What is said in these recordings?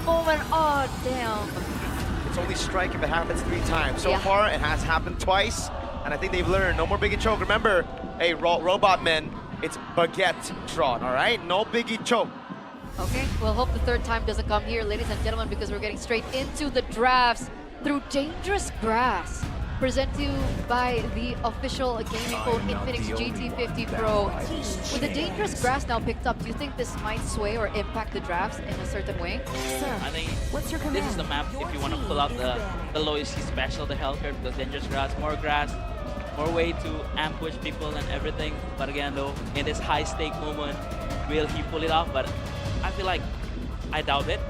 moment. Oh, damn. It's only strike if it happens 3 times. So Yeah. far, it has happened twice, and I think they've learned. No more biggie choke. Remember, hey, robot men, it's baguette Tron, all right? No biggie choke. Okay, we'll hope the third time doesn't come here, ladies and gentlemen, because we're getting straight into the drafts through Dangerous Grass. Presented to you by the official gaming phone Infinix GT50 Pro. With the Dangerous Grass now picked up, do you think this might sway or impact the drafts in a certain way? I think this is the map if you want to pull out the loyalty special, the Hellcurt, because Dangerous Grass, more way to ambush people and everything. But again though, in this high stake moment, will he pull it off? But I feel like I doubt it.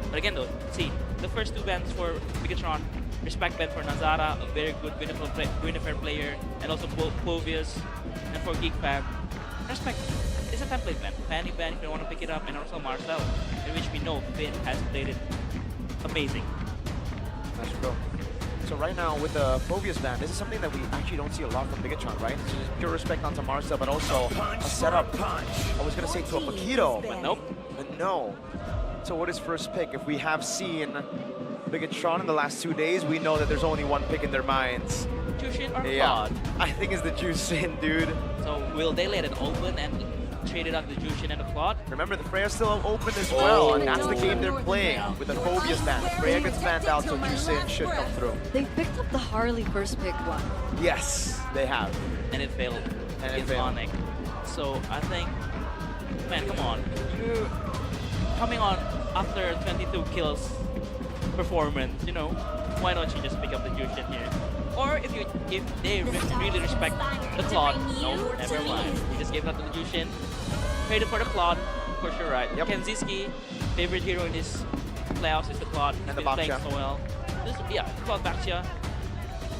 But again though, see, the first 2 bans for Bigatron, respect ban for Nazara, a very good Winifred player, and also Povius, and for Geek Fam, respect. It's a template ban. Fanny ban if you want to pick it up, and also Marcel, in which we know Finn has played it amazing. That's true. So right now with the Povius ban, this is something that we actually don't see a lot from Bigatron, right? So just pure respect onto Marcel, but also a setup. I was gonna say to a Paquito, But nope. but no. So what is first pick? If we have seen Bigatron in the last 2 days, we know that there's only one pick in their minds. Jushin or Yeah, Claude? I think it's the Jushin, dude. So will they let it open and trade it out the Jushin and the Claude? Remember, the Freya's still open as well, and that's the game they're playing with the Phobias ban. Freya gets banned out, so Jushin should come through. They picked up the Harley first pick one. Yes, they have. And it failed. And it against failed. Onyx. So I think, man, come on. You're coming on after 22 kills performance, you know, why don't you just pick up the Jushin here? Or if they really respect the Claude, no, never mind. You just give that to the Jushin, traded for the Claude, of course you're right. Yep. Kenziski, favorite hero in this playoffs is the Claude. And the He's been playing Baksha. so well. Yeah, Claude Baksha,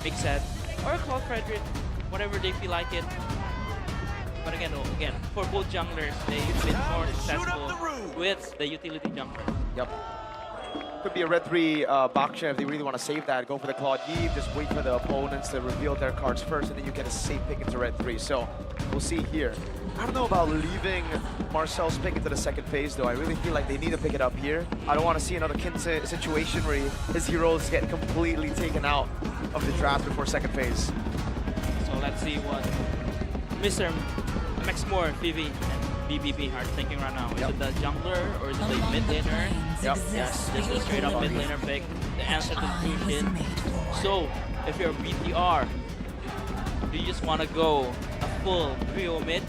makes sense. Or Claude Frederick, whatever they feel like it. But again, for both junglers, they've been more successful with the utility jungler. Yep. Could be a red 3 Baksha if they really want to save that. Go for the Claude Eve, just wait for the opponents to reveal their cards first, and then you get a safe pick into red 3. So we'll see here. I don't know about leaving Marcel's pick into the second phase, though. I really feel like they need to pick it up here. I don't want to see another situation where his heroes get completely taken out of the draft before second phase. So let's see what Mr. Max Moore, Vivi, and BBB are thinking right now. Is it the jungler or is it the mid laner? Yep. Yes, just a straight up mid laner pick. The answer to Jushin. So, if you're BTR, do you just want to go a full trio mid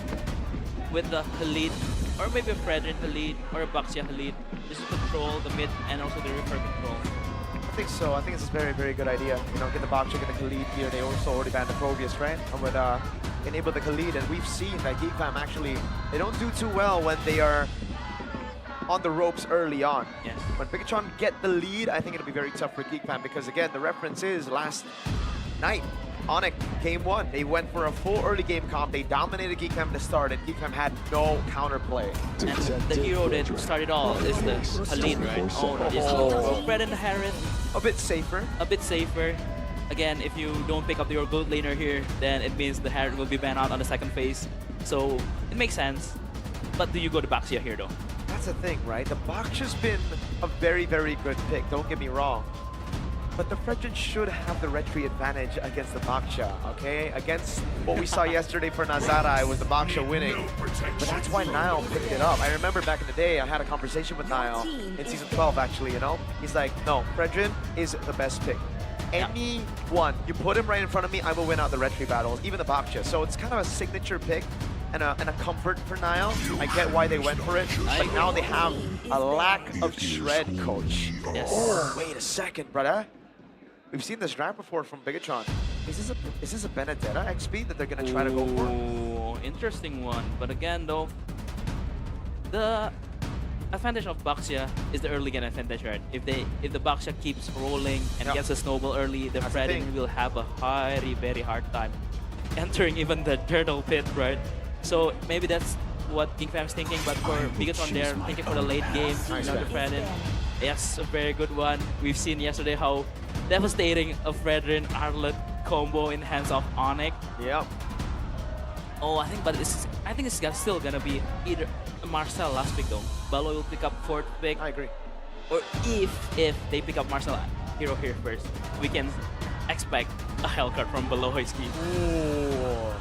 with the Khalid, or maybe a Fredrin Khalid, or a Baksha Khalid, just to control the mid and also the Reaper control? I think so. I think it's a very, very good idea. You know, get the Baksha, get the Khalid here. They also already banned the Provius, right? And would enable the Khalid. And we've seen that Geek Fam actually, they don't do too well when they are on the ropes early on. Yes. When Bigatron get the lead, I think it'll be very tough for Geek Fam because, again, the reference is last night, Onyx, game 1. They went for a full early game comp. They dominated Geek Fam to start, and Geek Fam had no counterplay. And the hero that started all is the Khalid, right? Oh, just Fred and Harris. A bit safer. A bit safer. Again, if you don't pick up your gold laner here, then it means the Harriet will be banned out on the second phase. So it makes sense. But do you go to Baksha here though? That's the thing, right? The Baksha's been a very, very good pick, don't get me wrong. But the Fredrin should have the retry advantage against the Baksha, okay? Against what we saw yesterday for Nazara, it was the Baksha winning. But that's why Niall picked it up. I remember back in the day, I had a conversation with Niall in Season 12, actually, you know? He's like, no, Fredrin is the best pick. Anyone, you put him right in front of me, I will win out the retry battles, even the Baksha. So it's kind of a signature pick and a comfort for Niall. I get why they went for it, but now they have a lack of shred, coach. Yes. Oh, wait a second, brother. We've seen this draft before from Bigatron. Is this a Benedetta XP that they're gonna try to go for? Ooh, interesting one. But again though, the advantage of Baksha is the early game advantage, right? If the Baksha keeps rolling and gets a snowball early, the That's the Fredrin thing. will have a very hard time entering even the turtle pit, right? So maybe that's what Geek Fam's thinking, but for Bigatron they're thinking for the late game, Nice you know, the Fredrin. Yes, a very good one. We've seen yesterday how devastating a Fredrin Arlet combo in hands of Onyx. Yeah. Oh, I think it's still gonna be either Marcel last pick though. Balo will pick up 4th pick. I agree. or if they pick up Marcel Hero here first, we can expect a Hellcard from Beloyski. Ooh.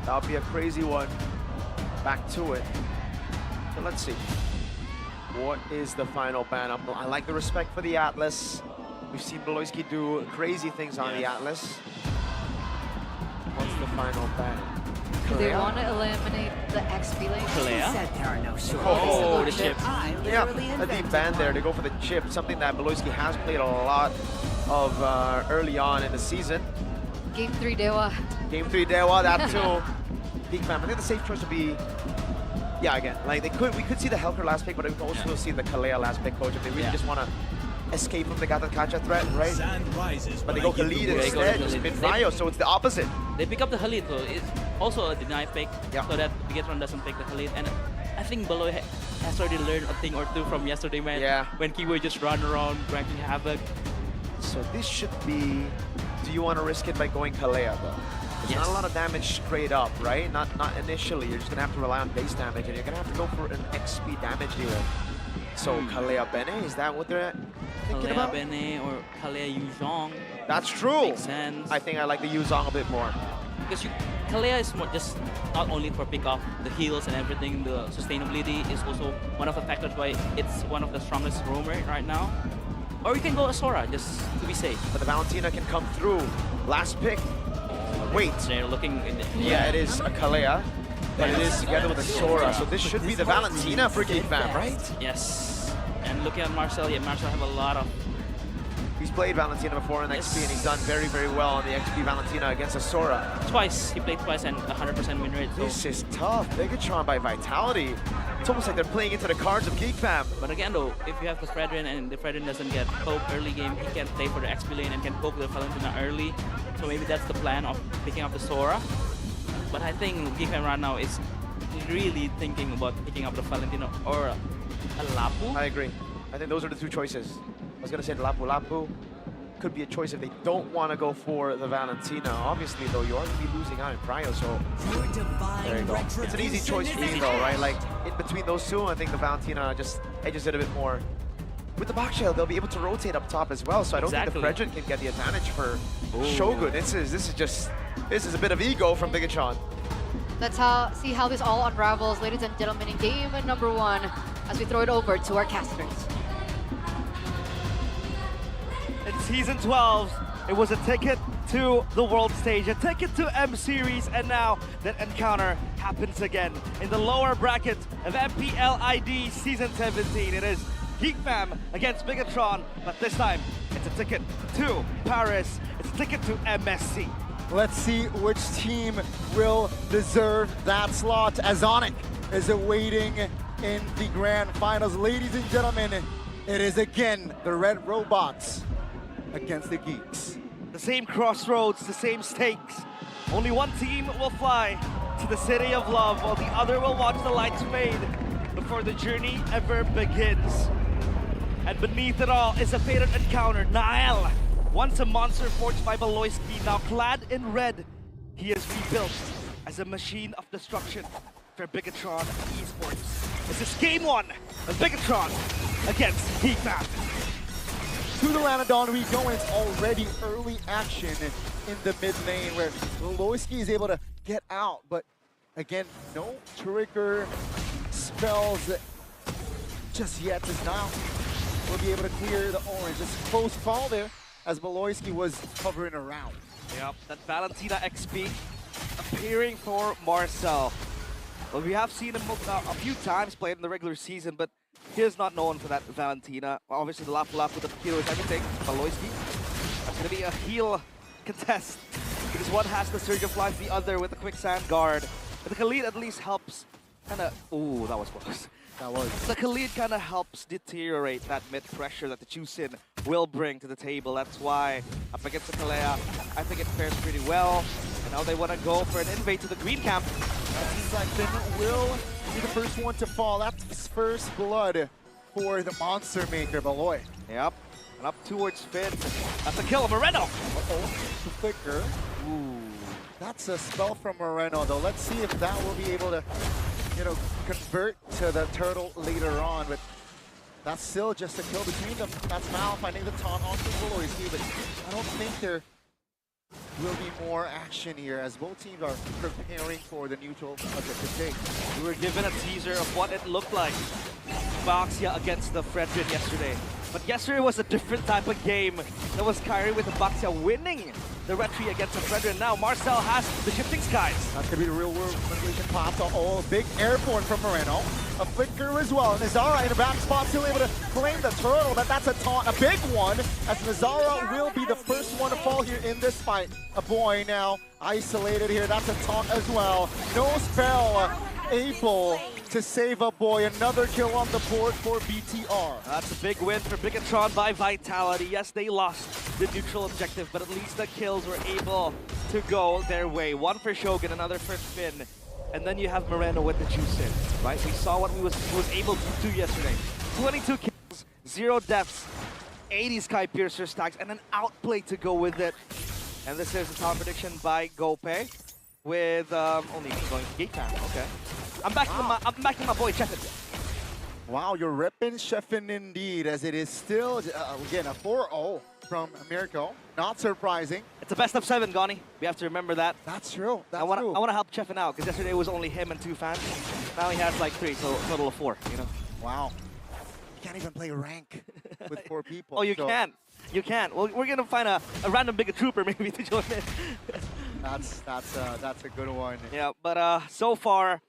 That'll be a crazy one. Back to it. So let's see. What is the final ban? I like the respect for the Atlas. We've seen Beloyski do crazy things on the Atlas. What's the final ban? Do they want to eliminate the XP lane? Kalea? Said there are no shorts. Oh, the chip. I Yeah, literally a deep invented ban there one. to go for the chip, something that Beloyski has played a lot of early on in the season. Game 3 Dewa. Game 3 Dewa, that too. GEEK Fam. I think the safe choice would be, yeah, again, like we could see the Helker last pick, but we could also see the Kalea last pick, coach, if they really just want to escape from the Gatakacha threat, right? But they go Khalid instead, just mid-Ryo, so it's the opposite. They pick up the Khalid, so it's also a deny pick, Yeah. so that Bigetron doesn't pick the Khalid. And I think Beloy has already learned a thing or two from yesterday, man. Yeah. When Kiwi just run around, wreaking havoc. So this should be, do you want to risk it by going Kalea though? There's not a lot of damage straight up, right? Not initially, you're just going to have to rely on base damage, and you're going to have to go for an XP damage dealer. So Kalea Bene, is that what they're thinking Kalea about? Bene or Kalea Yuzhong. That's true. Makes sense. I think I like the Yuzong a bit more. Because Kalea is more just not only for pick off the heals and everything, the sustainability is also one of the factors why it's one of the strongest roamer right now. Or you can go Asura just to be safe. But the Valentina can come through. Last pick. Wait. They're looking in the, Yeah, it is a Kalea, but it is together with a Sora. So this should be the Valentina for GEEK Fam, right? Yes. And looking at Marcel, yeah, Marcel have a lot of. He's played Valentina before in XP, and he's done very, very well on the XP Valentina against a Sora. Twice. He played twice and 100% win rate. So. This is tough. Bigetron by Vitality. It's almost like they're playing into the cards of GEEK Fam. But again though, if you have the Fredrin and the Fredrin doesn't get poke early game, he can play for the XP lane and can poke the Valentina early. So maybe that's the plan of picking up the Sora. But I think GEEK Fam right now is really thinking about picking up the Valentina or a Lapu. I agree. I think those are the two choices. I was going to say the Lapu Lapu could be a choice if they don't want to go for the Valentina. Obviously, though, you are going to be losing out in Cryo, so there you go. It's an easy choice for me, though, right? Like, in between those two, I think the Valentina just edges it a bit more. With the Bakshell, they'll be able to rotate up top as well, so I don't think the Fredrin can get the advantage for Shogun. This is a bit of ego from Bigetron. Let's see how this all unravels, ladies and gentlemen, in game number 1 as we throw it over to our casters. In Season 12, it was a ticket to the world stage, a ticket to M Series, and now that encounter happens again. In the lower bracket of MPLID Season 17, it is GEEK Fam against Bigetron, but this time it's a ticket to Paris, it's a ticket to MSC. Let's see which team will deserve that slot. Azonic is awaiting in the grand finals. Ladies and gentlemen, it is again the Red Robots against the Geeks. The same crossroads, the same stakes. Only one team will fly to the city of love, while the other will watch the lights fade before the journey ever begins. And beneath it all is a fated encounter. Nael, once a monster forged by Beloyski, now clad in red, he is rebuilt as a machine of destruction for Bigetron Esports. This is game 1 of Bigetron against GEEK Fam. To the Lanadon we go, and it's already early action in the mid lane where Beloyski is able to get out, but again, no trigger spells just yet, as now will be able to clear the orange. Just close call there as Beloyski was hovering around. Yep, that Valentina XP appearing for Marcel. Well, we have seen him a few times played in the regular season, but he is not known for that Valentina. Well, obviously, the Lapu Lapu, the hero is everything. Beloyski, that's going to be a heal contest because one has the Surge of Life, the other with the Quicksand Guard. But the Khalid at least helps kind of... Ooh, that was close. That was. The Khalid kind of helps deteriorate that mid-pressure that the Chusin will bring to the table. That's why up against the Kalea, I think it fares pretty well. And now they want to go for an invade to the green camp. That seems like Finn will be the first one to fall. That's first blood for the Monster Maker, Beloy. Yep, and up towards Finn. That's a kill of Moreno. Uh-oh, the flicker. Ooh, that's a spell from Moreno, though. Let's see if that will be able to, convert to the turtle later on. But That's still just a kill between them. That's Mal finding the taunt onto Voloisky, but I don't think there will be more action here as both teams are preparing for the neutral objective take. We were given a teaser of what it looked like. Baxia against the Fredrin yesterday. But yesterday was a different type of game. That was Kyrie with the Baxia winning the retry against the Fredrin. Now Marcel has the shifting skies. That's going to be the real world manipulation pop. Oh, big airborne from Moreno. A flicker as well. Nazara in the back spot, still able to claim the turtle, but that's a taunt, a big one, as Nazara will be the first one to fall here in this fight. A boy now isolated here. That's a taunt as well. No spell able to save a boy. Another kill on the board for BTR. That's a big win for Bigatron by Vitality. Yes, they lost the neutral objective, but at least the kills were able to go their way. One for Shogun, another for Finn. And then you have Moreno with the juice in, right? We saw what he was able to do yesterday. 22 kills, 0 deaths, 80 Sky Piercer stacks, and an outplay to go with it. And this is a talent prediction by Gope with only going to GEEK VS. Okay. I'm backing my boy Chefin. Wow, you're repping Chefin indeed, as it is still, again, a 4-0 from Mirko. Not surprising. It's a best of 7, Goni. We have to remember that. That's true. I want to help Chefin out, because yesterday it was only him and 2 fans. Now he has like 3, so a total of 4, you know? Wow. You can't even play rank with 4 people. Oh, you can. You can. Well, we're going to find a random bigger trooper maybe to join in. That's a good one. Yeah, but so far,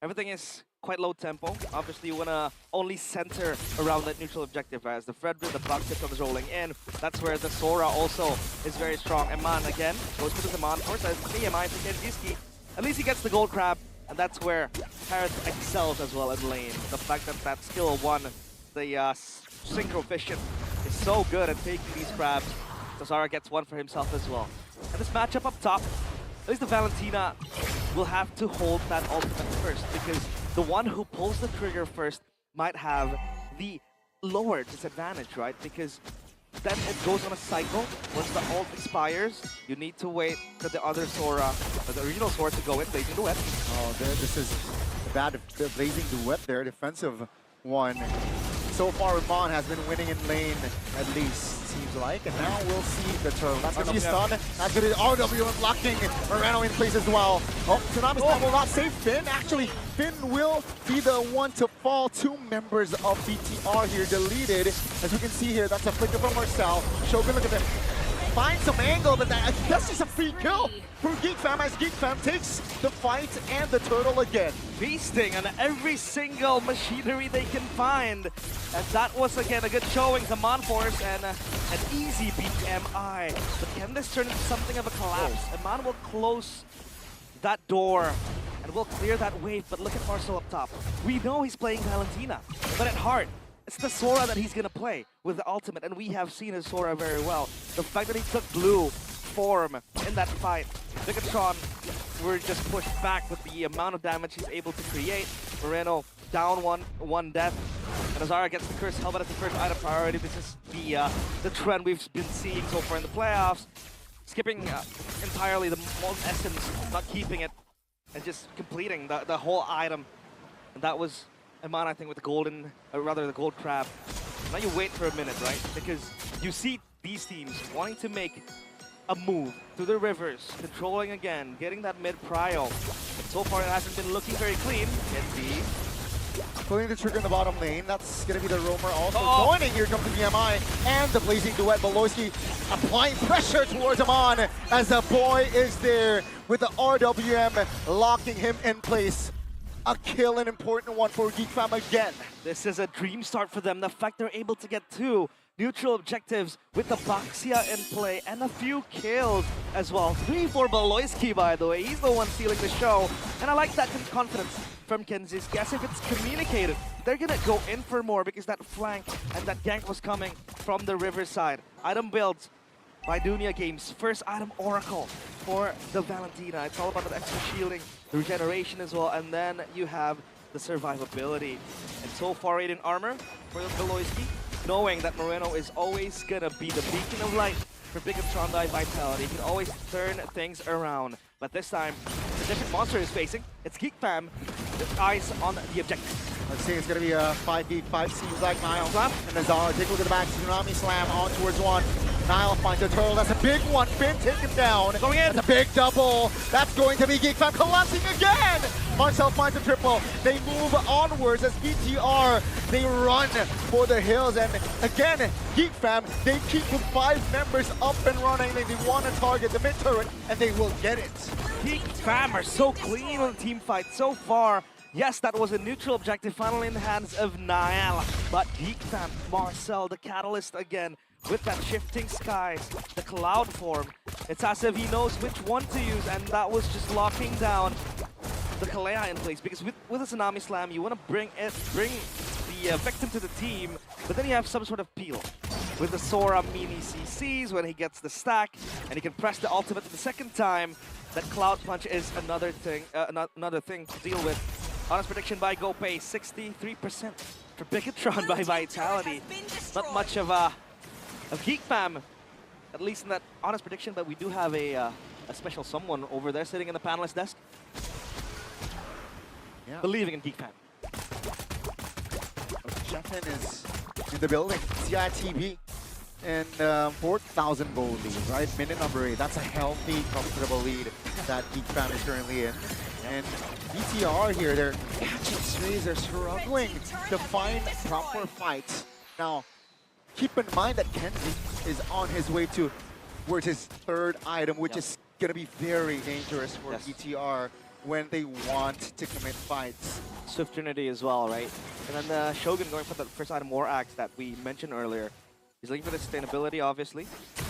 everything is quite low tempo. Obviously, you want to only center around that neutral objective as the Fredrin, the Bucket comes rolling in. That's where the Sora also is very strong. Eman again goes to the Zaman force as KMI to Kenjiski. At least he gets the gold crab, and that's where Harith excels as well in lane. The fact that that skill 1, the Synchro Vision, is so good at taking these crabs. So Zara gets 1 for himself as well. And this matchup up top, at least the Valentina will have to hold that ultimate first, because the one who pulls the trigger first might have the lower disadvantage, right? Because then it goes on a cycle. Once the ult expires, you need to wait for the other Sora, or the original Sora, to go in, Blazing Duet. Oh, this is bad. The Blazing Duet there, defensive one. So far, Ramon has been winning in lane, at least, seems like. And now we'll see the turtle. That's going to be a stun. That's going to be RW blocking Moreno in place as well. Oh, Tsunami's time will not save Finn. Actually, Finn will be the one to fall. 2 members of BTR here deleted. As we can see here, that's a flicker from Marcel. Shogun, look at that. Find some angle, but that's just a free kill for GEEK VS as GEEK VS takes the fight and the turtle again. Feasting on every single machinery they can find. And that was, again, a good showing to Monforce and an easy BMI. But can this turn into something of a collapse? Eman will close that door and will clear that wave, but look at Marcel up top. We know he's playing Valentina, but at heart, it's the Sora that he's gonna play with the ultimate, and we have seen his Sora very well. The fact that he took blue form in that fight, Bigatron were just pushed back with the amount of damage he's able to create. Moreno down one death, and Azara gets the Cursed Helmet as the first item priority. This is the trend we've been seeing so far in the playoffs. Skipping entirely the most essence, not keeping it, and just completing the whole item. And that was Eman, I think, with the golden, rather the gold crab. Now you wait for a minute, right? Because you see these teams wanting to make a move to the rivers, controlling again, getting that mid prio. But so far it hasn't been looking very clean. Indeed. Pulling the trigger in the bottom lane. That's going to be the roamer also joining. Here comes the BMI and the Blazing Duet. Voloisky applying pressure towards Eman as the boy is there with the RWM locking him in place. A kill, an important one for GEEK VS again. This is a dream start for them. The fact they're able to get 2 neutral objectives with the Baxia in play and a few kills as well. 3 for Voloisky, by the way. He's the one stealing the show. And I like that confidence from Kenziski. As if it's communicated, they're gonna go in for more because that flank and that gank was coming from the riverside. Item builds by Dunia Games. First item Oracle for the Valentina. It's all about the extra shielding, the regeneration as well, and then you have the survivability. And so far 8 in armor for the Voloisky, knowing that Moreno is always gonna be the beacon of light for Bigatron by Vitality. He can always turn things around. But this time, the different monster is facing. It's GEEK VS, with eyes on the objective. Let's see, it's going to be a 5v5, seems like Niall. And Azara, take a look at the back, Tsunami Slam on towards one. Niall finds a turtle, that's a big one, Finn taken down. Going in. That's a big double. That's going to be GEEK Fam collapsing again. Marcel finds a triple. They move onwards as BTR, they run for the hills. And again, GEEK Fam, they keep with 5 members up and running. They want to target the mid turret, and they will get it. GEEK Fam are so clean on the team fight so far. Yes, that was a neutral objective finally in the hands of Niall. But GEEK Fam, Marcel, the catalyst again. With that shifting skies, the cloud form, it's as if he knows which one to use, and that was just locking down the Kalea in place. Because with a Tsunami Slam, you want to bring the victim to the team, but then you have some sort of peel. With the Sora mini CCs, when he gets the stack, and he can press the ultimate the second time, that Cloud Punch is another thing to deal with. Honest prediction by GoPay, 63% for Bigatron by Vitality. Not much of GEEK Fam, at least in that honest prediction, but we do have a special someone over there sitting in the panelist desk. Yeah. Believing in GEEK Fam. Sheffin is in the building. CITB and 4,000 gold lead, right? Minute number 8. That's a healthy, comfortable lead that GEEK Fam is currently in. And BTR here, they're catching strays. They're struggling to find proper fights. Now, keep in mind that Kenzie is on his way towards his 3rd item, which is going to be very dangerous for BTR when they want to commit fights. Swift Trinity as well, right? And then Shogun going for the first item War Axe that we mentioned earlier. He's looking for the sustainability, obviously,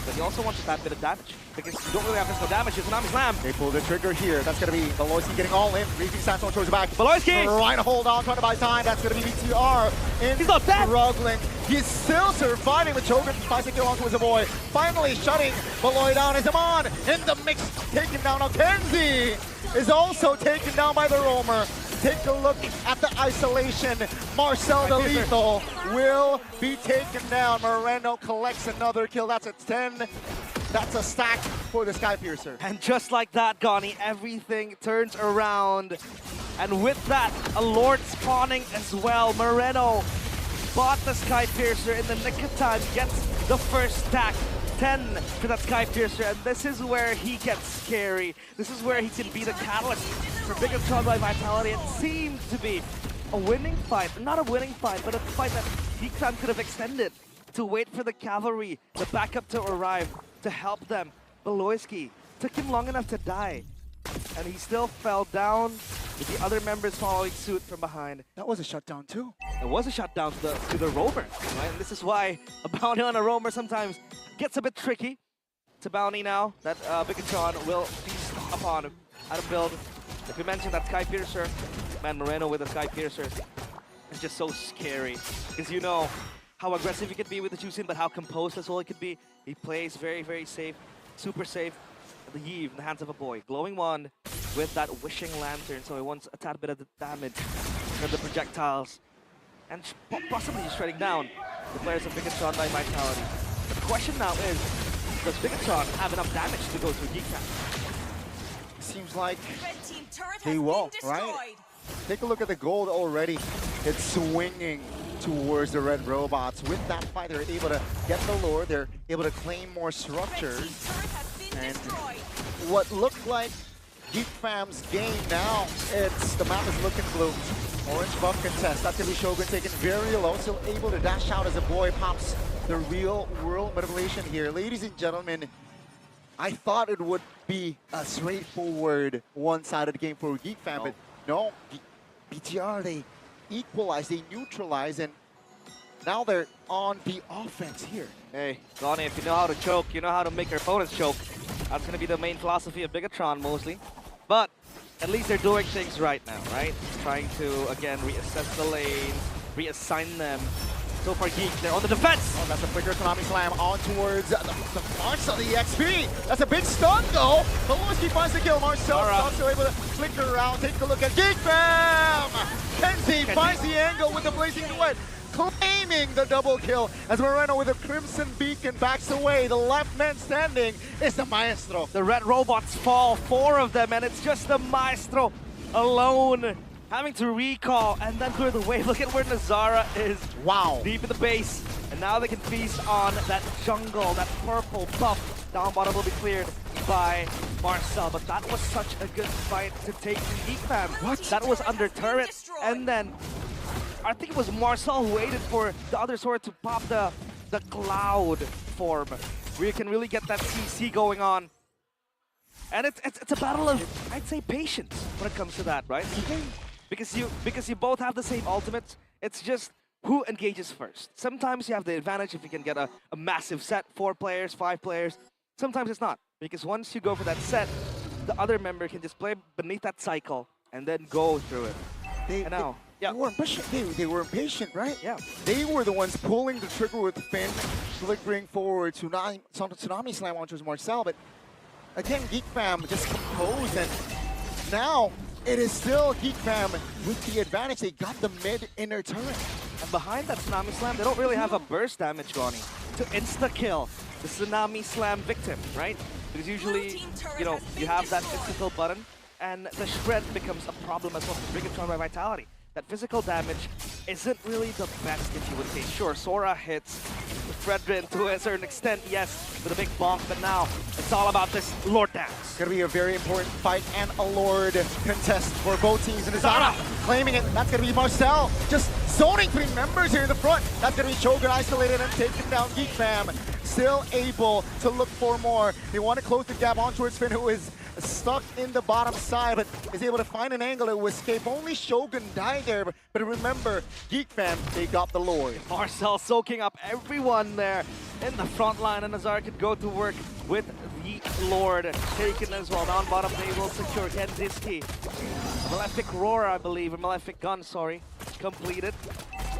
but he also wants that bit of damage because you don't really have physical damage. It's Tsunami Slam. They pull the trigger here. That's going to be Beloyski getting all in. Reefing Sandstorm towards the back. Beloyski! Trying to hold on, trying to buy time. That's going to be BTR. And he's not dead! Struggling. He's still surviving with Shogun. Finds a kill on towards the boy. Finally shutting Beloy down. Is Amon in the mix. Taken down. Now Kenzie is also taken down by the roamer. Take a look at the isolation. Marcel the Lethal will be taken down. Moreno collects another kill. That's a 10. That's a stack for the Skypiercer. And just like that, Gani, everything turns around. And with that, a Lord spawning as well. Moreno bought the Skypiercer in the nick of time, gets the first stack. 10 for that Skypiercer, and this is where he gets scary. This is where he can be the catalyst for Bigatron by Vitality. It seemed to be a winning fight. Not a winning fight, but a fight that GEEK Fam could have extended to wait for the cavalry, the backup to arrive, to help them. Beloyski took him long enough to die, and he still fell down with the other members following suit from behind. That was a shutdown too. It was a shutdown to the roamer, right? And this is why a bounty on a roamer sometimes gets a bit tricky. It's a bounty now that Bigatron will feast upon out of build. If we mentioned that Skypiercer, man, Moreno with a Skypiercer is just so scary. Because you know how aggressive he could be with the Juicin, but how composed as well he could be. He plays very, very safe, super safe. The Yeve in the hands of a boy. Glowing one with that wishing lantern, so he wants a tad bit of the damage from the projectiles. And possibly just shredding down the players of Bigatron by Vitality. The question now is, does Bigatron have enough damage to go through GEEK Fam? Seems like they will, right? Take a look at the gold already. It's swinging towards the red robots. With that fight, they're able to get the lore. They're able to claim more structures. And what looked like GEEK Fam's game now, the map is looking blue. Orange buff contest. That's going to be Shogun taken very low, still able to dash out as a boy pops the real world manipulation here. Ladies and gentlemen, I thought it would be a straightforward one-sided game for GEEK Fam, but no, BTR, they equalize, they neutralize, and now they're on the offense here. Hey, Gani, if you know how to choke, you know how to make your opponents choke. That's going to be the main philosophy of Bigatron mostly. But at least they're doing things right now, right? Trying to, again, reassess the lanes, reassign them. So far, GEEK, they're on the defense! Oh, that's a quicker Tsunami Slam on towards the Marcel, the EXP. That's a big stun, though. Beloyski finds the kill. Marcel also able to flicker around. Take a look at GEEK Fam! Kenzie finds the angle with the blazing duet, claiming the double kill as Moreno with a Crimson Beacon backs away. The left man standing is the Maestro. The red robots fall, 4 of them, and it's just the Maestro alone having to recall and then clear the wave. Look at where Nazara is. Wow. Deep in the base. And now they can feast on that jungle, that purple buff. Down bottom will be cleared by Marcel, but that was such a good fight to take from GEEK fam. What? That was under turret, and then I think it was Marcel who waited for the other sword to pop the cloud form, where you can really get that CC going on. And it's a battle of, I'd say, patience when it comes to that, right? Because you both have the same ultimates. It's just who engages first. Sometimes you have the advantage if you can get a massive set, 4 players, 5 players. Sometimes it's not, because once you go for that set, the other member can just play beneath that cycle and then go through it. They were impatient. They were impatient, right? Yeah. They were the ones pulling the trigger with Finn, flickering forward to Tsunami Slam onto Marcel, but again, GEEK fam just composed, and now it is still GEEK fam with the advantage. They got the mid inner turret. And behind that Tsunami Slam, they don't really have a burst damage, Johnny, to insta-kill the Tsunami Slam victim, right? Because usually, you know, you have that insta-kill button, and the shred becomes a problem as well for Bigatron by Vitality. That physical damage isn't really the best, if you would say. Sure, Sora hits the Fredrin to a certain extent, yes, with a big bonk, but now it's all about this Lord dance. It's going to be a very important fight and a Lord contest for both teams. And Zara claiming it. That's going to be Marcel just zoning 3 members here in the front. That's going to be Chogan isolated and taking down GEEK fam. Still able to look for more. They want to close the gap on towards Finn, who is stuck in the bottom side, but is able to find an angle to escape. Only Shogun died there, but remember, GEEK fam, they got the Lord. Marcel soaking up everyone there in the front line, and Nazar could go to work with the Lord taken as well. Down bottom, they will secure Kendiski. Malefic Roar, I believe, or Malefic Gun, sorry, completed.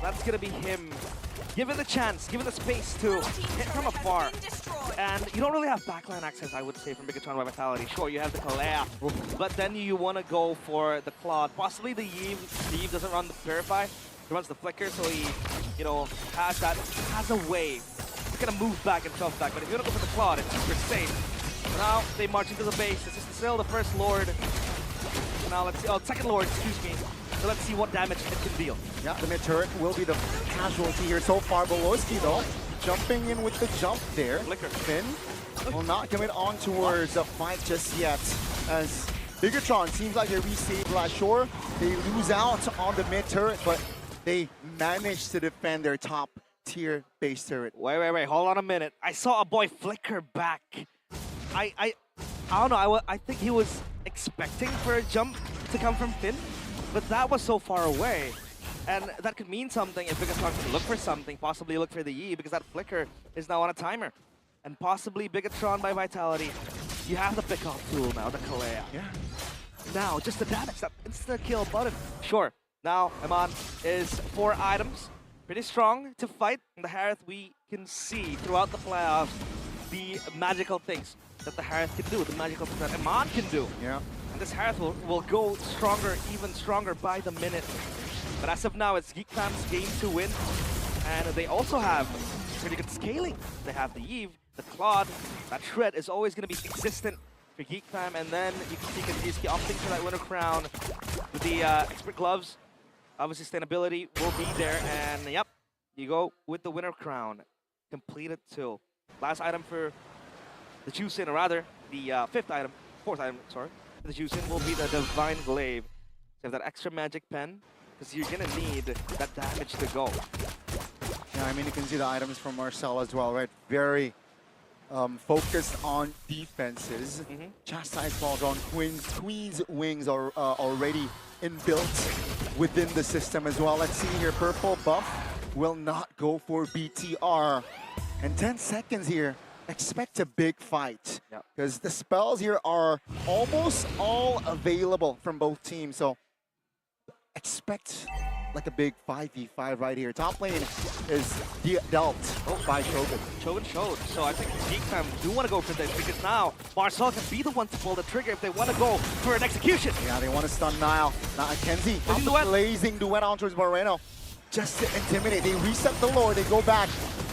That's gonna be him. Given the chance, given the space to hit from afar. And you don't really have backline access, I would say, from Bigatron by Vitality. Sure, you have the Kalea, but then you want to go for the Claude. Possibly the Eve. The Eve doesn't run the Purify. He runs the Flicker, so he, you know, has a way. He's gonna move back and shove back. But if you want to go for the Claude, it's super safe. So now they march into the base. This is still the first Lord. So now let's see. Oh, second Lord, excuse me. So let's see what damage it can deal. Yeah, the mid turret will be the casualty here so far. Beloski, though, jumping in with the jump there. Flicker. Finn will not commit on towards the fight just yet, as Bigatron seems like they restabilize. Sure, they lose out on the mid turret, but they managed to defend their top tier base turret. Wait, hold on a minute. I saw a boy flicker back. I don't know, I think he was expecting for a jump to come from Finn, but that was so far away. And that could mean something if Bigatron could look for something, possibly look for the E, because that flicker is now on a timer. And possibly Bigatron by Vitality, you have the pick-off tool now, the Kalea. Yeah. Now, just the damage, that insta-kill button. Sure, now Eman is 4 items, pretty strong to fight. In the Harith, we can see throughout the playoffs the magical things that the Harith can do, the magical things that Eman can do. Yeah. And this Harith will go stronger, even stronger by the minute. But as of now, it's GEEK fam's game to win. And they also have pretty good scaling. They have the Eve, the Claude, that Shred is always going to be existent for GEEK fam. And then you can see Kandiski opting for that winner crown with the expert gloves. Obviously, sustainability will be there. And yep, you go with the winner crown. Completed too. Last item for the Juicin, or rather, the fourth item, sorry. The Juicin will be the Divine Glaive. So you have that extra magic pen, because you're going to need that damage to go. Yeah, I mean, you can see the items from Marcel as well, right? Very focused on defenses. Chastise balls on Queen's wings are already inbuilt within the system as well. Let's see here, purple buff will not go for BTR. And 10 seconds here, expect a big fight. Because the spells here are almost all available from both teams. So expect like a big 5v5 right here. Top lane is dealt by Shogun. Shogun showed. So I think GEEK fam do want to go for this, because now Marcel can be the one to pull the trigger if they want to go for an execution. Yeah, they want to stun Nile. Now Kenzie, blazing duet on towards Moreno. Just to intimidate. They reset the Lord, they go back.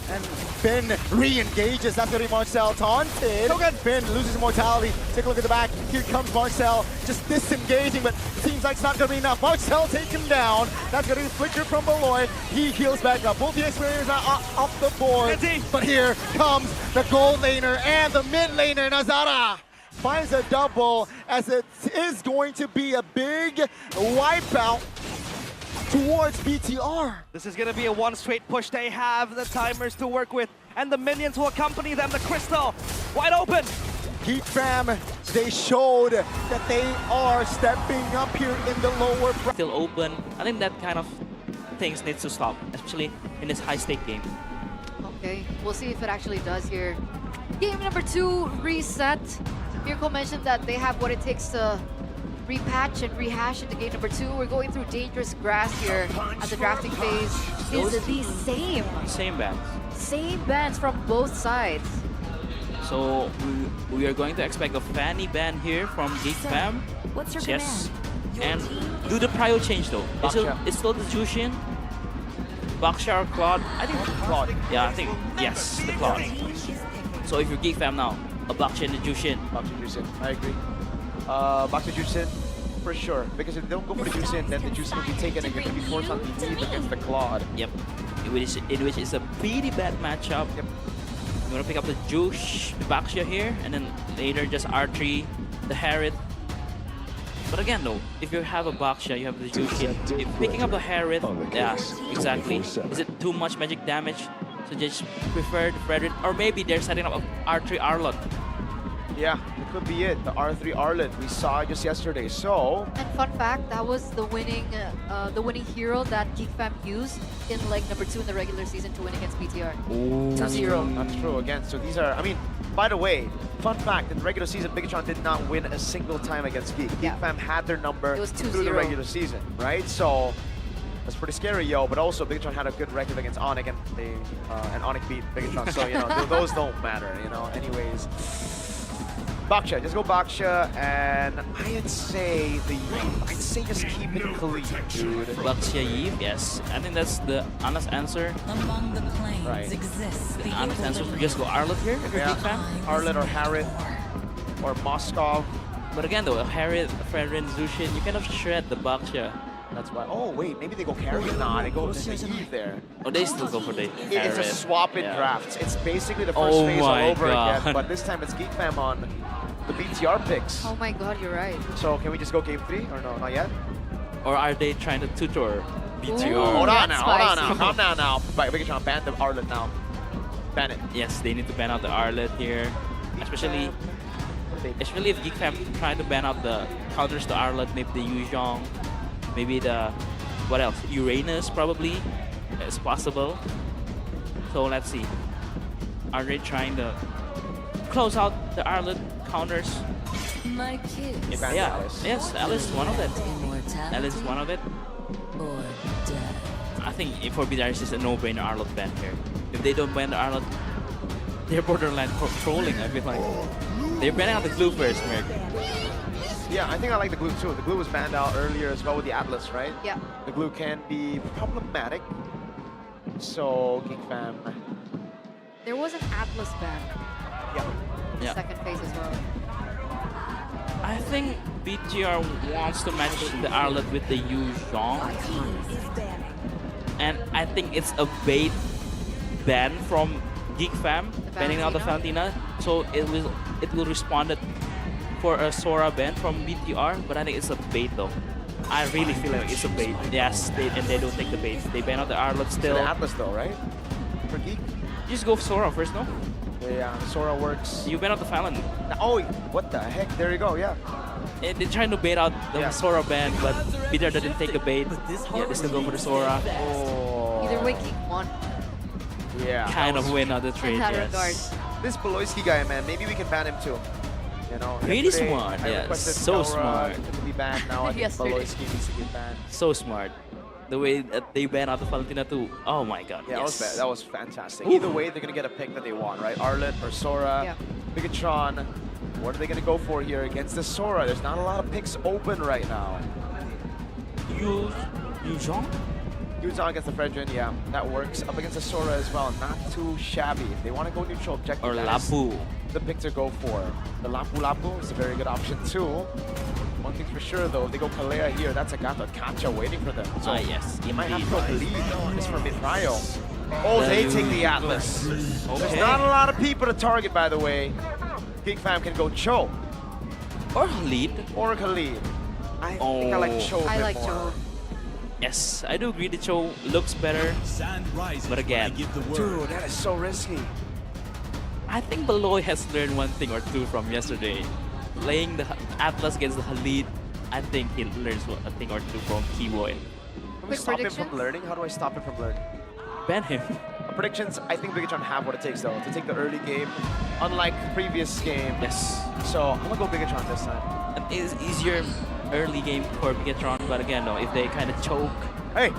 And Finn re-engages. That's going to be Marcel taunted. So good. Finn loses immortality. Take a look at the back. Here comes Marcel, just disengaging, but seems like it's not going to be enough. Marcel takes him down. That's going to be Flicker from Beloy. He heals back up. Both the experience are off the board. But here comes the gold laner and the mid laner, Nazara. Finds a double, as it is going to be a big wipeout towards BTR. This is going to be a one straight push. They have the timers to work with, and the minions will accompany them. The Crystal, wide open. GEEK fam, they showed that they are stepping up here in the lower bracket. Still open. I think that kind of things needs to stop, especially in this high-stake game. Okay, we'll see if it actually does here. Game number 2 reset. Mirko mentioned that they have what it takes to repatch and rehash into game number 2. We're going through dangerous grass here at the drafting phase. Is the Same bans. same bans from both sides. So we are going to expect a Fanny ban here from GEEK fam. What's your Yes. command? And do the prio change though. It's still the Jushin, Baksha or Claude. I think Claude. Yeah, I think yes, the Claude. So if you're GEEK fam now, a Baksha and a Jushin. Baksha Jusin, I agree. Baksha Jusin, for sure. Because if they don't go for the Jusin, then the Jusin will be taken and you're going to be forced on the eve against the Claude. Yep. In which is a pretty bad matchup. Yep. You want to pick up the Jush, the Baksha here, and then later just R3, the Harriet. But again though, if you have a Baksha, you have the Jushin. If picking up the Harriet, yeah, exactly. Is it too much magic damage? So just prefer the Frederick, or maybe they're setting up a R3 Arlot. Yeah, it could be it. The R3 Arlet we saw just yesterday. So And fun fact, that was the winning hero that GEEK fam used in leg number 2 in the regular season to win against BTR. 2-0. that's true again. So these are, I mean, by the way, fun fact, in the regular season, Bigatron did not win a single time against GEEK. Yeah. GEEK fam had their number It was through the 2-0. regular season, right? So that's pretty scary, yo. But also, Bigatron had a good record against Onyx, and Onyx beat Bigatron. So, you know, those don't matter, you know. Anyways, Baksha, just go Baksha, and I'd say just keep it clean, dude. Baksha Yves, yes. I think that's the honest answer. Among the planes Right. exists The honest answer for just go Arlot here if you're Yeah. GEEK fan. Arlet or Harriet or Moskov. But again though, Harriet, Fredrin, Zushin, you kind of shred the Baksha. That's why. Oh wait, maybe they go carry. Nah, they go to Eve there. Oh, they still go for the It's a Harriet. swap in Yeah. drafts. It's basically the first Oh phase all my over God. again, but this time it's GEEK fam on the BTR picks. Oh my god, you're right. So can we just go game 3 or no? Not yet. Or are they trying to tutor BTR? Ooh. Hold on that's now. Hold on spicy. now. Calm down now. But we can try to ban the Arlet now. Ban it. Yes, they need to ban out the Arlet here. Especially if GEEK fam try to ban out the counters to Arlet, maybe the Yuzhong, maybe the, what else? Uranus probably, it's possible. So let's see. Are they trying to close out the Arlet counters? My kids. You banned Yeah, Alice. yes, Alice is one of it. Immortality Alice is one of it. or death. I think for BTR it's just a no-brainer Arlot ban here. If they don't ban the Arlot, they're borderline trolling, I feel like. They're banning out the glue first, Merc. Yeah, I think I like the glue too. The glue was banned out earlier as well with the Atlas, right? Yeah. The glue can be problematic. So GEEK fam. There was an Atlas ban Yeah. in the Yeah. second phase as well. I think BTR wants to match the Arlot with the Yuzhong. And I think it's a bait ban from GEEK fam, banning out the Valentina. So it will respond for a Sora ban from BTR, but I think it's a bait though. I really feel like it's a bait. Yes, and they don't take the bait. They ban out the Arlot So still. the Atlas though, right? For GEEK. Just go Sora first, no? Yeah, Sora works. You ban out the Fallon. Oh, what the heck? There you go, yeah. They're trying to bait out the Yeah. Sora ban, but BTR didn't take the bait. Yeah, they still go for the Sora. Oh. Either way, GEEK won Yeah. Kind of win out the trade, in that yes. regard. This Beloyski guy, man, maybe we can ban him too. You know, Pretty yesterday, smart, I yeah, requested so Taura smart. to be banned. Now I think Yesterday. Beloyski needs to get banned. So smart. The way that they ban out the Valentina too. Oh my god. Yeah, yes. that was fantastic. Oof. Either way, they're gonna get a pick that they want, right? Arlet or Sora. Yeah. Bigatron. What are they gonna go for here against the Sora? There's not a lot of picks open right now. Yuzhong? Yuzong against the Fredrin, yeah, that works. Up against the Sora as well, not too shabby. If they want to go neutral objective, Or that is Lapu. the pick to go for. The Lapu is a very good option too. One thing's for sure though, if they go Kalea here, that's a Gato Kancha waiting for them. So Yes, you might have to indeed. go lead is for mid-Rio. Oh, they take the Atlas. There's not a lot of people to target, by the way. GEEK Fam can go Cho Or lead. or Khalid. I think I like Cho a I bit like more. Cho. Yes, I do agree the show looks better. But again, Dude, that is so risky. I think Beloy has learned one thing or two from yesterday. Playing the Atlas against the Khalid, I think he learns a thing or two from Keyboy. Can we Quick stop him predictions? from learning? How do I stop him from learning? Ban him. Predictions, I think Bigatron have what it takes though to take the early game, unlike previous game. Yes. So I'm gonna go Bigatron this time. And it's easier early game for Bigatron, but again, no, if they kind of choke, Hey,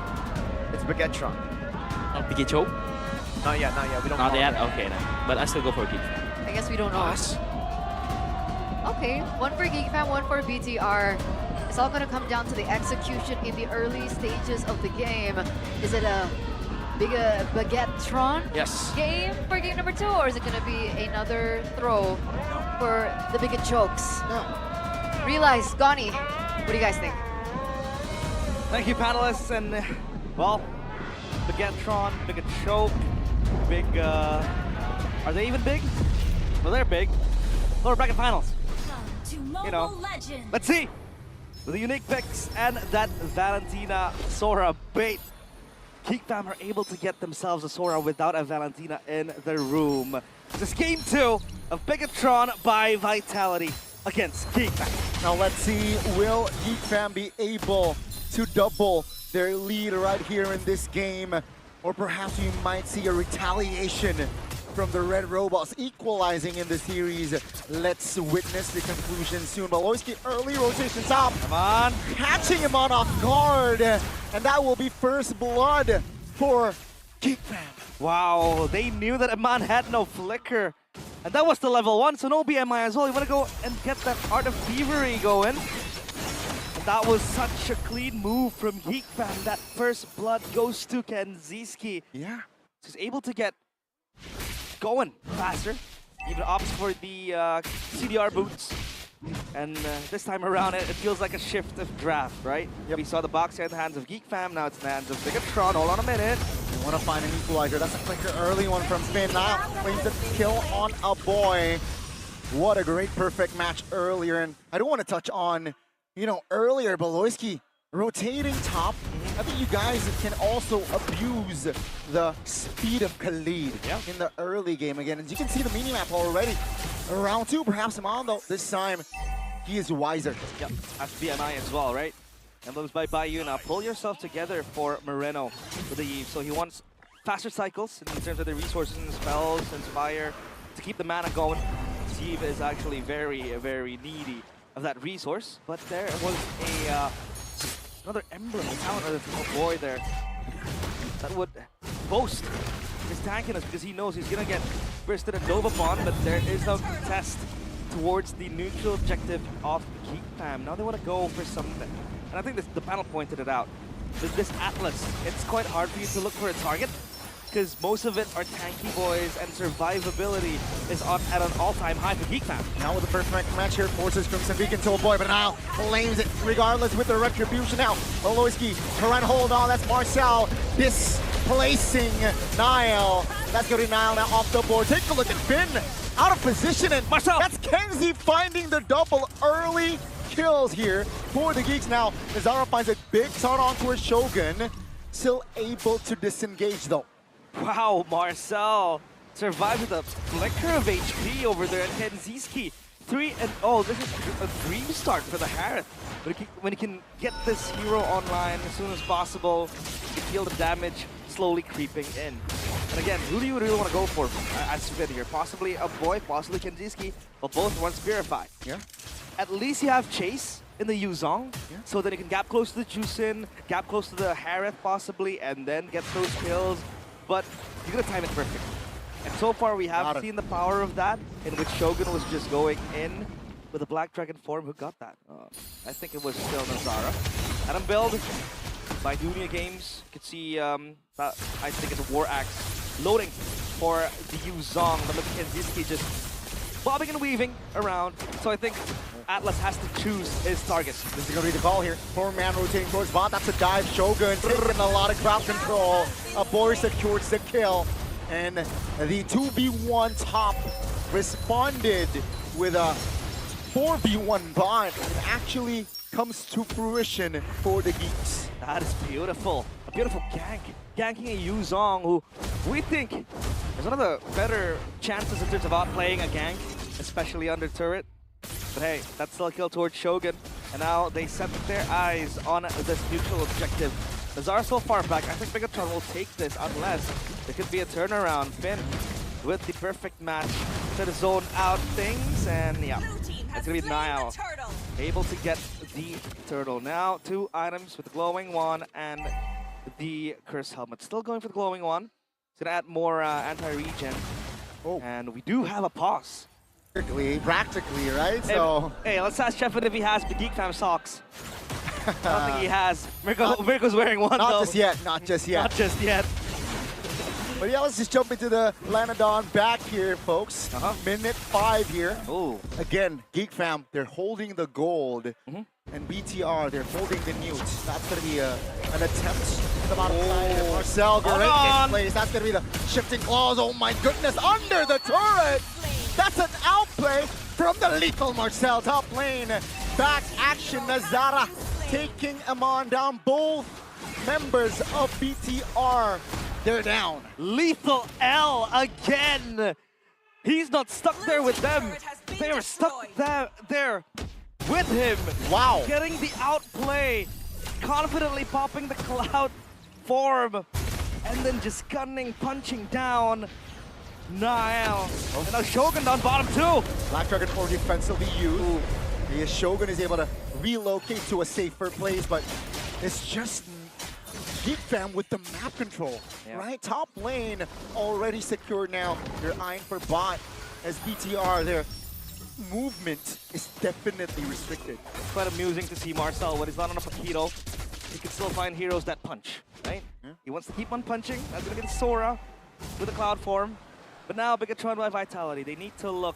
it's Bigatron. Bigat choke? Not yet, not yet. We don't Not call yet? it Okay, then. But I still go for Geek. I guess we don't know. Us? Okay, one for GEEK Fam, one for BTR. It's all gonna come down to the execution in the early stages of the game. Is it a big Baguettetron Yes. game for game number 2, or is it gonna be another throw for the Bigot Chokes? No. Realize, Gani, what do you guys think? Thank you, panelists, and well, Baguettetron, Big Choke, big. Are they even big? Well, they're big. Lower bracket finals. You know, let's see. With the unique picks and that Valentina Sora bait, GEEK Fam are able to get themselves a Sora without a Valentina in the room. This is game 2 of Bigatron by Vitality against GEEK Fam. Now let's see, will GEEK Fam be able to double their lead right here in this game? Or perhaps you might see a retaliation from the Red Robots equalizing in the series. Let's witness the conclusion soon. Beloyski early rotation top. Come on. Catching him on off guard. And that will be first blood for GEEK Fam. Wow, they knew that Aman had no flicker. And that was the level 1, so no BMI as well. You want to go and get that Art of Thievery going. And that was such a clean move from GEEK Fam. That first blood goes to Kenziski. Yeah. He's able to get going faster. Even opts for the CDR boots. And this time around, it feels like a shift of draft, right? Yep. We saw the box here in the hands of GEEK Fam. Now it's in the hands of Bigatron. Hold on a minute. They want to find an equalizer. That's a quicker early one from Spin. Now claims the kill on a boy. What a great perfect match earlier. And I don't want to touch on, you know, earlier Beloyski rotating top. I think you guys can also abuse the speed of Khalid in the early game again. As you can see the mini-map already. Round 2, perhaps Amando. This time, he is wiser. Yep, has BMI as well, right? Emblems by Bayou. Now pull yourself together for Moreno with the Eve. So he wants faster cycles in terms of the resources and spells, Inspire, to keep the mana going. Steve is actually very, very needy of that resource. But there was a another emblem, a talent of a boy there that would boast his tankiness because he knows he's gonna get bursted and dove upon, but there is a test towards the neutral objective of GEEK Fam. Now they want to go for something. And I think the panel pointed it out. With this Atlas, it's quite hard for you to look for a target because most of it are tanky boys and survivability is at an all-time high for GEEK Fam. Now with the first match here, forces Crimson Beacon to a boy, but now claims it regardless with the retribution. Now, Beloyski trying to hold on. That's Marcel displacing Niall. That's going to Niall now off the board. Take a look at Finn out of position, and Marcel. That's Kenzie finding the double early kills here for the Geeks. Now, Nazara finds a big shot onto his Shogun, still able to disengage though. Wow, Marcel survived with a flicker of HP over there, and Kenziski 3-0. This is a dream start for the Harith. But when he can get this hero online as soon as possible, you can feel the damage slowly creeping in. And again, who do you really want to go for as Spin here? Possibly a boy, possibly Kenziski, but both want Spirify. Yeah. At least you have Chase in the Yuzong, so that you can gap close to the Juicin, gap close to the Harith possibly, and then get those kills. But you gotta time it perfect. And so far we have seen the power of that, in which Shogun was just going in with a Black Dragon form. Who got that? I think it was still Nazara. Adam build, by Dunia Games. You can see, I think it's a War Axe loading for the Yuzong. But look at Kenziski just bobbing and weaving around. So I think Atlas has to choose his target. This is going to be the call here. 4-man rotating towards bot. That's a dive. Shogun taking a lot of crowd control. Boris secures the kill. And the 2v1 top responded with a 4v1 bot. It actually comes to fruition for the Geeks. That is beautiful. A beautiful gank. Ganking a Yuzong, who we think is one of the better chances in terms of outplaying a gank, especially under turret. But hey, that's still a kill towards Shogun. And now they set their eyes on this neutral objective. Nazar so far back. I think Megatron will take this unless there could be a turnaround. Finn with the perfect match to zone out things. And yeah, it's going to be Niall able to get the turtle. Now 2 items with the glowing one and the curse helmet. Still going for the glowing one. It's going to add more anti-regen. Oh. And we do have a pause. Practically, right? So Hey, let's ask Shepard if he has the Geek Fam socks. I don't think he has. Mirko's wearing one not though. just yet, not just yet. Not just yet. But yeah, let's just jump into the Lanadon back here, folks. Minute 5 here. Ooh. Again, Geek Fam, they're holding the gold. And BTR, they're holding the newts. That's going to be an attempt to the bottom side. Marcel, great in place. That's going to be the shifting claws. Oh my goodness, under the turret. That's an outplay from the lethal Marcel. Top lane, back action. Nazara taking Amon down. Both members of BTR, they're down. Lethal L again. He's not stuck there with them. They are stuck there with him. Wow. Getting the outplay. Confidently popping the cloud form. And then just gunning, punching down. Niall. And now Shogun down bottom too. Black Dragon for defensively used. The Shogun is able to relocate to a safer place, but it's just Geek Fam with the map control, right? Top lane already secured now. They're eyeing for bot as BTR, their movement is definitely restricted. It's quite amusing to see Marcel when he's not on a Paquito. He can still find heroes that punch, right? He wants to keep on punching. That's gonna get Sora with the cloud form. But now Bigatron by Vitality, they need to look,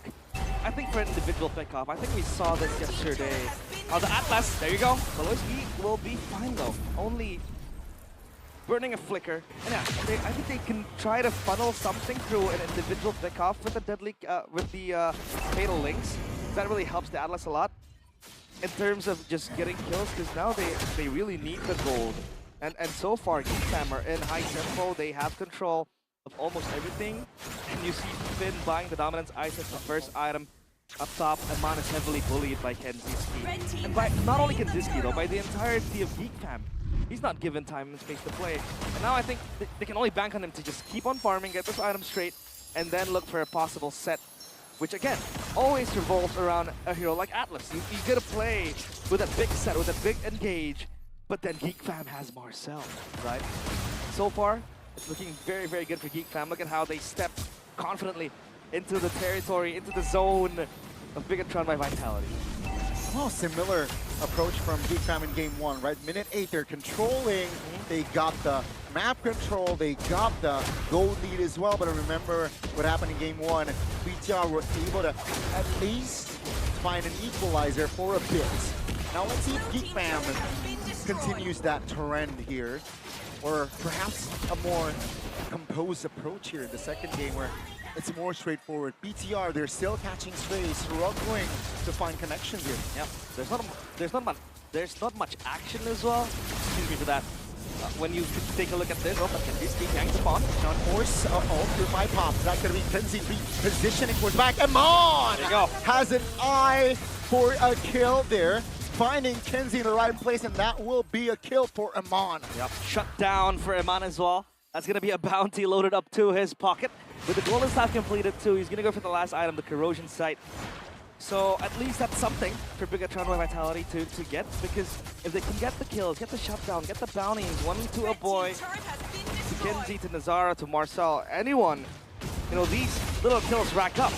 I think, for an individual pickoff. I think we saw this yesterday. On the Atlas, there you go. Koloski will be fine though. Only burning a flicker. And yeah, I think they can try to funnel something through an individual pickoff with the deadly, fatal links. That really helps the Atlas a lot in terms of just getting kills, because now they really need the gold. And so far, Geek Fam are in high tempo. They have control of almost everything. And you see Finn buying the Dominance Ice as the first item up top. Amon is heavily bullied by Kenziski. And by not only Kenziski though, by the entirety of Geek Fam. He's not given time and space to play. And now I think they can only bank on him to just keep on farming, get those items straight, and then look for a possible set. Which again, always revolves around a hero like Atlas. You gotta play with a big set, with a big engage, but then Geek Fam has Marcel, right? So far, it's looking very, very good for Geek Fam. Look at how they step confidently into the territory, into the zone of Bigatron by Vitality. Oh, similar approach from Geek Fam in game 1, right? Minute 8, they're controlling. They got the map control. They got the gold lead as well. But remember what happened in game 1. BTR were able to at least find an equalizer for a bit. Now let's see if Geek Fam continues that trend here. Or perhaps a more composed approach here in the second game where it's more straightforward. BTR, they're still catching strays, struggling to find connections here. Yep, there's not much action as well. Excuse me for that. When you take a look at this, but Kenziski ganks upon. Now, of course, through my pop. That's going to be Kenzie repositioning towards back. Amon there you go. Has an eye for a kill there. Finding Kenzie in the right place, and that will be a kill for Amon. Yep, shut down for Amon as well. That's going to be a bounty loaded up to his pocket. With the golden staff completed too, he's going to go for the last item, the corrosion sight. So at least that's something for Bigatron by Vitality to get, because if they can get the kills, get the shutdown, get the bounties, one to a boy, to Kenzie, to Nazara, to Marcel, anyone, you know, these little kills rack up.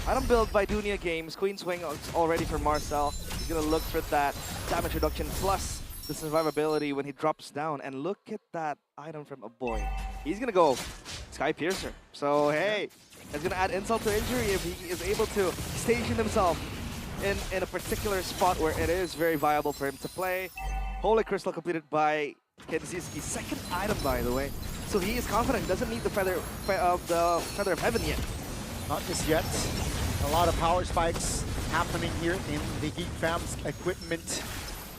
Item build by Dunia Games, Queen Swing already for Marcel. He's going to look for that damage reduction plus the survivability when he drops down. And look at that item from a boy. He's gonna go Sky Piercer. So hey, it's gonna add insult to injury if he is able to station himself in a particular spot where it is very viable for him to play. Holy Crystal completed by Kenziski. Second item, by the way. So he is confident. Doesn't need the Feather of Heaven yet. Not just yet. A lot of power spikes happening here in the Geek Fam's equipment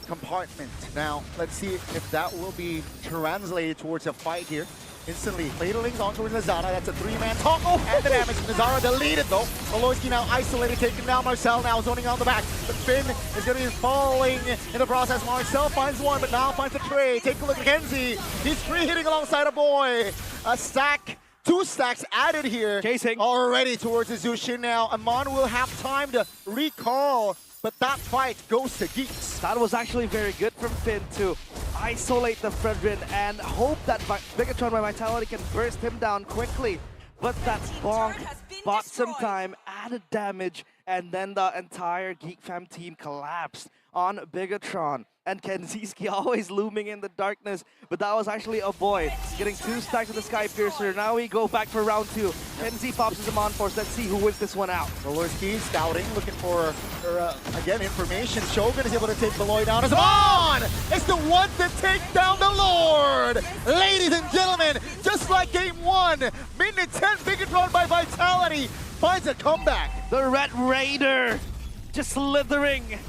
compartment. Now, let's see if that will be translated towards a fight here. Instantly, ladling on towards Nazara. That's a three-man talk. Oh, and the damage. Nazara deleted though. Maloyski now isolated, taking down Marcel. Now zoning on the back. But Finn is going to be falling in the process. Marcel finds one, but now finds the tray. Take a look at Kenzie. He's free hitting alongside a boy. A stack. 2 stacks added here. Chasing. Already towards the Zushin now. Amon will have time to recall, but that fight goes to Geeks. That was actually very good from Finn to isolate the Fredrin and hope that Bigatron by Vitality can burst him down quickly. But that bonk bought some time, added damage, and then the entire Geek Fam team collapsed on Bigatron. And Kenziski always looming in the darkness, but that was actually a boy getting 2 stacks of the Sky Piercer. Now we go back for round 2. Kenzie pops his Amon Force. Let's see who wins this one out. Maloyski scouting, looking for, again, information. Shogun is able to take Beloy down as Amon! It's the one to take down the Lord! Ladies and gentlemen, just like game 1, minute 10, Bigatron by Vitality finds a comeback. The Red Raider just slithering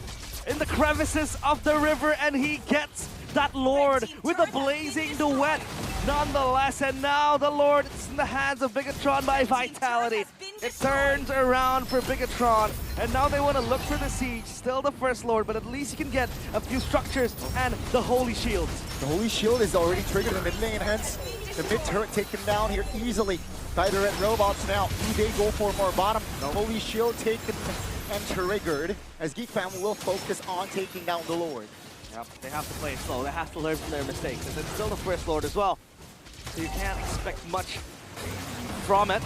in the crevices of the river, and he gets that Lord with a blazing duet nonetheless. And now the Lord is in the hands of Bigatron by Vitality. It turns around for Bigatron, and now they want to look for the siege. Still the first Lord, but at least you can get a few structures and the Holy Shields. The Holy Shield is already triggered in the mid lane, hence the mid turret taken down here easily by the Red Robots. Now, do they go for more bottom? The Holy Shield taken and triggered, as Geek Fam will focus on taking down the Lord. Yep, they have to play it slow. They have to learn from their mistakes. And it's still the first Lord as well, so you can't expect much from it.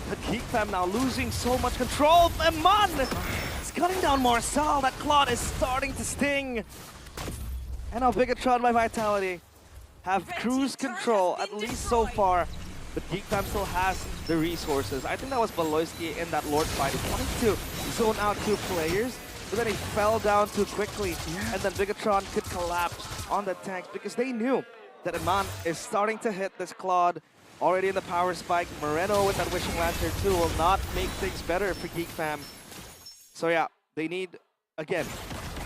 But Geek Fam now losing so much control. Amon is cutting down Marcel. That Claude is starting to sting. And now Bigatron by Vitality have cruise control, at least so far. But Geek Fam still has the resources. I think that was Beloyski in that Lord fight. He wanted to zone out 2 players, but then he fell down too quickly. And then Bigatron could collapse on the tanks because they knew that Amon is starting to hit this Claude already in the power spike. Moreno with that Wishing Lantern too will not make things better for Geek Fam. So yeah, they need, again,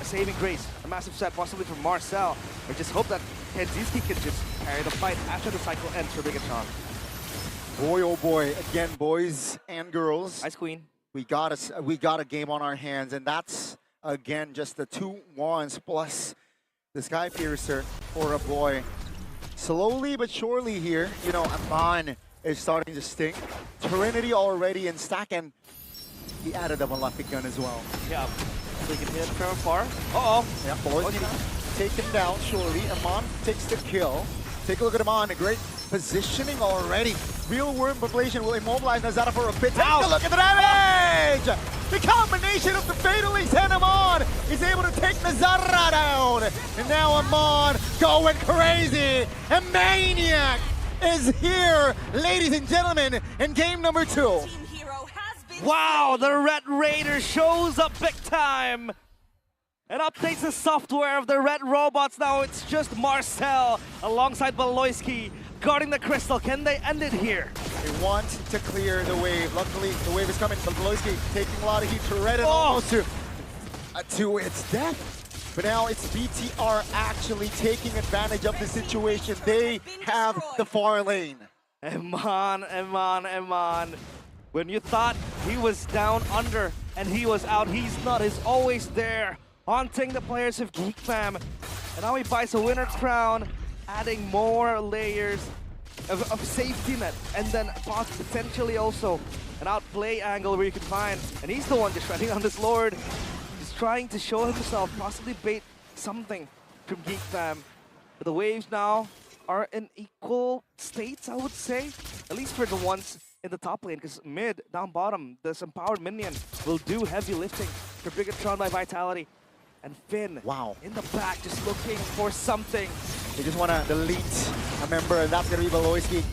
a saving grace, a massive set possibly from Marcel, or just hope that Kenziski can just carry the fight after the cycle ends for Bigatron. Boy, oh boy, again, boys and girls. Ice Queen. We got a game on our hands, and that's, again, just the 2 wands plus the Sky Piercer for a boy. Slowly but surely here, you know, Amon is starting to stink. Trinity already in stack, and he added a Malefic Gun as well. Yeah, so he can hit from afar. Uh-oh. Yeah, boys taken down surely. Amon takes the kill. Take a look at Amon, a great positioning already. Real Worm Population will immobilize Nazara for a bit. Take a look at the damage! The combination of the Fatalities and Amon is able to take Nazara down. And now Amon going crazy. A Maniac is here, ladies and gentlemen, in game number 2. Wow, the Red Raider shows up big time. And updates the software of the Red Robots. Now it's just Marcel alongside Beloyski guarding the crystal. Can they end it here? They want to clear the wave. Luckily, the wave is coming, but Beloyski taking a lot of heat to Red and almost to its death. But now it's BTR actually taking advantage of the situation. They have the far lane. Amon. When you thought he was down under and he was out, he's not. He's always there, haunting the players of Geek Fam. And now he buys a winner crown, adding more layers of safety net, and then potentially also an outplay angle where you can find. And he's the one just running on this Lord. He's trying to show himself, possibly bait something from Geek Fam. But the waves now are in equal states, I would say. At least for the ones in the top lane, because mid, down bottom, this empowered minion will do heavy lifting for Bigatron by Vitality. And Finn, Wow. in the back, just looking for something. They just want to delete a member, and that's going to be Beloyski.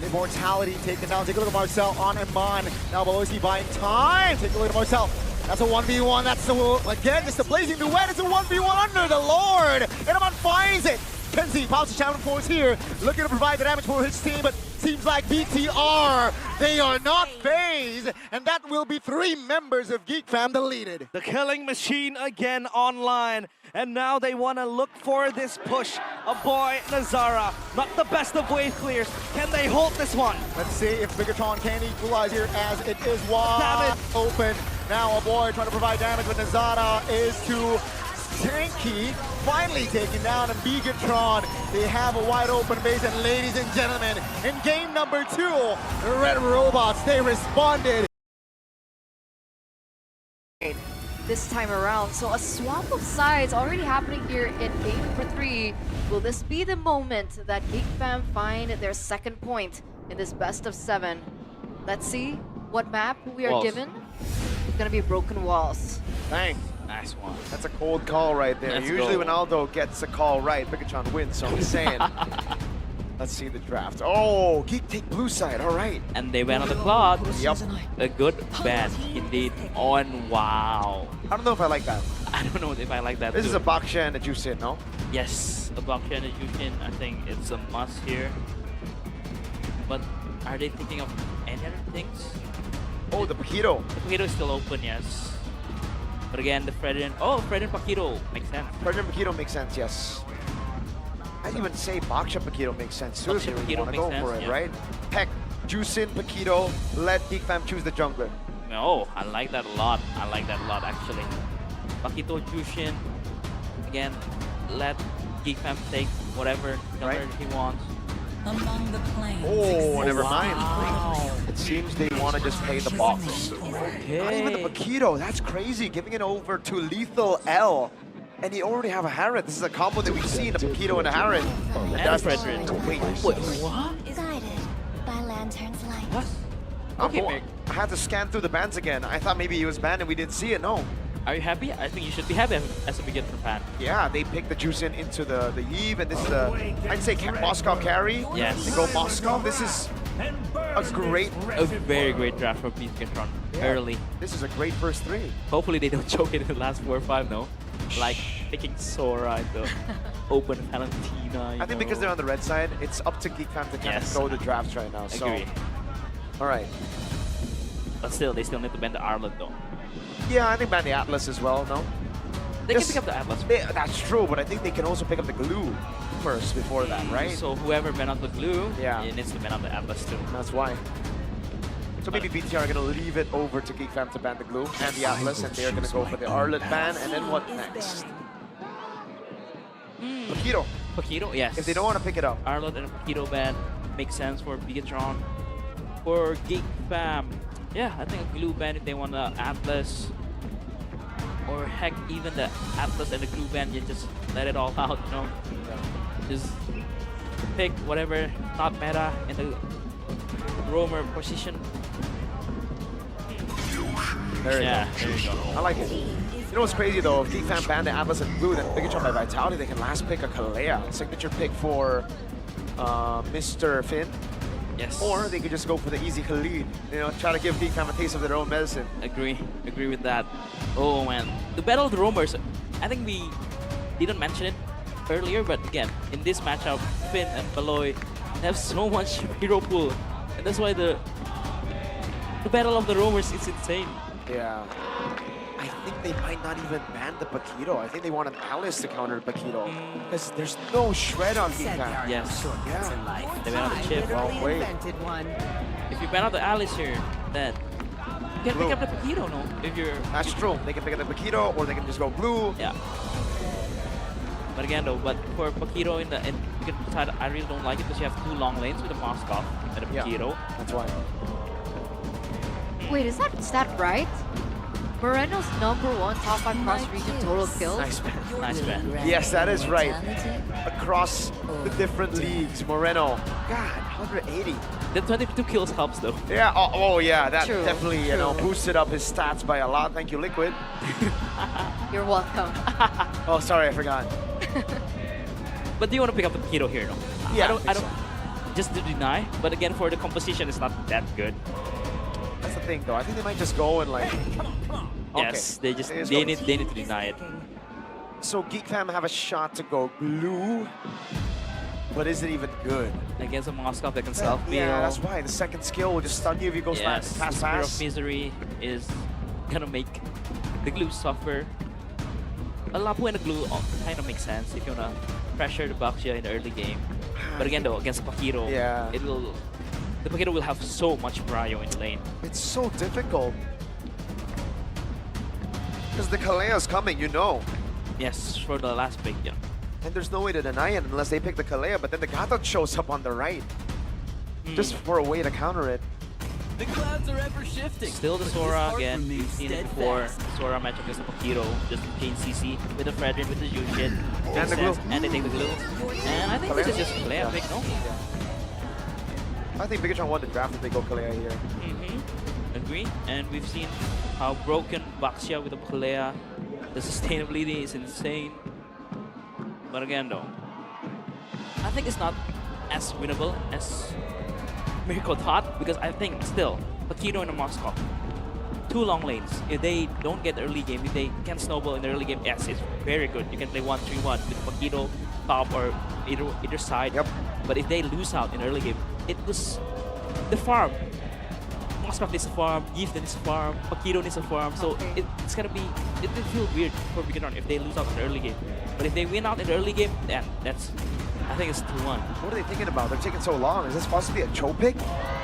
Immortality taken down. Take a look at Marcel on Iman. Now Beloyski buying time. Take a look at Marcel. That's a 1v1. That's the, again, just a blazing duet. It's a 1v1 under the Lord. And Iman finds it. Kenzie pops the challenge force here. Looking to provide the damage for his team, but seems like BTR, they are not phased. And that will be 3 members of Geek Fam deleted. The killing machine again online. And now they want to look for this push. A boy, Nazara, not the best of wave clears. Can they hold this one? Let's see if Bigatron can equalize here as it is wide Damage. open. Now a boy trying to provide damage, but Nazara is too tanky. Finally taken down, and Bigatron, they have a wide open base. And ladies and gentlemen, in game number 2, the Red Robots, they responded. This time around. So a swap of sides already happening here in game number 3. Will this be the moment that Geek Fam find their second point in this best of 7? Let's see what map we are Walls. given. It's gonna be Broken Walls. Dang. Nice one. That's a cold call right there. Let's Usually go. when Aldo gets a call right, Bigatron wins, so I'm saying. Let's see the draft. Oh, Geek take blue side, all right. And they went on the clock. Yep. A good bet indeed. On wow. I don't know if I like that. I don't know if I like that. This is too. a Baksha and a Juicin, no? Yes, a blockchain and a Yushin. I think it's a must here. But are they thinking of any other things? Oh, the Paquito. The Paquito is still open, yes. But again, the Fred and Paquito makes sense. President Paquito makes sense, yes. I'd even say Baksha Paquito makes sense too, if you Baksha really Paquito want to go makes for sense, it, yeah. right? Heck, Juicin, Paquito, let Geek Fam choose the jungler. Oh, I like that a lot. I like that a lot actually. Paquito, Yushin. Again, let Geek Fam take whatever Right. number he wants. Among the planes. Oh, never Wow. mind. It seems they want to just play the box. Not even the Paquito, that's crazy. Giving it over to Lethal L. And he already have a Harrod. This is a combo that we've seen, a Paquito and a Harrod. And That's Frederick. Wait, Wait, what? Guided by lantern's light. What? Okay, Okay, Mick. I had to scan through the bans again. I thought maybe he was banned and we didn't see it. No. Are you happy? I think you should be happy as a beginner fan. Yeah, they picked the Juicin into the Eve, and this is the, I'd say, Moskov carry. Yes. They go Moskov. This is a great, A very great draft for Beatgatron early. this is a great first 3. Hopefully they don't choke it in the last 4 or 5, no? Like picking Sora and the open Valentina. I think because they're on the red side, it's up to Geek Fam to kind of Yes. throw the drafts right now. So, Agree. all right. But still, they still need to ban the Arlet though. Yeah, I think ban the Atlas as well, no? They Yes. can pick up the Atlas. That's true, but I think they can also pick up the glue first before that, right? So whoever ban out the glue, Yeah. it needs to ban out the Atlas too. That's why. So maybe BTR are going to leave it over to Geek Fam to ban the glue and the Atlas, and they're going to go for the Arlet ban, and then what next? Paquito, Paquito, yes. if they don't want to pick it up. Arlet and Paquito ban makes sense for Beatgatron. For Geek Fam, yeah, I think a glue ban if they want the Atlas. Or heck, even the Atlas and the glue ban, you just let it all out, you know? Just pick whatever top meta in the roamer position. There you Yeah, go. there you go. I like it. You know what's crazy though? If Geek Fam ban the Atlas and blue, then Bigatron by Vitality, they can last pick a Kalea, signature pick for Mr. Finn. Yes. Or they could just go for the easy Khalid. You know, try to give Geek Fam a taste of their own medicine. Agree with that. Oh man, the Battle of the Roamers, I think we didn't mention it earlier, but again, in this matchup, Finn and Baloy have so much hero pool, and that's why the Battle of the Roamers is insane. Yeah. I think they might not even ban the Paquito. I think they want an Alice to counter Paquito. Because there's no shred on Geek Fam. Yes, Yeah. they ban out the chip. Oh, wait. If you ban out the Alice here, then you can Blue. pick up the Paquito, no? If you're That's true. They can pick up the Paquito, or they can just go blue. yeah. But again though, but for Paquito in you can decide, I really don't like it because you have 2 long lanes with the Moskov and the Yeah. Paquito. That's why. Wait, is that right? Moreno's #1 top 5 cross-region total kills? Nice ban. Nice ban. Yes, that is right. Immortality Across the different leagues, Moreno. God, 180. The 22 kills helps though. Yeah, oh yeah, that True, definitely, you know, true. boosted up his stats by a lot. Thank you, Liquid. You're welcome. Oh, sorry, I forgot. But do you want to pick up the Paquito here? No? Yeah, I don't. Just to deny, but again, for the composition, it's not that good. That's the thing, though. I think they might just go and like. Yes, they just Let's they go. need to deny it. So Geek Fam have a shot to go blue, but is it even good? Against a Moskov that can self-heal. Yeah, that's why the second skill will just stun you if you go Yes, fast, Spear of fast. Misery is gonna make the glue suffer. A Lapu and a glue kind of makes sense if you wanna pressure the Baxia in the early game. But again, though, against Paquito, Yeah. the Paquito will have so much Brio in the lane. It's so difficult. Because the Kalea's coming, you know. Yes, for the last pick, yeah. And there's no way to deny it unless they pick the Kalea, but then the Gatot shows up on the right. Just for a way to counter it. The clouds are ever shifting. Still the but Sora this heart again. remains We've seen it before. steadfast. Sora match against the Paquito, just chain CC with the Fredrin, with the Jushin. And the glue. And they take the glue. And I think this is just Kalea pick, no? I think Bigatron won the draft if they go Kalea here. Agree. And we've seen how broken Baxia with the Kalea. The sustainability is insane. But again, though, I think it's not as winnable as Miracle thought, because I think still Paquito and Moskov, two long lanes. If they don't get the early game, if they can snowball in the early game, yes, it's very good. You can play 1-3-1 with Paquito top or either side. Yep. But if they lose out in the early game, it was the farm. Moskov needs a farm, Gift needs a farm, Paquito needs a farm. So Okay. it's gonna be, it will feel weird for Bigatron if they lose out in the early game. But if they win out in the early game, then that's, I think it's 2-1. What are they thinking about? They're taking so long. Is this possibly a Cho pick?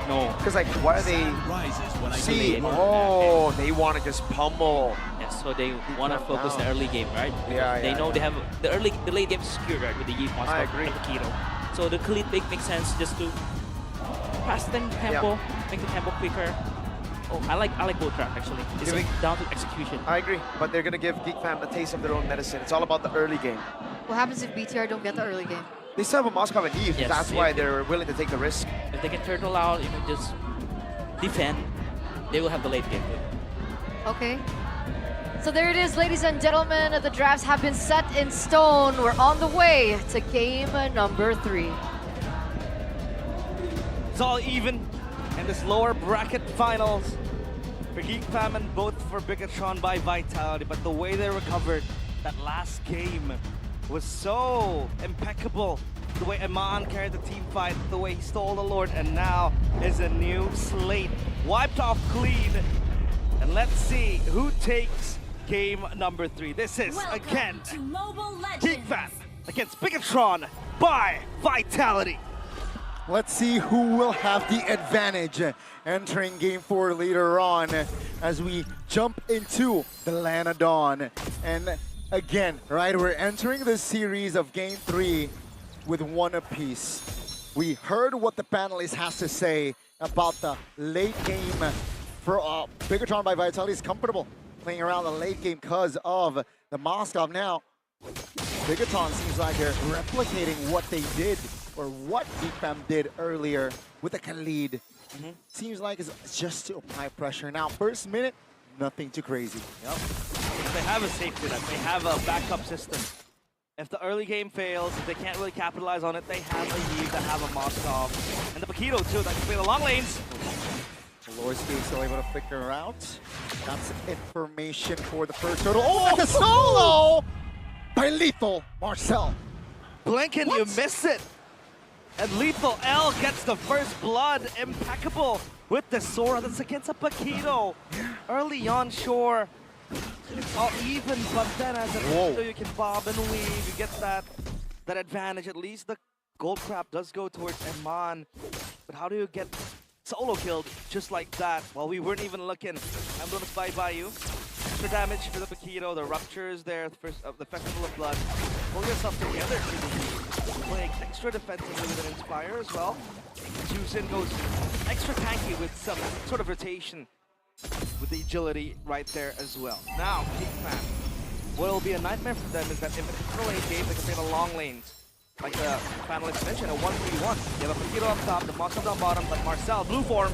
No. Because like, why are they... Rises when I See, get word. oh, they want to just pummel. Yes, so they want to focus down. the early game, right? Yeah, They yeah, know yeah. they have the late game is secured, right, with the Yeet Monster I agree. and Paquito. So the Khalid pick makes sense just to pass the tempo, make the tempo quicker. Oh, I like both track actually. It's Giving- down to execution. I agree, but they're going to give Geek Fam a taste of their own medicine. It's all about the early game. What happens if BTR don't get the early game? They still have a Moskov and Eve. Yes, That's if- why they're willing to take the risk. If they can turtle out, you know, just defend, they will have the late game. Okay. So there it is, ladies and gentlemen. The drafts have been set in stone. We're on the way to game number 3. It's all even in this lower bracket finals. For Geek Fam and both for Bigatron by Vitality, but the way they recovered that last game was so impeccable. The way Iman carried the team fight, the way he stole the Lord, and now is a new slate. Wiped off clean. And let's see who takes game number 3. This is, again, Welcome to Mobile Geek Legends. Fam against Bigatron by Vitality. Let's see who will have the advantage entering Game 4 later on as we jump into the Lana Dawn. And again, right, we're entering the series of Game 3 with one apiece. We heard what the panelist has to say about the late game. For Bigatron by Vitality is comfortable playing around the late game because of the Moskov. Now, Bigatron seems like they're replicating what they did or what GeekFam did earlier with the Khalid. Seems like it's just to apply pressure. Now, first minute, nothing too crazy. Yep. They have a safety net. They have a backup system. If the early game fails, if they can't really capitalize on it, they have a Eve that have a Moskov. And the Paquito too, that can play the long lanes. Loiski still able to figure out. That's information for the first turtle. Oh, and the solo by Lethal Marcel. Blinken, you miss it. And Lethal L gets the first blood. Impeccable with the Sora. That's against a Paquito. Early on, sure. It's all even, but then as a Paquito, you can bob and weave. You get that advantage. At least the gold crab does go towards Eman. But how do you get solo killed just like that? Well, we weren't even looking. Emblems by you. Extra damage for the Paquito. The ruptures there, the first of the Festival of Blood. Pull yourself together. Playing extra defensively with an Inspire as well. Juicin goes extra tanky with some sort of rotation with the agility right there as well. Now, Geek Fam. What will be a nightmare for them is that if it's a lane game, they can play the long lanes. Like the panelists mentioned, a 1v1. You have a Paquito up top, the Monster down bottom, but Marcel, blue form.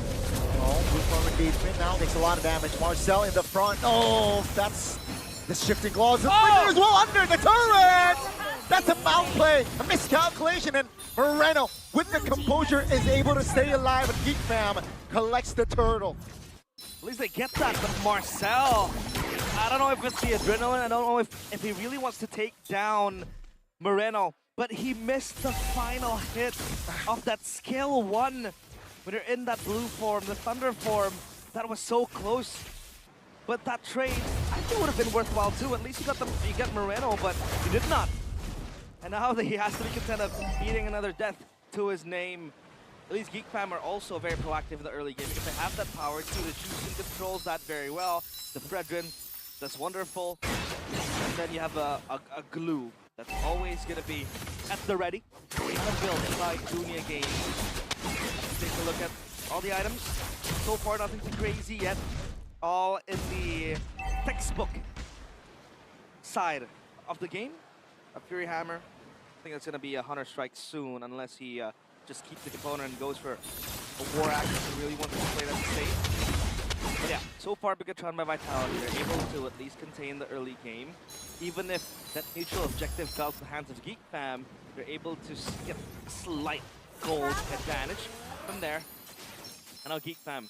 Oh, blue form engagement now takes a lot of damage. Marcel in the front. Oh, that's the shifting claws. The flicker as well under the turret. That's a foul play, a miscalculation, and Moreno, with the composure, is able to stay alive, and Geek Fam collects the turtle. At least they get that, but Marcel, I don't know if it's the adrenaline, I don't know if he really wants to take down Moreno, but he missed the final hit of that skill 1. When you're in that blue form, the thunder form, that was so close. But that trade, I think would have been worthwhile too. At least you get Moreno, but you did not. And now he has to be content of eating another death to his name. At least Geek Fam are also very proactive in the early game because they have that power too. The Jushin controls that very well. The Fredrin, that's wonderful. And then you have a glue that's always going to be at the ready. Built by Junior Games. Take a look at all the items. So far, nothing too crazy yet. All in the textbook side of the game. A Fury Hammer. I think it's going to be a Hunter Strike soon, unless he just keeps the component and goes for a War Axe if he really wants to play that safe. But yeah, so far Bigatron by Vitality, they're able to at least contain the early game. Even if that neutral objective fell to the hands of Geek Fam, they're able to get a slight gold advantage from there. And now Geek Fam,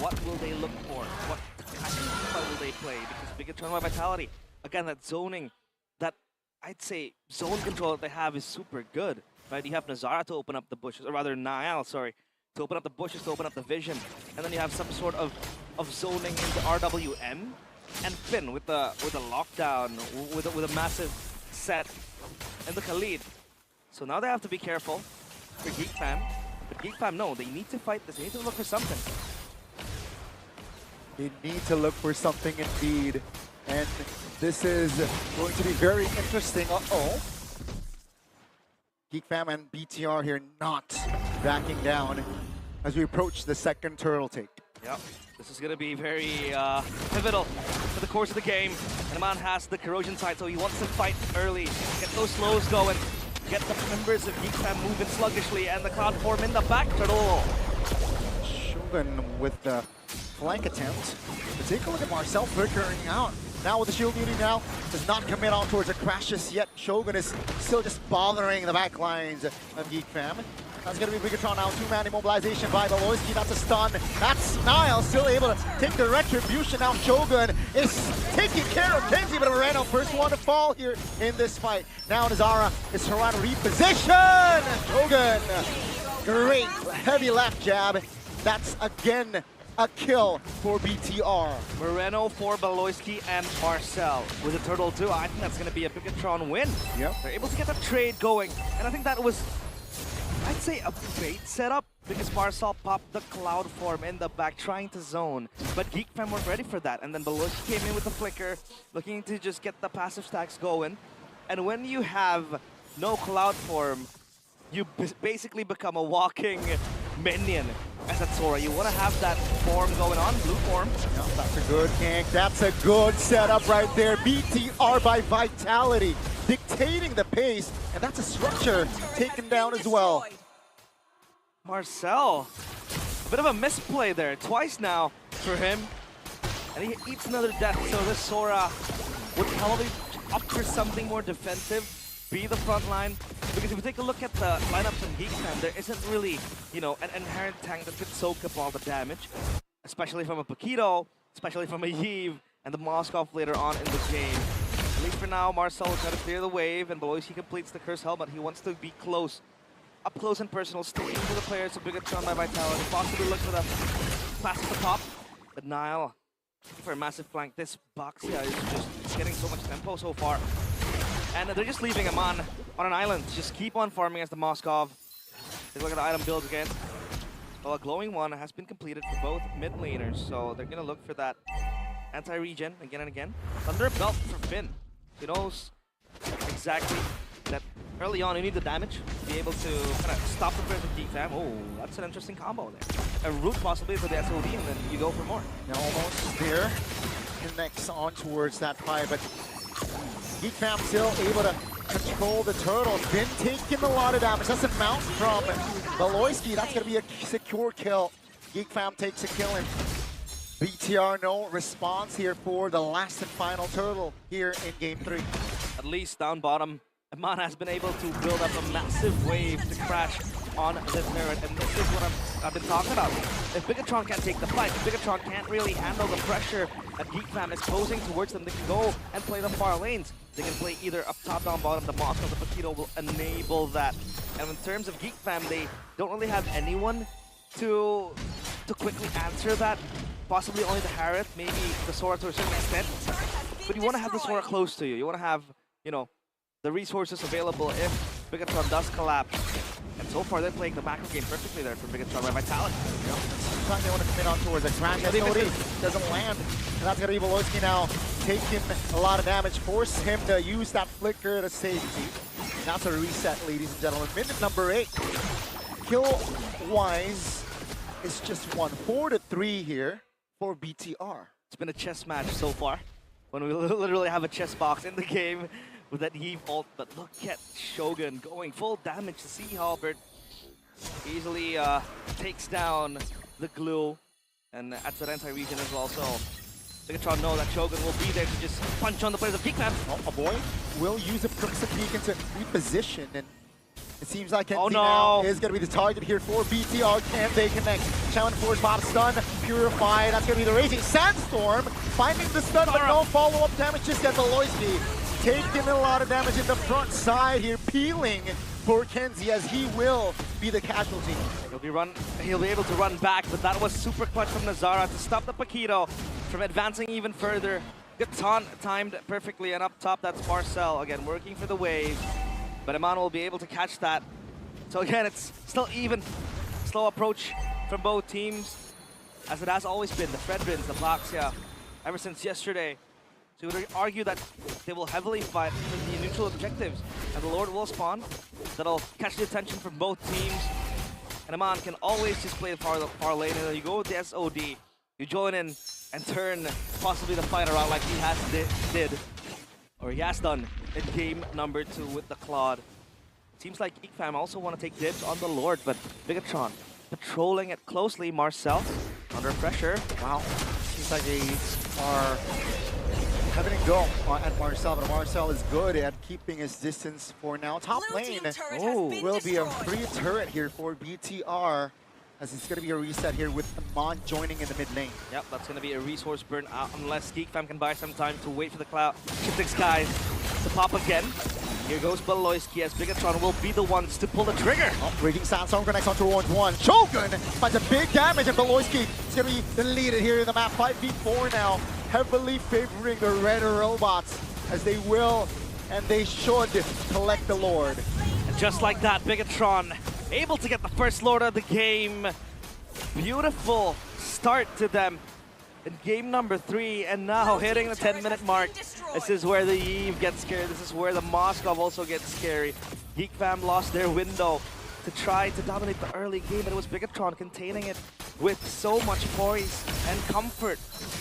what will they look for? What kind of style will they play? Because Bigatron by Vitality, again, that zoning, that I'd say zone control that they have is super good. Right? You have Nazara to open up the bushes, or rather Niall, sorry, to open up the bushes, to open up the vision. And then you have some sort of zoning into RWM. And Finn with the lockdown, with a massive set in the Khalid. So now they have to be careful for Geek Fam. But Geek Fam, no, they need to fight this. They need to look for something. They need to look for something indeed. And this is going to be very interesting. Uh-oh. Geek Fam and BTR here not backing down as we approach the second turtle take. Yep. This is going to be very pivotal for the course of the game. And Aman has the corrosion side, so he wants to fight early. Get those slows going. Get the members of Geek Fam moving sluggishly, and the cloud form in the back turtle. Shogun with the flank attempt. But take a look at Marcel flickering out. Now with the shield duty now, does not commit on towards a crash just yet. Shogun is still just bothering the back lines of Geek Fam. That's going to be Bigatron now. 2-man immobilization by the Loisky. That's a stun. That's Niall still able to take the retribution. Now Shogun is taking care of Kenzie, but Moreno first one to fall here in this fight. Now Nazara is around reposition. Shogun, great heavy left jab. That's again a kill for BTR. Moreno for Beloyski and Marcel with a turtle too. I think that's going to be a Bigatron win. Yep. They're able to get that trade going, and I think that was, I'd say, a bait setup because Marcel popped the cloud form in the back trying to zone, but Geek Fam weren't ready for that, and then Beloyski came in with the flicker looking to just get the passive stacks going. And when you have no cloud form, you basically become a walking minion as a Sora. You want to have that form going on, blue form. Yep, that's a good gank. That's a good setup right there. BTR by Vitality dictating the pace, and that's a structure taken down as well. Marcel, a bit of a misplay there, twice now for him. And he eats another death, so this Sora would probably opt for something more defensive, be the front line. Because if you take a look at the lineups in Geek Fam, there isn't really, you know, an inherent tank that could soak up all the damage. Especially from a Paquito, especially from a Yves, and the Moskov later on in the game. At least for now, Marcel will try to clear the wave, and Beloyski completes the Curse Helmet. He wants to be close, up close and personal, sticking to the players of Bigatron by Vitality. Possibly look for the pass at the top, but Niall, for a massive flank. This box here is just getting so much tempo so far. And they're just leaving him on an island. Just keep on farming as the Moskov. Take a look at the item builds again. Well, a glowing one has been completed for both mid laners, so they're going to look for that anti-regen again and again. Thunder Belt for Finn. He knows exactly that early on you need the damage to be able to kind of stop the players of Geek Fam. Oh, that's an interesting combo there. A root possibly for the SOD, and then you go for more. Now almost there. Connects on towards that fight, but Geek Fam still able to control the turtles. Been taking a lot of damage. That's a mount from Beloyski. That's going to be a secure kill. Geek Fam takes a kill, and BTR no response here for the last and final turtle here in Game 3. At least down bottom, Eman has been able to build up a massive wave to crash on the turret, and this is what I've been talking about. If Bigatron can't take the fight, if Bigatron can't really handle the pressure that Geek Fam is posing towards them, they can go and play the far lanes. They can play either up top, down bottom. The Moscow, the Paquito will enable that. And in terms of Geek Fam, they don't really have anyone to quickly answer that. Possibly only the Harith, maybe the Sora to a certain extent. But you want to have the Sora close to you. You want to have, you know, the resources available if Bigatron does collapse. And so far, they're playing the macro game perfectly there for Bigatron by Vitality. Sometimes they want to come in on towards a crash. Doesn't land. And that's going to be Beloyski now taking a lot of damage. Force him to use that flicker to safety. That's a reset, ladies and gentlemen. Minute number 8. Kill-wise, it's just 1. 4-3 here for BTR. It's been a chess match so far. When we literally have a chess box in the game with that Eve ult, but look at Shogun going full damage to Sea Halberd. Easily takes down the glue and at the Rentai region as well. So Bigatron know that Shogun will be there to just punch on the players of Geek Fam. Oh, a boy will use a Crimson Beacon to reposition, and it seems like NC now is going to be the target here for BTR. Can they connect? Challenge Force Bob stun, Purify. That's going to be the Raging Sandstorm. Finding the stun, but no follow-up damage just at Beloyski. Taking a lot of damage in the front side here, peeling for Kenzie as he will be the casualty. He'll be able to run back, but that was super clutch from Nazara to stop the Paquito from advancing even further. Good taunt timed perfectly, and up top that's Marcel again working for the wave. But Eman will be able to catch that. So again, it's still even. Slow approach from both teams, as it has always been. The Fredrins, the Baxia, ever since yesterday. So you would argue that they will heavily fight for the neutral objectives. And the Lord will spawn. That'll catch the attention from both teams. And Eman can always just play the far lane. And then you go with the SOD. You join in and turn possibly the fight around like he has done in game number 2 with the Claude. Seems like Geek Fam also want to take dibs on the Lord, but Bigatron patrolling it closely. Marcel under pressure. Wow, seems like they are having a go at Marcel, but Marcel is good at keeping his distance for now. Top lane will be a free turret here for BTR, as it's going to be a reset here with Eman joining in the mid lane. Yep, that's going to be a resource burn out unless Geek Fam can buy some time to wait for the cloud shifting skies to pop again. Here goes Beloyski as Bigatron will be the ones to pull the trigger. Oh, Raging Sandstorm connects onto Orange 1. Shogun finds a big damage, and Beloyski is going to be deleted here in the map. 5v4 now, heavily favoring the red robots, as they will and they should collect the Lord. And just like that, Bigatron able to get the first Lord of the game. Beautiful start to them in game number 3, and now hitting the 10-minute mark. This is where the Eve gets scary. This is where the Moskov also gets scary. Geek Fam lost their window to try to dominate the early game, but it was Bigatron containing it with so much poise and comfort.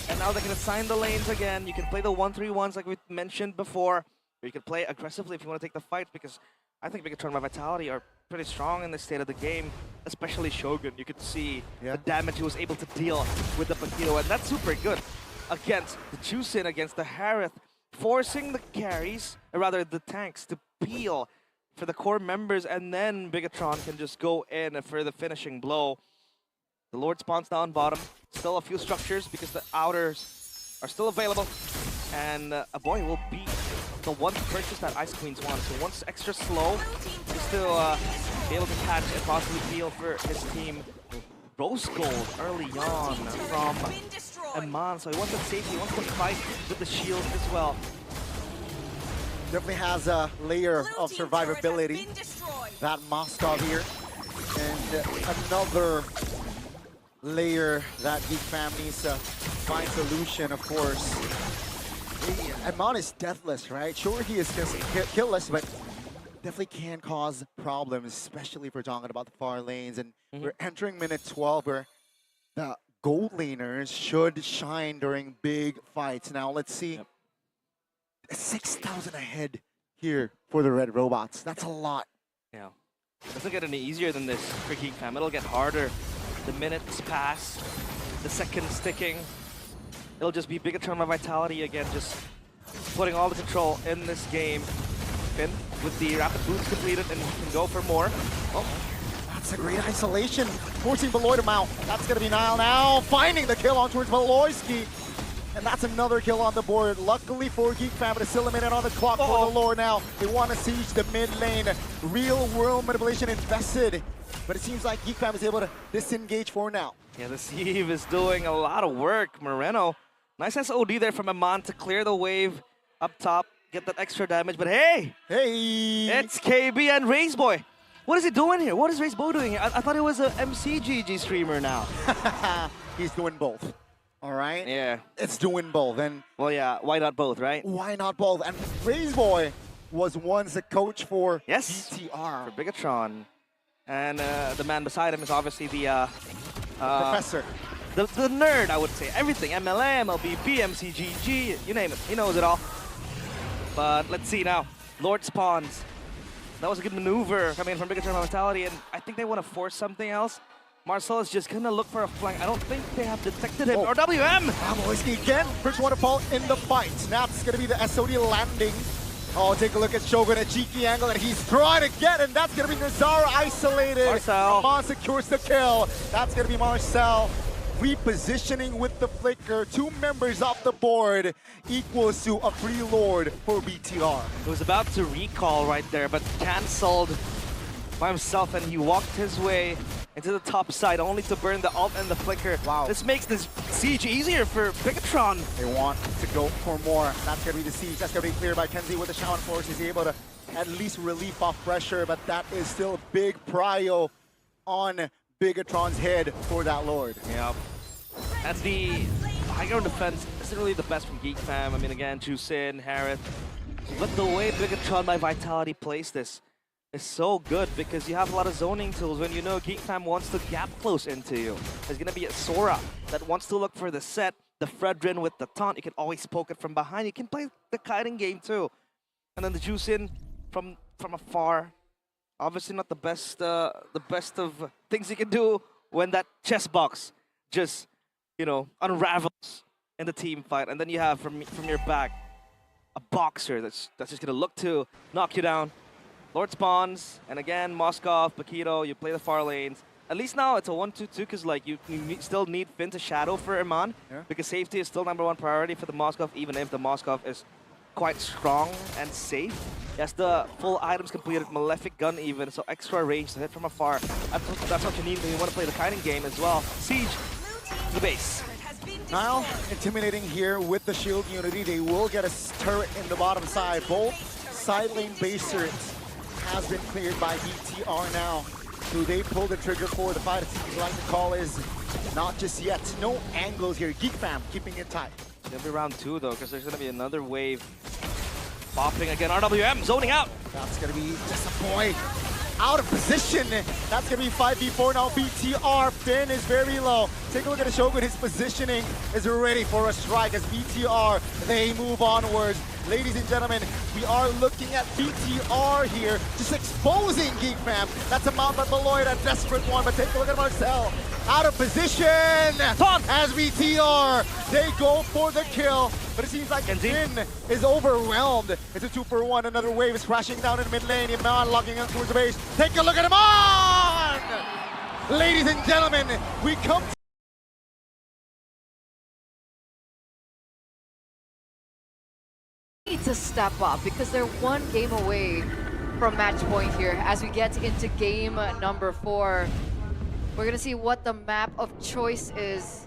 And now they can assign the lanes again. You can play the 1-3-1s like we mentioned before, or you can play aggressively if you want to take the fight, because I think Bigatron by Vitality are pretty strong in this state of the game, especially Shogun. You could see the damage he was able to deal with the Paquito, and that's super good against the Chusin, against the Harith, forcing the carries, or rather the tanks, to peel for the core members, and then Bigatron can just go in for the finishing blow. The Lord spawns down bottom. Still a few structures because the outers are still available, and a boy will beat the one to purchase that Ice Queen's one. So once extra slow, to still be able to catch and possibly heal for his team. Rose Gold early on from Eman, so he wants the safety, he wants to fight with the shield as well. Definitely has a layer of survivability, that Moskov here. And another layer that Geek Fam needs to find solution, of course. Eman is deathless, right? Sure, he is killless, but definitely can cause problems, especially if we're talking about the far lanes. And we're entering minute 12, where the gold laners should shine during big fights. Now, let's see. 6,000 ahead here for the Red Robots. That's a lot. Yeah. Doesn't get any easier than this for GEEK Fam. It'll get harder. The minutes pass, the seconds ticking. It'll just be Bigatron by Vitality again, just putting all the control in this game. Quien with the rapid boost completed and can go for more. Oh, that's a great isolation. Forcing Beloy to mount. That's going to be Nile now, finding the kill on towards Beloyski. And that's another kill on the board. Luckily for GEEK Fam, but it's still a minute on the clock for the lore now. They want to siege the mid lane. Real world manipulation invested. But it seems like GEEK Fam is able to disengage for now. Yeah, the Sieve is doing a lot of work. Moreno, nice SOD there from Amon to clear the wave up top, get that extra damage. But hey, it's KB and Razeboy. What is he doing here? What is Razeboy doing here? I thought he was a MCGG streamer now. He's doing both. All right? Yeah. It's doing both. And well, yeah, why not both, right? why not both? And Razeboy was once a coach for Yes. BTR. For Bigatron. And the man beside him is obviously the Professor. The nerd, I would say. Everything. MLA, MLB, BMCGG, you name it. He knows it all. But let's see now. Lord spawns. That was a good maneuver coming in from Bigatron Vitality, and I think they want to force something else. Marcel is just gonna look for a flank. I don't think they have detected him. Oh. Or WM! Beloyski again. First waterfall in the fight. Now it's going to be the SOD landing. Oh, take a look at Shogun, a cheeky angle that he's trying to get, and that's going to be Nazara isolated. Marcel. Amon secures the kill. That's going to be Marcel. Repositioning with the flicker. 2 members off the board equals to a free lord for BTR. He was about to recall right there, but cancelled by himself, and he walked his way into the top side, only to burn the ult and the flicker. Wow. This makes this siege easier for Bigatron. They want to go for more. That's going to be the siege. That's going to be cleared by Kenzie with the Shaman Force. He's able to at least relieve off pressure, but that is still a big prio on Bigatron's head for that Lord. Yeah. And the high ground defense isn't really the best from GEEK Fam. I mean, again, Jusin, Harith. But the way Bigatron by Vitality plays this is so good because you have a lot of zoning tools when you know GEEK Fam wants to gap close into you. There's going to be a Sora that wants to look for the set, the Fredrin with the taunt. You can always poke it from behind. You can play the kiting game too. And then the Jusin from afar. Obviously not the best of things you can do when that chess box just, you know, unravels in the team fight. And then you have from your back a boxer that's just gonna look to knock you down. Lord spawns, and again, Moskov, Paquito, you play the far lanes. At least now it's a 1-2-2 because like you still need Finn to shadow for Iman, because safety is still #1 priority for the Moskov, even if the Moskov is quite strong and safe. Yes, the full items completed, Malefic Gun even, so extra range to hit from afar. That's what you need when you want to play the kiting game as well. Siege to the base. Nile intimidating here with the shield unity. They will get a turret in the bottom side. Both side lane base turrets has been cleared by BTR now. So they pull the trigger for the fight. It seems like the call is not just yet. No angles here. GEEK Fam keeping it tight. It's gonna be round 2 though, because there's gonna be another wave popping again. RWM zoning out. That's gonna be just a boy out of position. That's gonna be 5v4 now. BTR Finn is very low. Take a look at the Shogun. His positioning is ready for a strike as BTR, they move onwards. Ladies and gentlemen, we are looking at BTR here, just exposing GEEK Fam. That's a mount by Beloy, a desperate one, but take a look at Marcel. Out of position as BTR, they go for the kill, but it seems like Finn is overwhelmed. It's a 2-for-1, another wave is crashing down in mid lane. Iman logging in towards the base. Take a look at Iman! Ladies and gentlemen, we come Need to step up because they're 1 game away from match point here as we get into game number 4. We're gonna see what the map of choice is.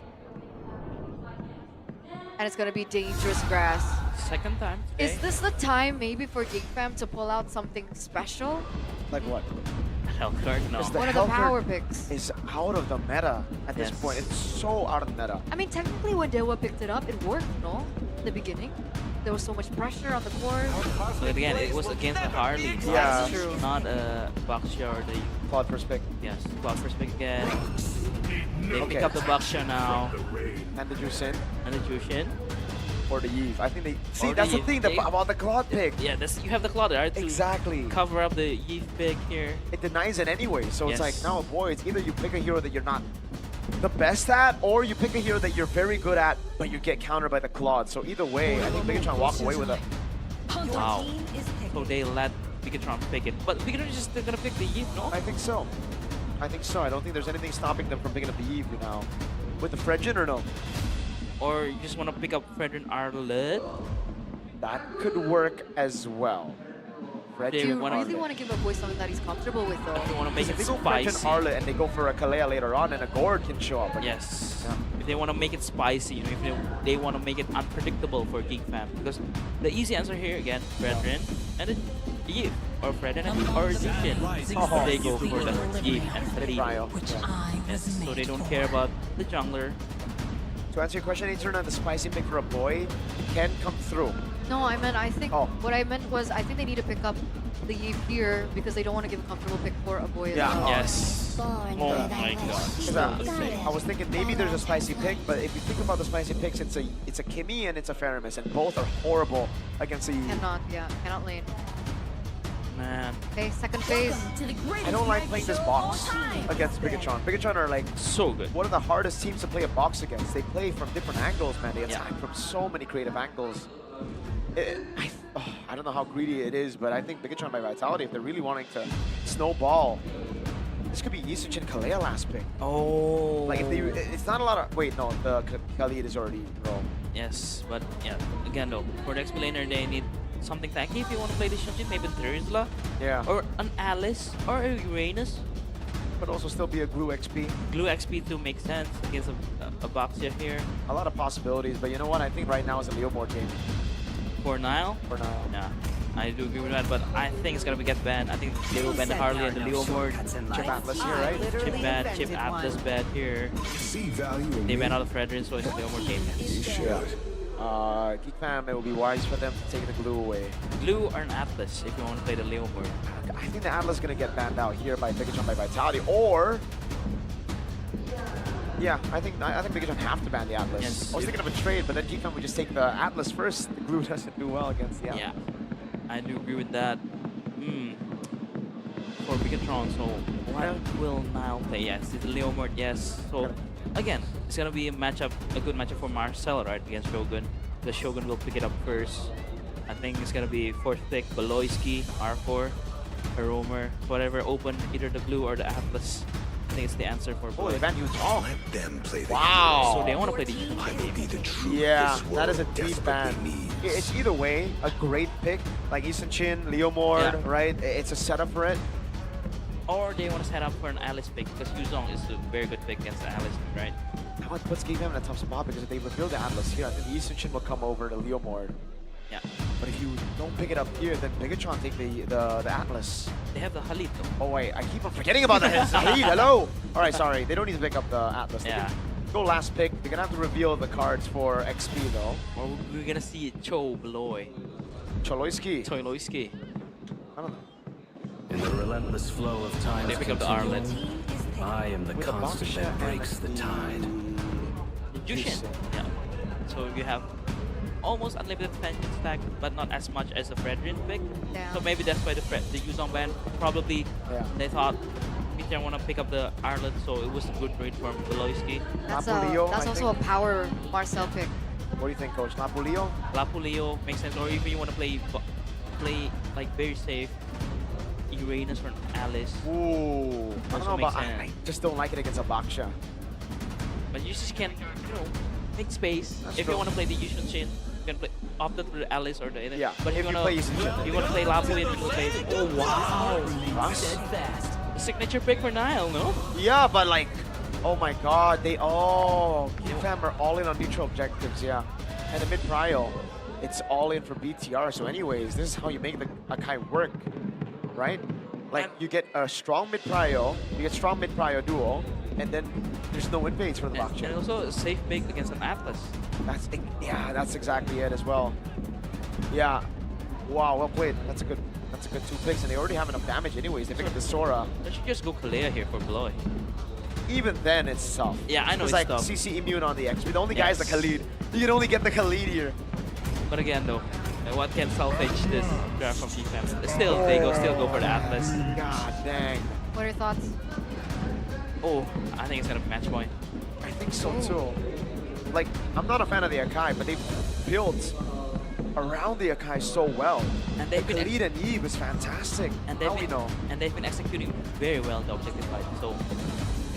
And it's gonna be dangerous grass. Second time today. Is this the time maybe for GEEK Fam to pull out something special? like what? Health card? No. Is the One of the Helker power picks. is out of the meta at this Yes. point. It's so out of the meta. I mean, technically when Dewa picked it up, it worked, no? In the beginning. There was so much pressure on the court. But again, it was against the Harley. Yeah. That's true. Not a Baksha or the Cloud first pick. yes, Cloud first pick again. They pick Okay. up the Baksha now And the Jusin. and the Jushin. or the Eve. I think they see Or that's the the thing Eve. about the Claude pick. Yeah, you have the Claude, right? To Exactly. cover up the Eve pick here. It denies it anyway. So it's like Yes. now, boy, it's either you pick a hero that you're not the best at, or you pick a hero that you're very good at, but you get countered by the Claude. So either way, I think Bigatron walk away with it. Wow. So they let Bigatron pick it. But Bigatron is just gonna pick the Eve, no? I think so. I think so. I don't think there's anything stopping them from picking up the Eve now. With the Fredjin or no? Or you just want to pick up Fredrin Arlet? That could work as well. They You Fredjin wanna- really Arlet. want to give a boy something that he's comfortable with, though. If you want to make If it they go Fredjin spicy. Arlet and they go for a Kalea later on, and a Gord can show up. Again. Yes. Yeah. If they want to make it spicy, you know, if they want to make it unpredictable for Geek Fam. Because the easy answer here, again, Fredrin and the Eve. Or Fredrin or Zushin. Oh. They go for the Eve and the Eve. Cryo. Which Yeah. I Yes, was so made they don't care about the jungler. To answer your question, Eternal, the spicy pick for a boy can come through. No, I think Oh. what I meant was I think they need to pick up the Eve here because they don't want to give a comfortable pick for a boy as Yeah. well. Yes. Born Oh for thy my wish. god. 'Cause, I was thinking maybe there's a spicy pick, but if you think about the spicy picks, it's a Kimmy and it's a Faramis, and both are horrible against the Eve. Cannot lane. Man, Okay, second phase. I don't like playing this box against Bigatron. Bigatron are like so good. one of the hardest teams to play a box against. They play from different angles, man. They Yeah. attack from so many creative angles. I don't know how greedy it is, but I think Bigatron by Vitality, if they're really wanting to snowball, this could be Yisuch and Kalea last pick. Oh. Like if they, it's not a lot of. Wait, no, the Khalid is already rolled. Yes, but yeah, again though, for the XP laner, they need something tanky. If you want to play the Shinjin, maybe Thursla, Yeah, or an Alice, or a Uranus. but also still be a Glue XP. Glue XP to make sense against a Boxia here. A lot of possibilities, but you know what? I think right now is a Leomord game For now, for now. yeah, I do agree with that, but I think it's gonna get banned. I think they will ban the Harley and the Leomord. Chip Atlas here, right? Chip ban, Chip Atlas bad here. See value in They ban out of Fredrin, so it's a Leomord game. Yeah. Geek Fam, it would be wise for them to take the Glue away. Glue or an Atlas if you want to play the Leomord. I think the Atlas is gonna get banned out here by Bigatron by Vitality, or yeah, I think Bigatron have to ban the Atlas. Yes. I was thinking of a trade, but then Geek Fam would just take the Atlas first. The Glue doesn't do well against the Yeah, Atlas. I do agree with that. For Bigatron, so what will Nile play? Yes, it's Leomord, yes. So again, it's gonna be a good matchup for Marcel, right, against Shogun. The Shogun will pick it up first. I think it's gonna be fourth pick, Beloyski, R4, Haromer, whatever open, either the Glue or the Atlas. I think it's the answer for Oh, they both. banned Utah. Let them play the Wow. So they want to play the I may be the truth Yeah, this that is a world deep ban. desperately needs. It's either way a great pick, like Easton Chin, Leomord, Yeah. right? It's a setup for it. Or they want to set up for an Alice pick, because Yuzong is a very good pick against the Alice, right? Now it puts Geek Fam in a tough spot because if they reveal the Atlas here, I think the Easton Chin will come over to Leomord. Yeah. But if you don't pick it up here, then Bigatron take the Atlas. They have the Halit though. Oh wait, I keep on forgetting about the Halit. Hello. All right, sorry. They don't need to pick up the Atlas. They Yeah. can go last pick. They're gonna have to reveal the cards for XP though. Or we're gonna see Cho Beloy, Choloyski. Toiloyski. I don't know. In the relentless flow of time, They pick up the Arlet. I am the With a constant Boxer that and breaks the tide. Jushin. Yeah. So you have almost unlimited pension stack, but not as much as the Fredrin pick. Yeah. So maybe that's why the Yuzong ban probably Yeah. they thought Peter want to pick up the Arlet, so it was a good trade from Beloyski. That's Napoleo, I also a think. power Marcel pick. What do you think, Coach? Napoleo? Lapuleo makes sense, or even you want to play like very safe. Uranus or Alice, Ooh. I don't Also know makes about. I sense. just don't like it against a Baksha. but you just can't, make space. That's If true. you want to play the Yushin Shin, you can play opt for the Alice or the other. Yeah, But if you wanna, play Yushin Shin, if you want to play Lapuleo, you can play. Oh wow! Russ? Steadfast. The signature pick for Nile, no? Yeah, but like, oh my God, they Geek Fam are all in on neutral objectives, yeah. And the mid prio, it's all in for BTR. So, anyways, this is how you make the Akai work, right? Like you get a strong mid prio, you get strong mid prio duo, and then there's no invades for the And blockchain. also a safe pick against an Atlas. That's exactly it as well. Yeah, wow, well played. That's a good 2 picks, and they already have enough damage anyways. They pick up the Sora. They should just go Kalea here for Beloy. Even then, it's tough. Yeah, I know It's it's like tough. CC immune on the XP. The only guy is the Yes. Khalid. You can only get the Khalid here. But again, though, what can salvage this draft from GEEK VS? Still, they still go for the Atlas. God dang. What are your thoughts? Oh, I think it's gonna be match point. I think so too. Like, I'm not a fan of the Akai, but they've built around the Akai so well. And they've the been lead and Eve is fantastic. and Now we know. they've been executing very well the objective fight. So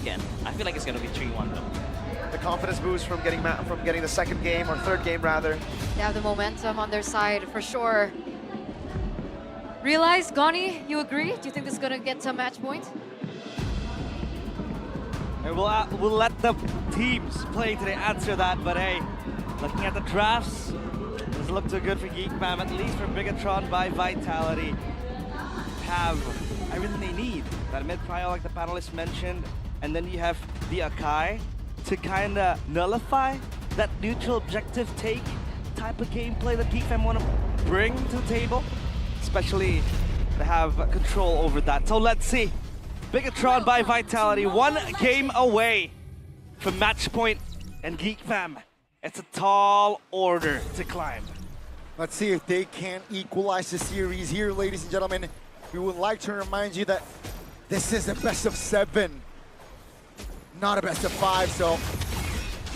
again, I feel like it's gonna be 3-1 though. The confidence boost from getting the second game or third game rather. They have the momentum on their side for sure. Realize, Gani, you agree? Do you think this is gonna get to a match point? And we'll let the teams play today answer that, but hey, looking at the drafts, doesn't look too good for GEEK VS, at least for Bigatron by Vitality. Have everything they need. That mid-prio like the panelists mentioned, and then you have the Akai to kind of nullify that neutral objective take type of gameplay that GEEK VS want to bring to the table, especially to have control over that. So let's see. Bigatron by Vitality, 1 game away from match point, and GEEK VS, it's a tall order to climb. Let's see if they can equalize the series here, ladies and gentlemen. We would like to remind you that this is a best of 7, not a best of 5, so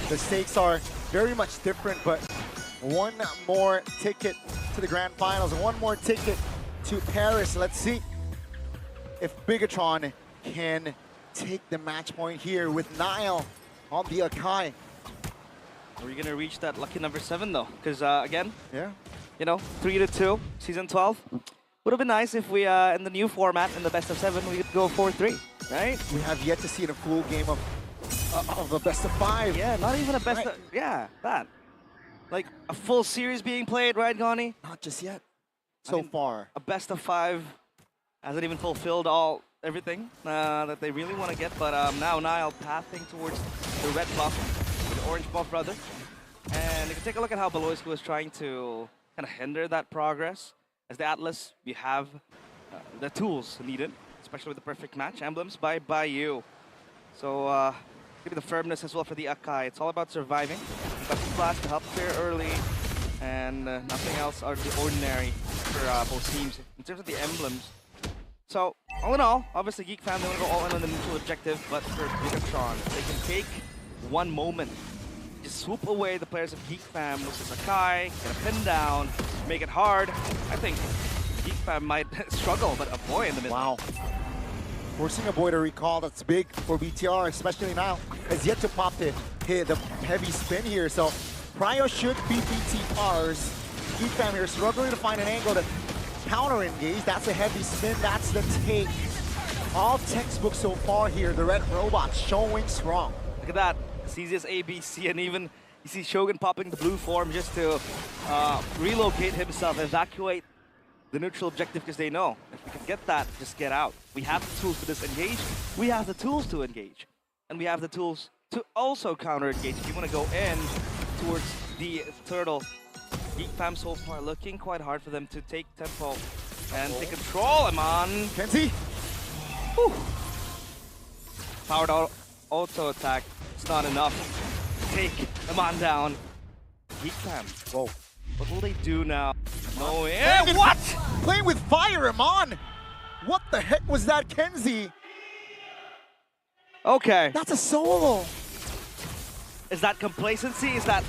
the stakes are very much different, but one more ticket to the grand finals, one more ticket to Paris. Let's see if Bigatron can take the match point here with Nile on the Akai. Are we gonna reach that lucky number 7 though? Because again, Yeah. you know, 3-2, season 12. Would have been nice if we, in the new format, in the best of 7, we could go 4-3, right? We have yet to see a full game of the best of 5. Yeah, not even a best Right. of, yeah, that. Like a full series being played, right, Gani? Not just yet. I So mean, far. A best of 5 hasn't even fulfilled everything that they really want to get, but now Nile pathing towards the red buff, the orange buff rather. And you can take a look at how Beloisky was trying to kind of hinder that progress. As the Atlas, we have the tools needed, especially with the perfect match emblems by Bayou. So maybe the firmness as well for the Akai. It's all about surviving. Got the flash to help clear early, and nothing else out of the ordinary for both teams in terms of the emblems. So all in all, obviously GEEK VS, they want to go all in on the neutral objective, but for Bigatron, they can take one moment, just swoop away the players of GEEK VS with the Akai, get a pin down, make it hard. I think GEEK VS might struggle, but a boy in the middle. Wow. Forcing a boy to recall, that's big for BTR, especially now. Has yet to pop the heavy spin here, so Prio should beat BTR's. GEEK VS here struggling to find an angle to counter-engage. That's a heavy spin, that's the take. All textbook so far here, the red robot showing strong. Look at that. It's easy as ABC, and even you see Shogun popping the blue form just to relocate himself, evacuate the neutral objective, because they know if we can get that, just get out. We have the tools to disengage, we have the tools to engage, and we have the tools to also counter-engage if you want to go in towards the turtle. GEEK VS so far looking quite hard for them to take tempo and take control. Aman. Kenzie? Whew. Powered auto attack. It's not enough to take Aman down. GEEK VS. Whoa. What will they do now? No. What? Playing with fire, Amon! What the heck was that, Kenzie? Okay. That's a solo. Is that complacency? Is that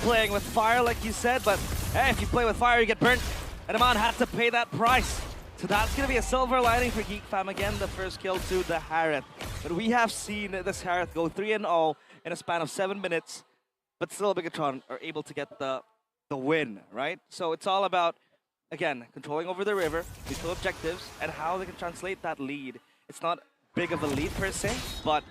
playing with fire, like you said? But hey, if you play with fire, you get burnt. And Aman had to pay that price. So that's going to be a silver lining for GEEK VS. Again, the first kill to the Harith. But we have seen this Harith go 3-0 in a span of 7 minutes. But still, Bigatron are able to get the win, right? So it's all about, again, controlling over the river, neutral objectives, and how they can translate that lead. It's not big of a lead per se, but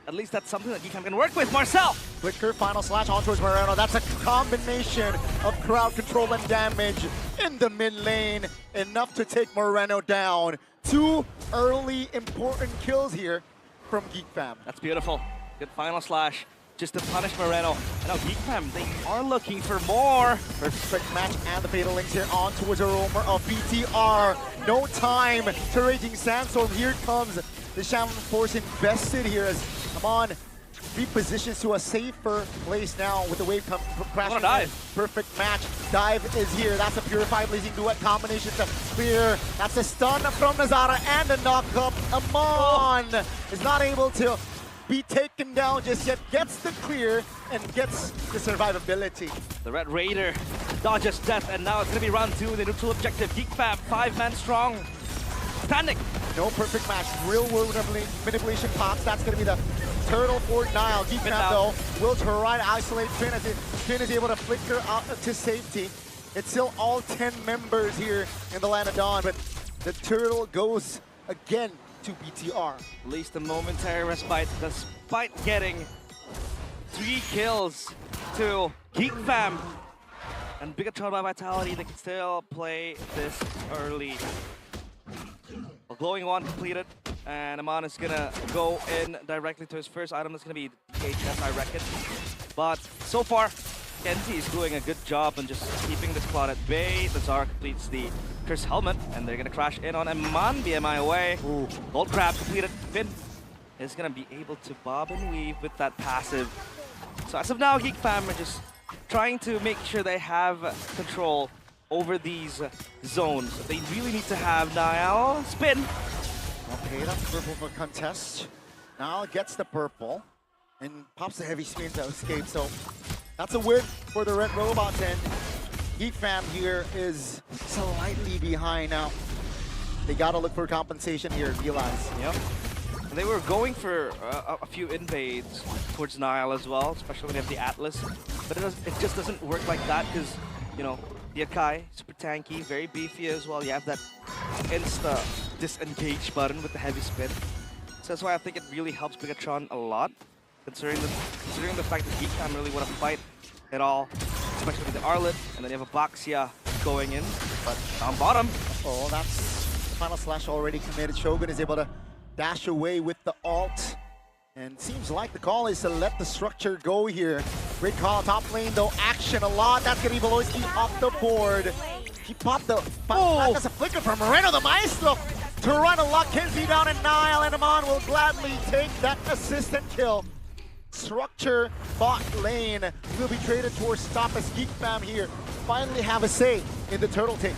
at least that's something that GEEK VS can work with. Marcel! Flicker, final slash on towards Moreno. That's a combination of crowd control and damage in the mid lane. Enough to take Moreno down. 2 early important kills here from GEEK VS. That's beautiful. Good final slash just to punish Moreno. And now GEEK VS, they are looking for more. Perfect match and the fatal links here on towards a roamer of BTR. No time to Raging Sandstorm. Here comes the Shaman Force invested here as Amon repositions to a safer place now with the wave crashing. dive. Perfect match. Dive is here. That's a purified blazing duet combination to clear. That's a stun from Nazara and a knock up. Amon is not able to be taken down just yet. Gets the clear and gets the survivability. The Red Raider dodges death, and now it's going to be round 2 in the neutral objective. GEEK Fam, 5-man strong. Standing. No perfect match. Real world manipulation pops. That's going to be the turtle for Nile. GEEK Fam though will try to isolate Quien as Quien is able to flicker out to safety. It's still all 10 members here in the Land of Dawn, but the turtle goes again to BTR. At least a momentary respite, despite getting 3 kills to GEEK Fam. And Bigatron by Vitality, they can still play this early. A glowing one completed, and Amon is gonna go in directly to his first item. That's gonna be KHS, I reckon. But so far, Kenzie is doing a good job on just keeping this plot at bay. The Zara completes the Curse Helmet, and they're gonna crash in on Amon, BMI away. Ooh. Gold Crab completed. Finn is gonna be able to bob and weave with that passive. So as of now, GEEK Fam are just trying to make sure they have control over these zones. They really need to have Niall spin. Okay, that's purple for contest. Now gets the purple and pops the heavy spin to escape. So that's a win for the Red Robots, and GEEK Fam here is slightly behind now. They gotta look for compensation here, realize. Yep. And they were going for a few invades towards Niall as well, especially when you have the Atlas. But it just doesn't work like that because, you know, the Akai, super tanky, very beefy as well. You have that insta disengage button with the heavy spin. So that's why I think it really helps Bigatron a lot, considering the fact that GEEK Fam really want to fight at all, especially with the Arlet, and then you have a Baxia going in, but on bottom. Oh, that's the final slash already committed. Shogun is able to dash away with the ult. And seems like the call is to let the structure go here. Great call, top lane though, action a lot. That's gonna be Veloisky off the board. He popped the that's a flicker from Moreno, the Maestro, to run a lock Kenzie down, and Nile and Amon will gladly take that assistant kill. Structure bot lane will be traded towards top as GEEK Fam here finally have a say in the turtle take.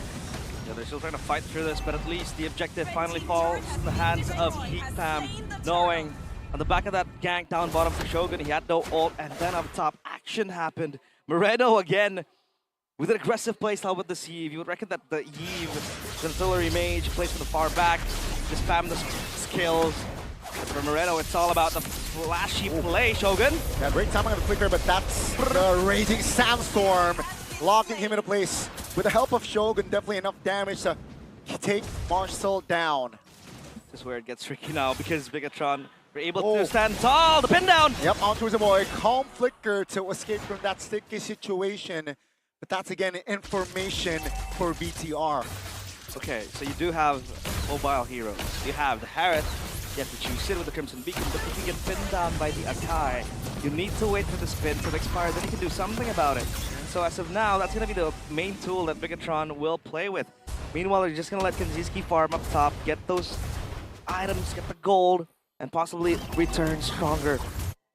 Yeah, they're still trying to fight through this, but at least the objective finally falls in the hands of GEEK Fam, knowing on the back of that gank down bottom for Shogun, he had no ult, and then up top, action happened. Moreno again with an aggressive playstyle with this Yve. You would reckon that the Yve, the artillery mage, plays from the far back, just spam the skills. For Moreno, it's all about the flashy play, Shogun. Yeah, great timing on the flicker, but that's the raging sandstorm, locking him into place. With the help of Shogun, definitely enough damage to take Marcel down. This is where it gets tricky now, because Bigatron were able to stand tall, the pin down! Yep, onto the boy. Calm flicker to escape from that sticky situation. But that's again information for BTR. Okay, so you do have mobile heroes. You have the Harith, you have to choose Sid with the Crimson Beacon, but if you get pinned down by the Akai, you need to wait for the spin to expire, then you can do something about it. So as of now, that's going to be the main tool that Bigatron will play with. Meanwhile, they're just going to let Kanziski farm up top, get those items, get the gold, and possibly return stronger.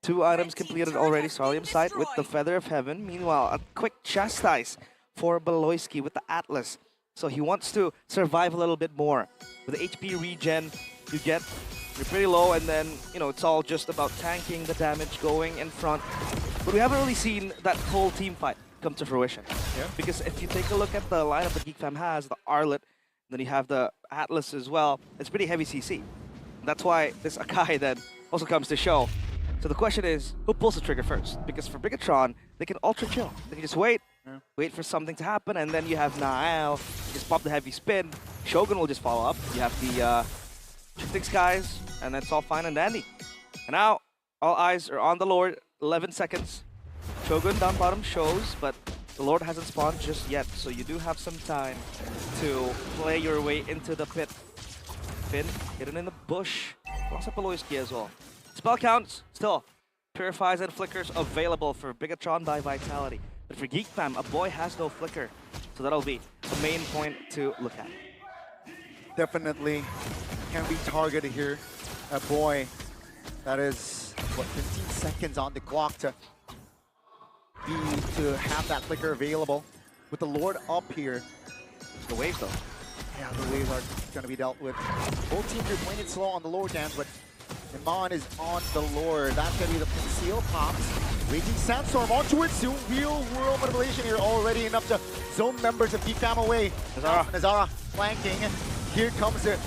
2 items completed already, Solium Sight with the Feather of Heaven. Meanwhile, a quick chastise for Beloisky with the Atlas. So he wants to survive a little bit more. With the HP regen, you're pretty low, and then, you know, it's all just about tanking the damage, going in front. But we haven't really seen that whole team fight come to fruition. Yeah. Because if you take a look at the lineup that GEEK Fam has, the Arlet, then you have the Atlas as well, it's pretty heavy CC. That's why this Akai then also comes to show. So the question is, who pulls the trigger first? Because for Bigatron, they can ultra chill. They can just wait for something to happen, and then you have Nael, just pop the heavy spin. Shogun will just follow up. You have the Shifting Skies, and that's all fine and dandy. And now, all eyes are on the Lord. 11 seconds. Shogun down bottom shows, but the Lord hasn't spawned just yet, so you do have some time to play your way into the pit. Finn hidden in the bush. Also Beloisky as well. Spell counts, still. Purifies and flickers available for Bigatron by Vitality. But for GEEK Fam, a boy has no flicker. So that'll be the main point to look at. Definitely can be targeted here. A boy that is what, 15 seconds on the clock to have that flicker available. With the Lord up here, The waves though. yeah, the waves are going to be dealt with. Both teams are playing it slow on the Lord dance, but Iman is on the Lord. That's going to be the conceal pops. Raging Sandstorm onto it soon. Real world manipulation here already enough to zone members of GEEK Fam away. Nazara flanking. Here comes the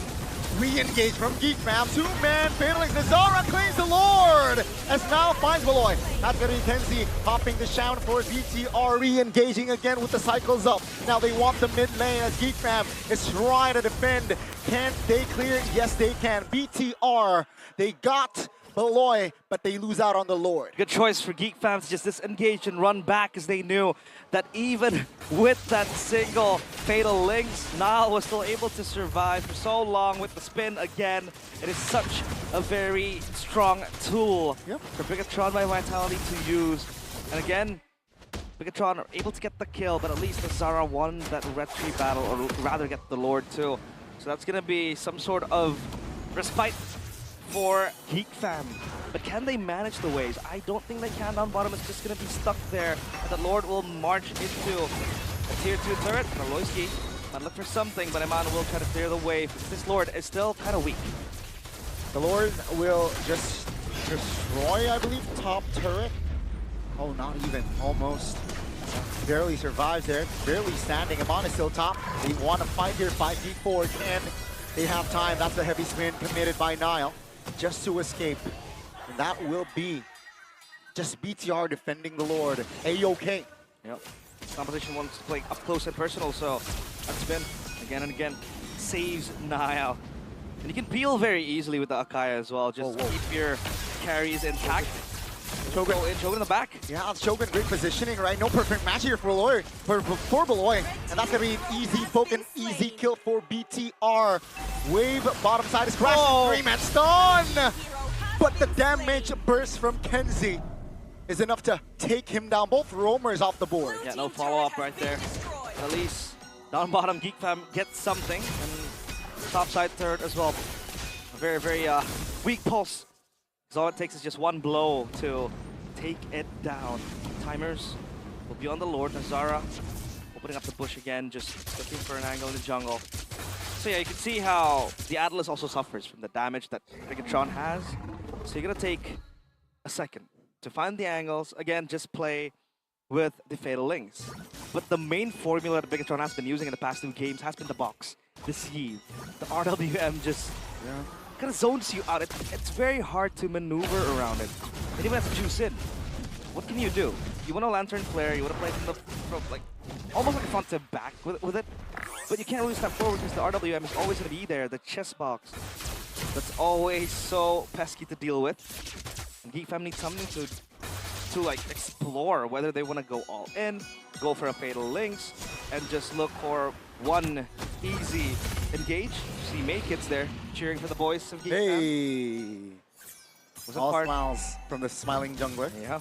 re-engage from GEEK Fam. Two-man failing. Nazara claims the Lord as now finds Beloy. That's going to be Kenzie popping the shout for BTR, re-engaging again with the cycles up. Now they want the mid lane as GEEK Fam is trying to defend. Can they clear? Yes, they can. BTR, they got Beloy, but they lose out on the Lord. Good choice for GEEK Fam to just disengage and run back, as they knew that even with that single Fatal Links, Nile was still able to survive for so long with the spin again. It is such a very strong tool for Bigatron by Vitality to use. And again, Bigatron are able to get the kill, but at least the Zara won that retry battle, or rather get the Lord too. So that's going to be some sort of respite for GEEK Fam. But can they manage the waves? I don't think they can. Down bottom is just going to be stuck there. And the Lord will march into a tier 2 turret. Aloyski might look for something, but Iman will try to clear the wave. This Lord is still kind of weak. The Lord will just destroy, I believe, top turret. Oh, not even. Almost. Barely survives there. Barely standing. Iman is still top. They want to fight here. 5v4. Can they have time? That's the heavy spin committed by Nile just to escape. And that will be just BTR defending the Lord. A-OK. Yep. Competition wants to play up close and personal, so that spin again and again saves Nile. And you can peel very easily with the Akaya as well. Just keep your carries intact. Shogun in the back. Yeah, it's Shogun, great positioning, right? No perfect match here for Beloy. For Beloy. And that's going to be an easy poke and easy kill for BTR. Wave bottom side is crashing. 3-man stun! But the damage burst from Kenzie is enough to take him down. Both roamers off the board. Yeah, no follow-up right there. At least down bottom, GEEK Fam gets something. And top side third as well. A very, very weak pulse. So all it takes is just one blow to take it down. Timers will be on the Lord. Nazara opening up the bush again, just looking for an angle in the jungle. So yeah, you can see how the Atlas also suffers from the damage that Bigatron has. So you're gonna take a second to find the angles. Again, just play with the Fatal Links. But the main formula that Bigatron has been using in the past 2 games has been the box, the sieve, the RWM just kind of zones you out. It's very hard to maneuver around it. And even have to juice in. What can you do? You want a Lantern Flare, you want to play from like almost like a front to back with it. But you can't really step forward because the RWM is always going to be there. The chest box that's always so pesky to deal with. And GEEK Fam needs something to like explore whether they want to go all in, go for a Fatal Links, and just look for one easy engage. See May Kids there cheering for the boys of GEEK Fam. Was All part smiles from the smiling jungler. Yeah.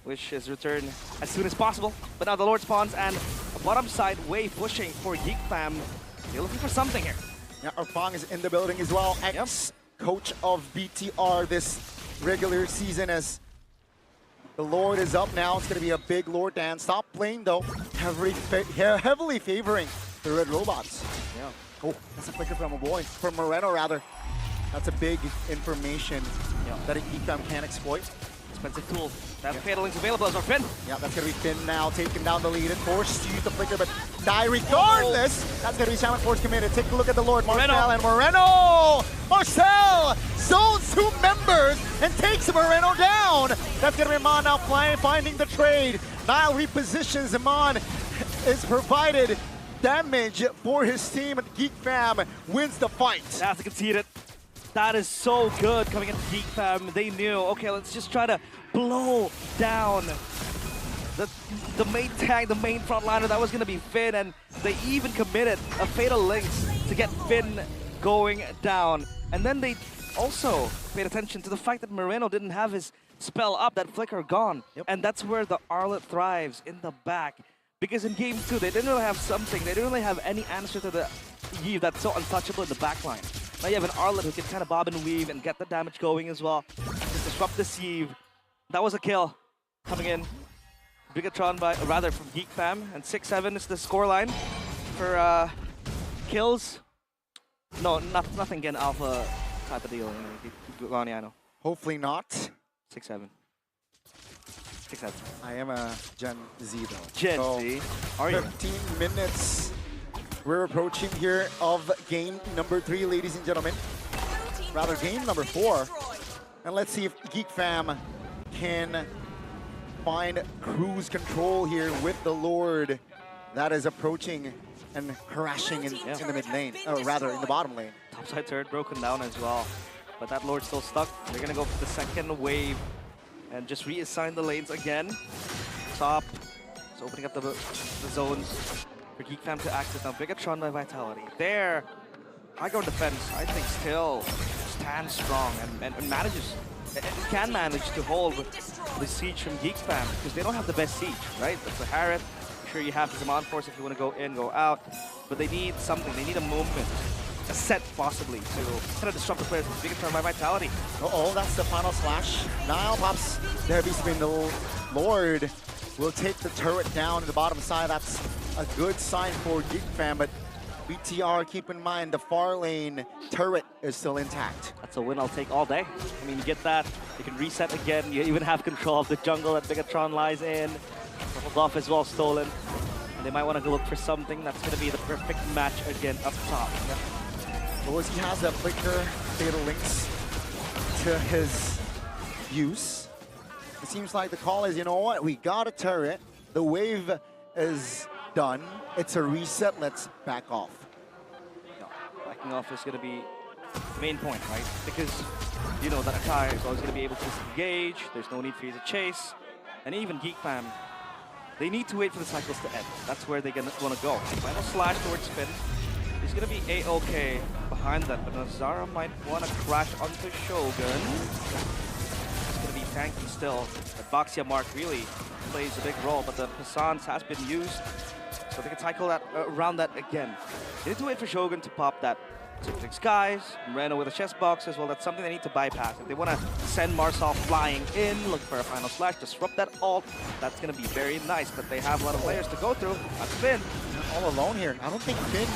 Wish his return as soon as possible. But now the Lord spawns and a bottom side wave pushing for GEEK Fam. They're looking for something here. Yeah, Arfang is in the building as well. Ex-coach of BTR this regular season as the Lord is up now. It's going to be a big Lord dance. Top lane though, heavily favoring the Red Robots. Yeah. Oh, that's a flicker from a boy. From Moreno rather. That's a big information that GEEK Fam can exploit. Expensive tool. That Fatal Link's available as our Finn. Yeah, that's going to be Finn now, taking down the lead and forced to use the flicker, but die regardless. That's going to be Shaman Force committed. Take a look at the Lord, Marcel and Moreno. Marcel zones 2 members and takes Moreno down. That's going to be Iman now finding the trade. Nile repositions. Iman is provided damage for his team, and GEEK Fam wins the fight. That's conceded. That is so good coming into GEEK Fam. They knew, okay, let's just try to blow down the main tank, the main frontliner. That was going to be Finn, and they even committed a Fatal Links to get Finn going down. And then they also paid attention to the fact that Moreno didn't have his spell up, that flicker gone. And that's where the Arlet thrives, in the back. Because in game 2, they didn't really have something. They didn't really have any answer to the Eve that's so untouchable in the backline. Now you have an Arlet who can kind of bob and weave and get the damage going as well. Just disrupt the sieve. That was a kill coming in. Bigatron by, or rather from Geek Fam, and 6-7 is the scoreline for kills. No, nothing again alpha type of deal. Goniano. Hopefully not. 6-7. 6-7. I am a Gen Z though. Gen So, Z. Are you? 15 minutes. We're approaching here of game number 3, ladies and gentlemen. Rather, game number 4. And let's see if Geek Fam can find cruise control here with the Lord that is approaching and crashing in the mid lane, or rather in the bottom lane. Topside turret broken down as well. But that Lord's still stuck. They're gonna go for the second wave and just reassign the lanes again. Top. It's opening up the zones for Geek Fam to access. Now Bigatron by Vitality. There, high ground defense, I think still stands strong and manages, can manage to hold the siege from Geek Fam because they don't have the best siege, right? That's the Harriet. Sure, you have the on force if you want to go in, go out, but they need something. They need a movement, a set possibly to kind of disrupt the players. Bigatron by Vitality. Uh-oh, that's the final slash. Nile pops the heavy spin. The Lord will take the turret down in the bottom side. That's a good sign for Geek Fam, but BTR, keep in mind, the far lane turret is still intact. That's a win I'll take all day. I mean, you get that, you can reset again, you even have control of the jungle that Bigatron lies in. The buff is well stolen. And they might want to look for something that's going to be the perfect match again up top. He has a flicker, fatal links to his use. It seems like the call is, you know what, we got a turret, the wave is done, it's a reset, let's back off. No, backing off is going to be the main point, right? Because you know that Akai is always going to be able to disengage, there's no need for you to chase, and even Geek Fam, they need to wait for the cycles to end. That's where they're going to want to go. Final slash towards spin. He's going to be A-OK behind that, but Nazara might want to crash onto Shogun. It's going to be tanky still. But Baxia Mark really plays a big role, but the Passance has been used, so they can cycle that around that again. They need to wait for Shogun to pop that Six Skies, Reno with a chest box as well. That's something they need to bypass. If they want to send Marsal flying in, look for a final slash, disrupt that ult, that's going to be very nice, but they have a lot of layers to go through. That's Finn. All alone here. I don't think Finn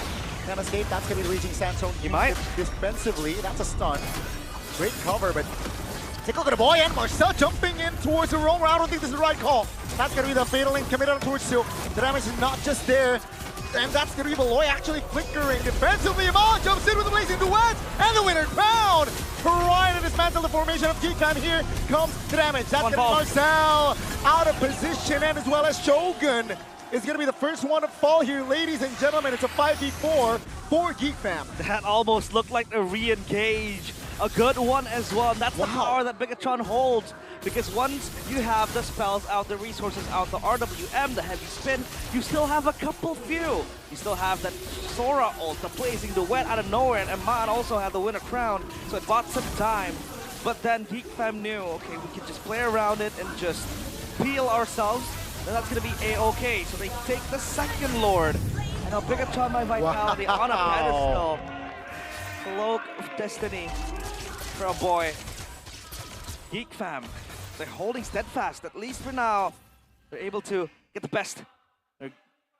can escape. That's going to be reaching Sandstone. He might. Defensively, that's a stun. Great cover, but take a look at the boy and Marcel jumping in towards the roam. I don't think this is the right call. That's going to be the fatal link committed on towards two. The damage is not just there. And that's going to be Beloy actually flickering defensively. Iman jumps in with the blazing duet, and the winner found. Trying to dismantle the formation of Geek Fam. Here comes the damage. That's going to be Marcel out of position, and as well as Shogun is going to be the first one to fall here. Ladies and gentlemen, it's a 5v4 for Geek Fam. That almost looked like a re-engage. A good one as well, and that's the power that Bigatron holds. Because once you have the spells out, the resources out, the RWM, the heavy spin, you still have a couple few. You still have that Sora ult, the blazing duet out of nowhere, and Aman also had the winner crown, so it bought some time. But then Geek Fam knew, okay, we can just play around it and just peel ourselves, and that's gonna be A-OK. So they take the second Lord, and now Bigatron by Vitality on a pedestal. Cloak of Destiny for a boy. Geek Fam, they're holding steadfast, at least for now. They're able to get the best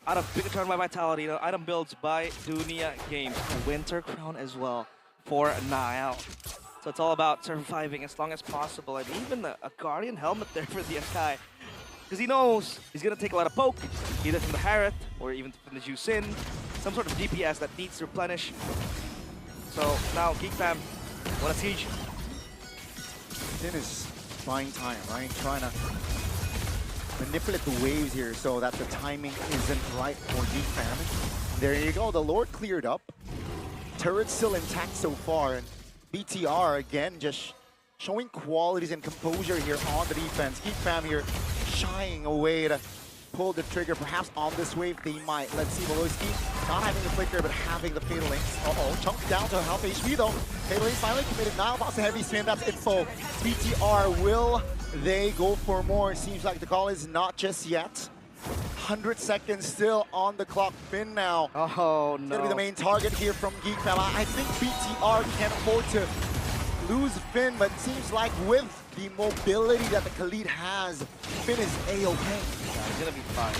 out of Bigatron by Vitality. You know, item builds by Dunia Games. A Winter Crown as well for Nile. So it's all about surviving as long as possible. And even a Guardian helmet there for the Akai. Because he knows he's going to take a lot of poke, either from the Harriet or even from the Jusin. Some sort of DPS that needs to replenish. So now Geek Fam want a siege. Finn is buying time, right? Trying to manipulate the waves here so that the timing isn't right for Geek Fam. There you go, the Lord cleared up. Turret's still intact so far, and BTR again just showing qualities and composure here on the defense. Geek Fam here shying away to pull the trigger. Perhaps on this wave they might. Let's see, Beloyski not having the flicker but having the fatal links. Chunked down to half HP though. Fatal links finally committed. Now about a heavy spin. That's info. BTR, will they go for more? It seems like the call is not just yet. 100 seconds still on the clock. Finn now. Oh It's no. gonna be the main target here from Geek Fam. I think BTR can't afford to lose Finn, but it seems like with the mobility that the Khalid has, Finn is A-okay. Yeah, he's gonna be fine.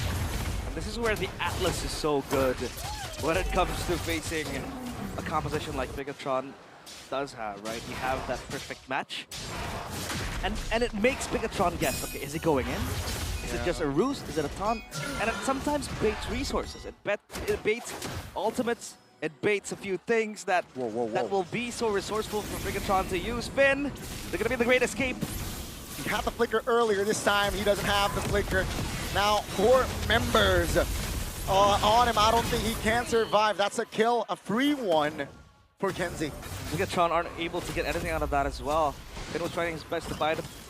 And this is where the Atlas is so good when it comes to facing a composition like Bigatron does have, right? You have that perfect match. And it makes Bigatron guess, okay, is he going in? Is it just a ruse? Is it a taunt? And it sometimes baits resources. It baits ultimates. It baits a few things that that will be so resourceful for Bigatron to use. Finn, they're gonna be the great escape. He had the flicker earlier. This time he doesn't have the flicker. Now 4 members on him. I don't think he can survive. That's a kill, a free one for Kenzie. Bigatron aren't able to get anything out of that as well. Finn was trying his best to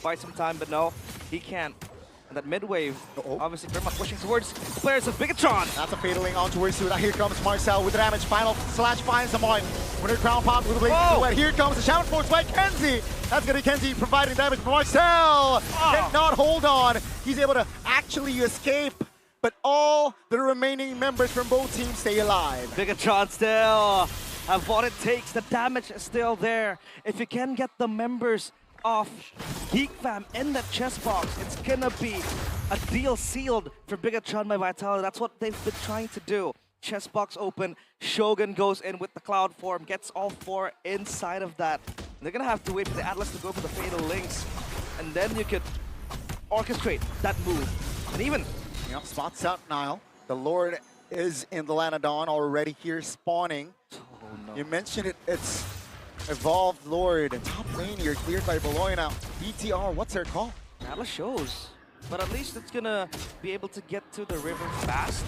buy some time, but no, he can't. And that mid wave, obviously very much pushing towards the players of Bigatron. That's a fataling onto Ursu. Now here comes Marcel with the damage. Final slash finds someone. Winner crown pop with the blade silhouette. Here comes the shaman force by Kenzie. That's gonna be Kenzie providing damage for Marcel. Cannot hold on. He's able to actually escape, but all the remaining members from both teams stay alive. Bigatron still have what it takes. The damage is still there. If you can get the members off GEEK Fam in that chest box, it's gonna be a deal sealed for Bigatron by Vitality. That's what they've been trying to do. Chest box open, Shogun goes in with the cloud form, gets all 4 inside of that. They're gonna have to wait for the Atlas to go for the Fatal Links, and then you could orchestrate that move. And even spots out Nile. The Lord is in the Lanadon already here spawning. You mentioned it, it's Evolved Lord, and top lane here cleared by Beloy now. BTR, what's their call? Atlas shows, but at least it's gonna be able to get to the river fast.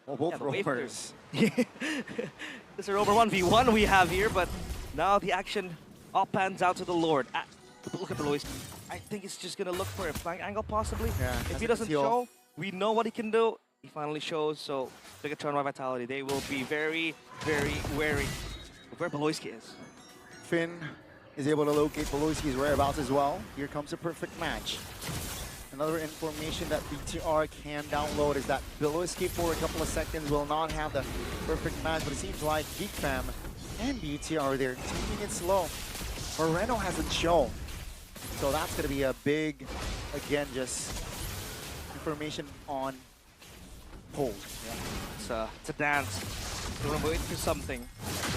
Well, both rovers. This is a rover 1v1 we have here, but now the action all pans out to the Lord. Look at Beloy. I think he's just gonna look for a flank angle possibly. Yeah, if he doesn't show, we know what he can do. He finally shows, so Bigatron by Vitality, they will be very, very wary of where Beloyski is. Finn is able to locate Beloyski's whereabouts as well. Here comes a perfect match. Another information that BTR can download is that Beloyski for a couple of seconds will not have the perfect match, but it seems like GEEK Fam and BTR, they're taking it slow. Moreno hasn't shown, so that's going to be a big, again, just information on hold. Yeah. It's a dance. They're gonna wait for something.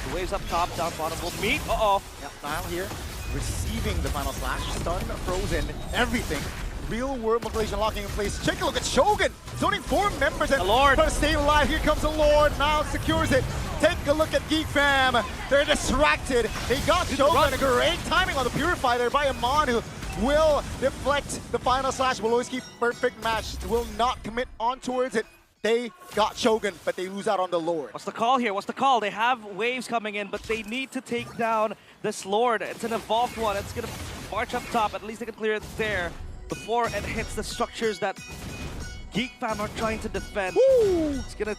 The waves up top, down bottom will meet. Uh-oh. Yep, Nile here, receiving the final slash. Stun, frozen, everything. Real world mobilization locking in place. Take a look at Shogun. It's only 4 members and the Lord trying to stay alive. Here comes the Lord. Now secures it. Take a look at GEEK Fam. They're distracted. They got Shogun. A great timing on the Purify there by Amon, who will deflect the final slash. Beloyski, perfect match. Will not commit on towards it. They got Shogun, but they lose out on the Lord. What's the call here? What's the call? They have waves coming in, but they need to take down this Lord. It's an evolved one. It's gonna march up top. At least they can clear it there before it hits the structures that GEEK Fam are trying to defend. Woo! It's gonna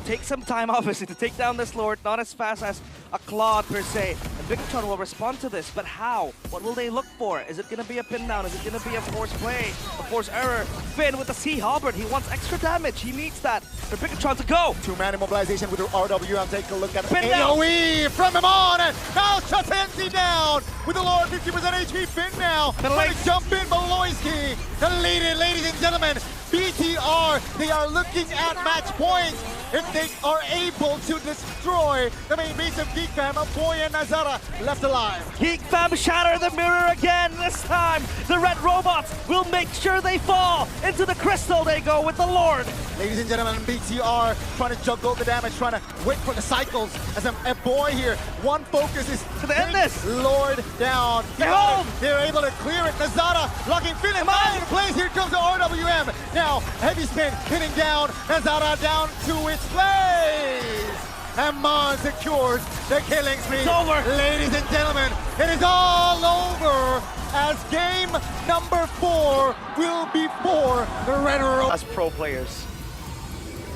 take some time, obviously, to take down this Lord. Not as fast as a Claude, per se. And Bigatron will respond to this, but how? What will they look for? Is it gonna be a pin down? Is it gonna be a force play? A force error? Finn with the Sea Halberd. He wants extra damage. He needs that for Bigatron to go. 2-man immobilization with the RWM. Take a look at Pin AoE from him on, and now shuts Hensi down with the Lord 50% HP. Finn now trying to jump in. Beloyski, the lead, ladies and gentlemen. BTR, they are looking at match points. If they are able to destroy the main base of GEEK Fam, Boy and Nazara left alive. GEEK Fam shatter the mirror again. This time, the red robots will make sure they fall. Into the crystal they go with the Lord. Ladies and gentlemen, BTR trying to juggle the damage, trying to wait for the cycles. As a Boy here, one focus is to end this. Lord down. They're home. They're able to clear it. Nazara locking Finn in place. Here comes the RWM. Now, heavy spin, hitting down. Nazara down to its place. And Mon secures the killing spree. It's over. Ladies and gentlemen, it is all over as game number 4 will be for the Red Rover. As pro players.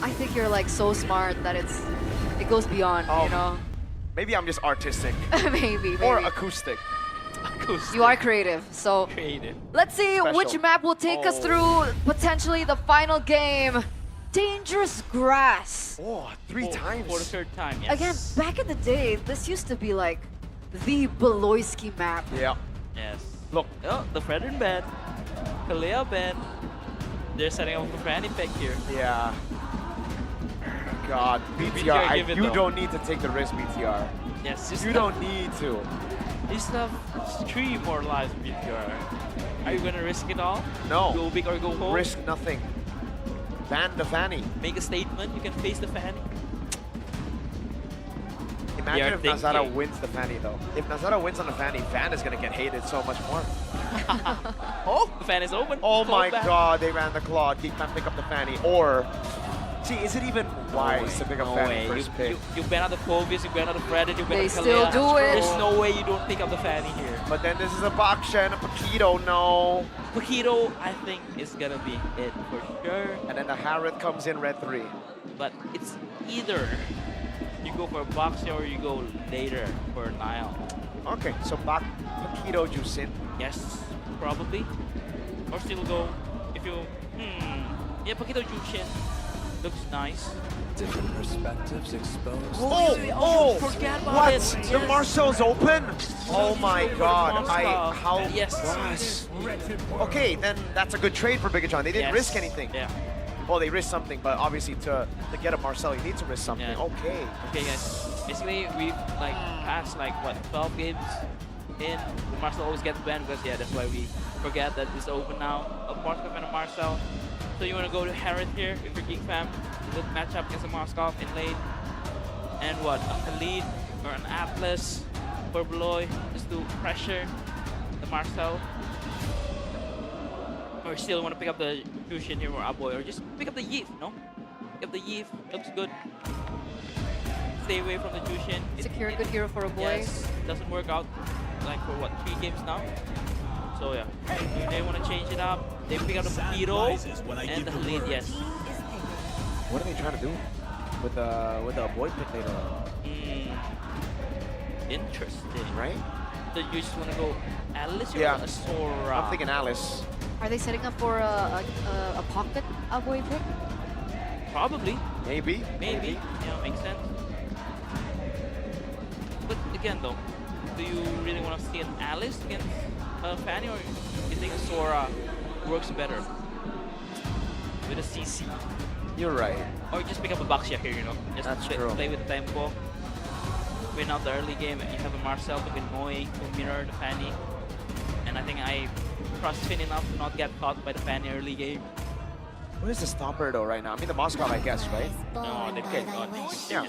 I think you're like so smart that it goes beyond, you know? Maybe I'm just artistic. maybe. Or acoustic. You are creative, so Creative. let's see which map will take us through potentially the final game. Dangerous Grass. Oh, 3 times. For the 3rd time, yes. Again, back in the day, this used to be like the Beloyski map. Yeah. Yes. Look, Oh, the Fredrin ban. Kalea ban. They're setting up a Franny pick here. yeah. God, BTR, give it you though. don't need to take the risk, BTR. Yes, just You don't need to. You still have 3 more lives, BTR. Are you gonna risk it all? No. Go big or go home? Risk nothing. Ban the Fanny. Make a statement. You can face the Fanny. Imagine if You're Nazara thinking. wins the Fanny though. If Nazara wins on the Fanny, Van is gonna get hated so much more. Oh, the fan is open. Oh my Back. God, they ran the claw. Geek can pick up the Fanny. Or, see, is it even wise to pick up No Fanny way. first pick? You ban out the Phobius, you ban out the Fredrin, you ban They out the still Kalea. do it. There's no way you don't pick up the Fanny here. But then this is a Baksha and a Paquito, no. Paquito, I think, is gonna be it for sure. And then the Harith comes in red 3. But it's either you go for a Boxer or you go later for Nile. Okay, so Paquito Juicin. Yes, probably. Or still go if you. Yeah, Paquito Jushin looks nice. Different perspectives exposed. Oh, forget about what? it. The Yes. Marcel's open? Oh my God, how? Yes. Gosh. Okay, then that's a good trade for Big John. They didn't Yes. risk anything. Yeah. Well, they risked something, but obviously to get a Marcel, you need to risk something. Yeah. Okay. Okay, guys. Basically, we've like passed like what 12 games in. Marcel always gets banned because that's why we forget that it's open now. A Moskov and a Marcel. So you want to go to Harith here if you're Geek fam. Good matchup against a Moskov in lane. And what? A Khalid or an Atlas for Bloy just to pressure the Marcel. Or still want to pick up the Jushin here or Aboy, or just pick up the Yeef, no? Pick up the Yeef, looks good. Stay away from the Jushin. Secure a good hero for a boy. Yes, doesn't work out like for what, 3 games now? So yeah, they want to change it up. They pick up the Paquito and the Khalid, yes. What are they trying to do with the boy pick later on? Interesting. Right? So you just want to go Alice or Yeah. a Sora? I'm thinking Alice. Are they setting up for a pocket boy pick? Probably. Maybe. Maybe. Yeah, makes sense. But again though, do you really want to see an Alice against Fanny, or you think a Sora works better with a CC? You're right. Or just pick up a Baxia here, you know? Just That's play, true. play with the tempo. Win out the early game, and you have a Marcel to win Moe, to mirror the Fanny. And I think I trust Finn enough to not get caught by the Fanny early game. What is the stopper though right now? I mean the Moscow, I guess, right? No, they Okay. picked on Yeah.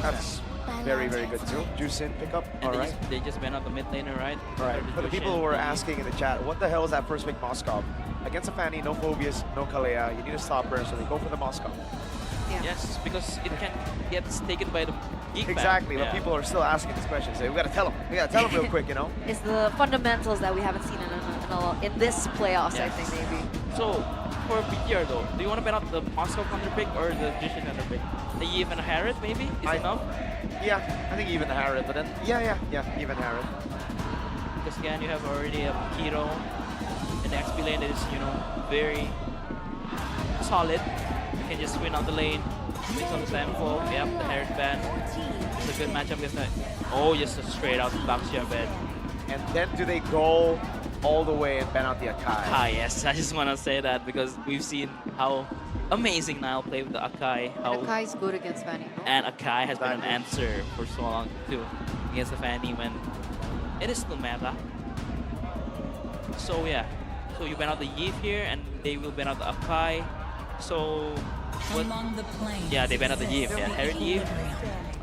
That's very, very good too. Juicin pickup. And All right. they just went out the mid laner, right? All right. For the people who were asking in the chat, what the hell is that first pick Moscow? Against a Fanny, no Phobius, no Kalea. You need a stopper, so they go for the Moscow. Yeah. Yes, because it can get taken by the Geek fan. Exactly. But Yeah. people are still asking this question. So we gotta tell them. We gotta tell them real quick, you know. It's the fundamentals that we haven't seen in this playoffs, I Yes. think, maybe. So, for BTR though, do you want to bet out the Moscow counter pick or the Jushin counter pick? The Yeev and Harith maybe? Is enough? Yeah, I think even the Harith, but then yeah, even Harith. Because again, you have already a Paquito, and the XP lane is, you know, very solid. You can just win out the lane, win some tempo. Yep, the Harith ban. It's a good matchup against that. Oh, just a straight out Baxia ban. And then do they go all the way and ban out the Akai? Ah, yes, I just want to say that because we've seen how amazing Nile play with the Akai. How And Akai is good against Fanny, no? And Akai has been an Exactly. answer for so long too against the Fanny when it is still meta. So yeah, so you ban out the Yeef here and they will ban out the Akai. So what? Among the planes. Yeah, they ban out the Yeef. Yeah, Herod Yeef.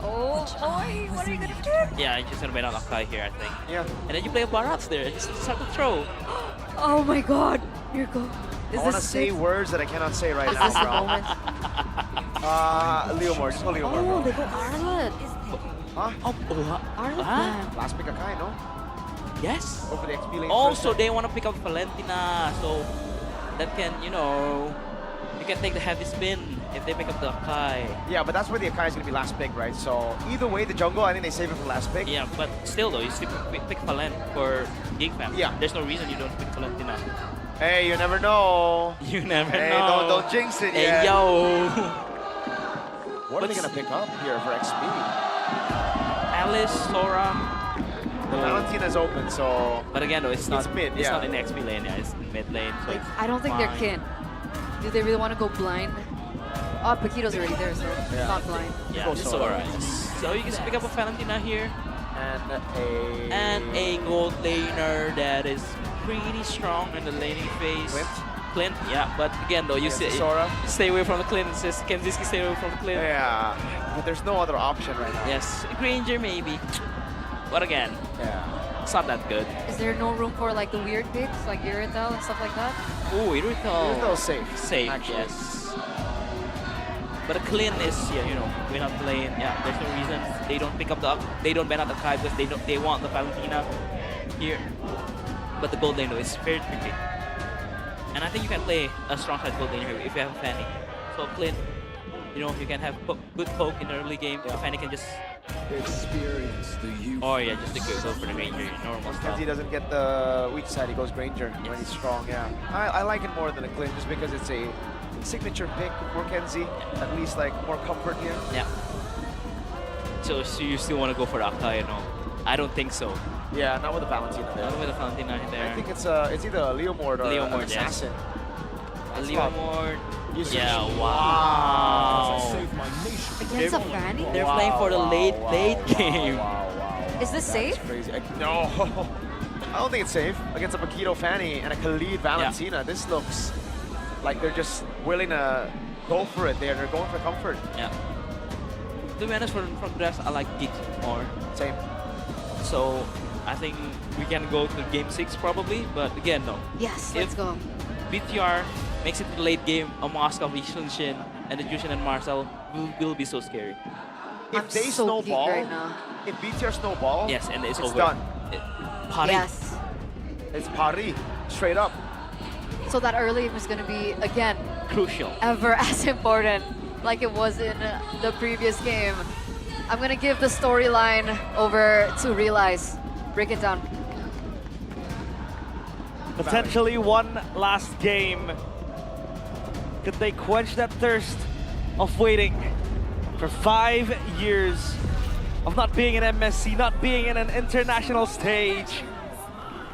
Oh, boy, what are you gonna do? Yeah, you're just gonna ban out Akai here, I think. Yeah. And then you play a Barats there. Just start to throw. Oh my God! Here go. I want to say words that I cannot say right Is now, this the bro. moment? Leomore, just go Leomore, Oh, bro. they go Arlet. Huh? Arlet Huh? man. Last pick Akai, no? Yes. Go for the XP lane. Also, first. they want to pick up Valentina, so that can, you know, you can take the heavy spin if they pick up the Akai. Yeah, but that's where the Akai is going to be last pick, right? So either way, the jungle, I think they save it for last pick. Yeah, but still though, you still pick Valen for Geek Fam. Yeah. There's no reason you don't pick Valentina. Hey, you never know. You never Hey, know. don't jinx it Hey, yet. yo. What are they What's- going to pick up here for XP? Alice, Sora. The Valentina's open, so But again, though, it's not mid, It's yeah. not in XP lane. Yeah, it's in mid lane. So it's I don't think they're Fine. kin. Do they really want to go blind? Oh, Paquito's already there, so Yeah. not blind. yeah, Go it's Sora. alright. So you can pick up a Valentina here and and a gold laner that is pretty strong in the laning phase. Clint, yeah, but again though, you Sora. stay away from the Clint. It says Kenziski stay away from the Clint. Yeah, but there's no other option right now. Yes, Granger maybe, but again, Yeah. it's not that good. Is there no room for like the weird picks, like Irrital and stuff like that? Ooh, Irrital. Irrital's safe. Safe, actually. yes. But a Clint is, yeah, you know, we're not playing. Yeah, there's no reason they don't pick up they don't ban out the Kai because they want the Valentina here. But the gold lane though is very tricky. And I think you can play a strong side gold lane here if you have a Fanny. So Clint, you know, you can have good poke in the early game. The Fanny can just, Experience the youth. or yeah, just go for the Granger, normal stuff. Because he doesn't get the weak side, he goes Granger when he's strong, yeah. I like it more than a Clint just because it's a signature pick for Kenzie. At least like more comfort here. Yeah. So you still want to go for the Akai, you know? I don't think so. Yeah, not with the Valentina there. Not with the Valentina in there. I think it's either a Leomord or Leomord, an yes. assassin. A Leomord. Usage. Yeah, I wow. save my nation. Against a Fanny? They're playing for the late game. Wow. Is this safe? That's crazy. No. I don't think it's safe. Against a Paquito Fanny and a Khalid Valentina, this looks like they're just willing to go for it there. They're going for comfort. Yeah. To be honest, from drafts, I like GEEK more. Same. So I think we can go to game 6 probably. But again, no. Yes, If- let's go. BTR makes it to the late game. A Moscow, Shin, and the Jushin and Marcel will be so scary. If I'm they so geeked snowball, right now. if BTR snowball, Yes, and it's over. done. Paris. Yes. It's Paris, straight up. So that early was going to be, again, Crucial. ever as important like it was in the previous game. I'm going to give the storyline over to Realize. Break it down. Potentially one last game. Could they quench that thirst of waiting for 5 years of not being in MSC, not being in an international stage?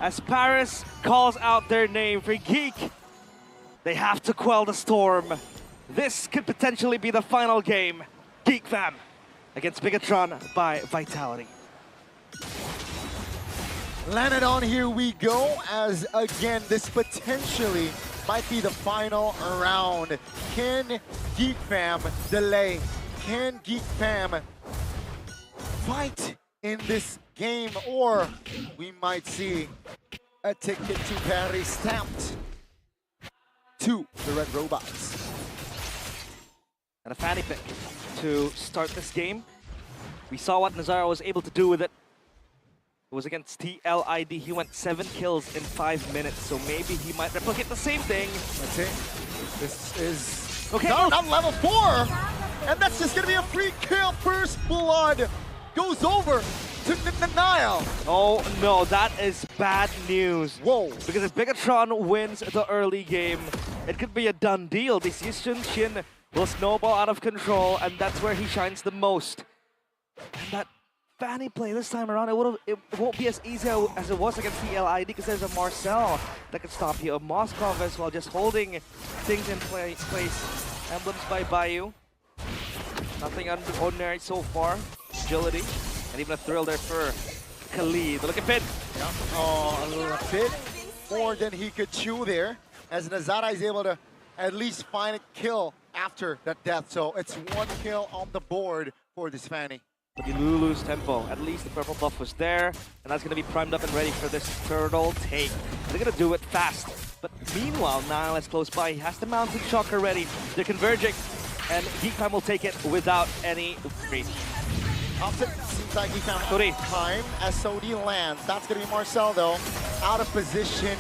As Paris calls out their name for GEEK, they have to quell the storm. This could potentially be the final game. GEEK fam against Bigatron by Vitality. Lanadon, here we go, as again, this potentially might be the final round. Can GEEK fam delay? Can GEEK fam fight in this game? Or we might see a ticket to Paris stamped to the Red Robots. And a Fanny pick to start this game. We saw what Nazara was able to do with it. It was against TLID. He went 7 kills in 5 minutes, so maybe he might replicate the same thing. That's it. This is Okay. no, not level 4, and that's just gonna be a free kill. First blood goes over to Nile. Oh no, that is bad news. Whoa. Because if Bigatron wins the early game, it could be a done deal. This Shin will snowball out of control, and that's where he shines the most. And that Fanny play this time around, it won't be as easy as it was against TLID because there's a Marcel that can stop you. A Moskov as well, just holding things in place. Emblems by Bayou. Nothing ordinary so far. Agility, and even a thrill there for Khalid. Look at Pin. Oh, a little bit more than he could chew there, as Nazara is able to at least find a kill after that death. So it's 1 kill on the board for this Fanny. But you lose tempo. At least the purple buff was there, and that's going to be primed up and ready for this turtle take. They're going to do it fast. But meanwhile, Nile is close by. He has the mountain shocker ready. They're converging, and GEEK fam will take it without any worry. Opposite seems like he found Sorry. time as Sodi lands. That's going to be Marcel, though, out of position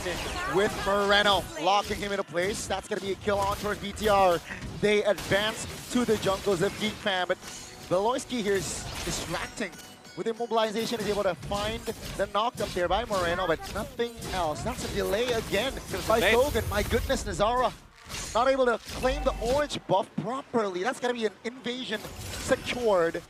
with Moreno, locking him into place. That's going to be a kill on towards BTR. They advance to the jungles of GEEK fam, but Veloisky here is distracting. With immobilization, is able to find the knocked up there by Moreno, but nothing else. That's a delay again by Kogan. My goodness, Nazara not able to claim the orange buff properly. That's gonna be an invasion secured.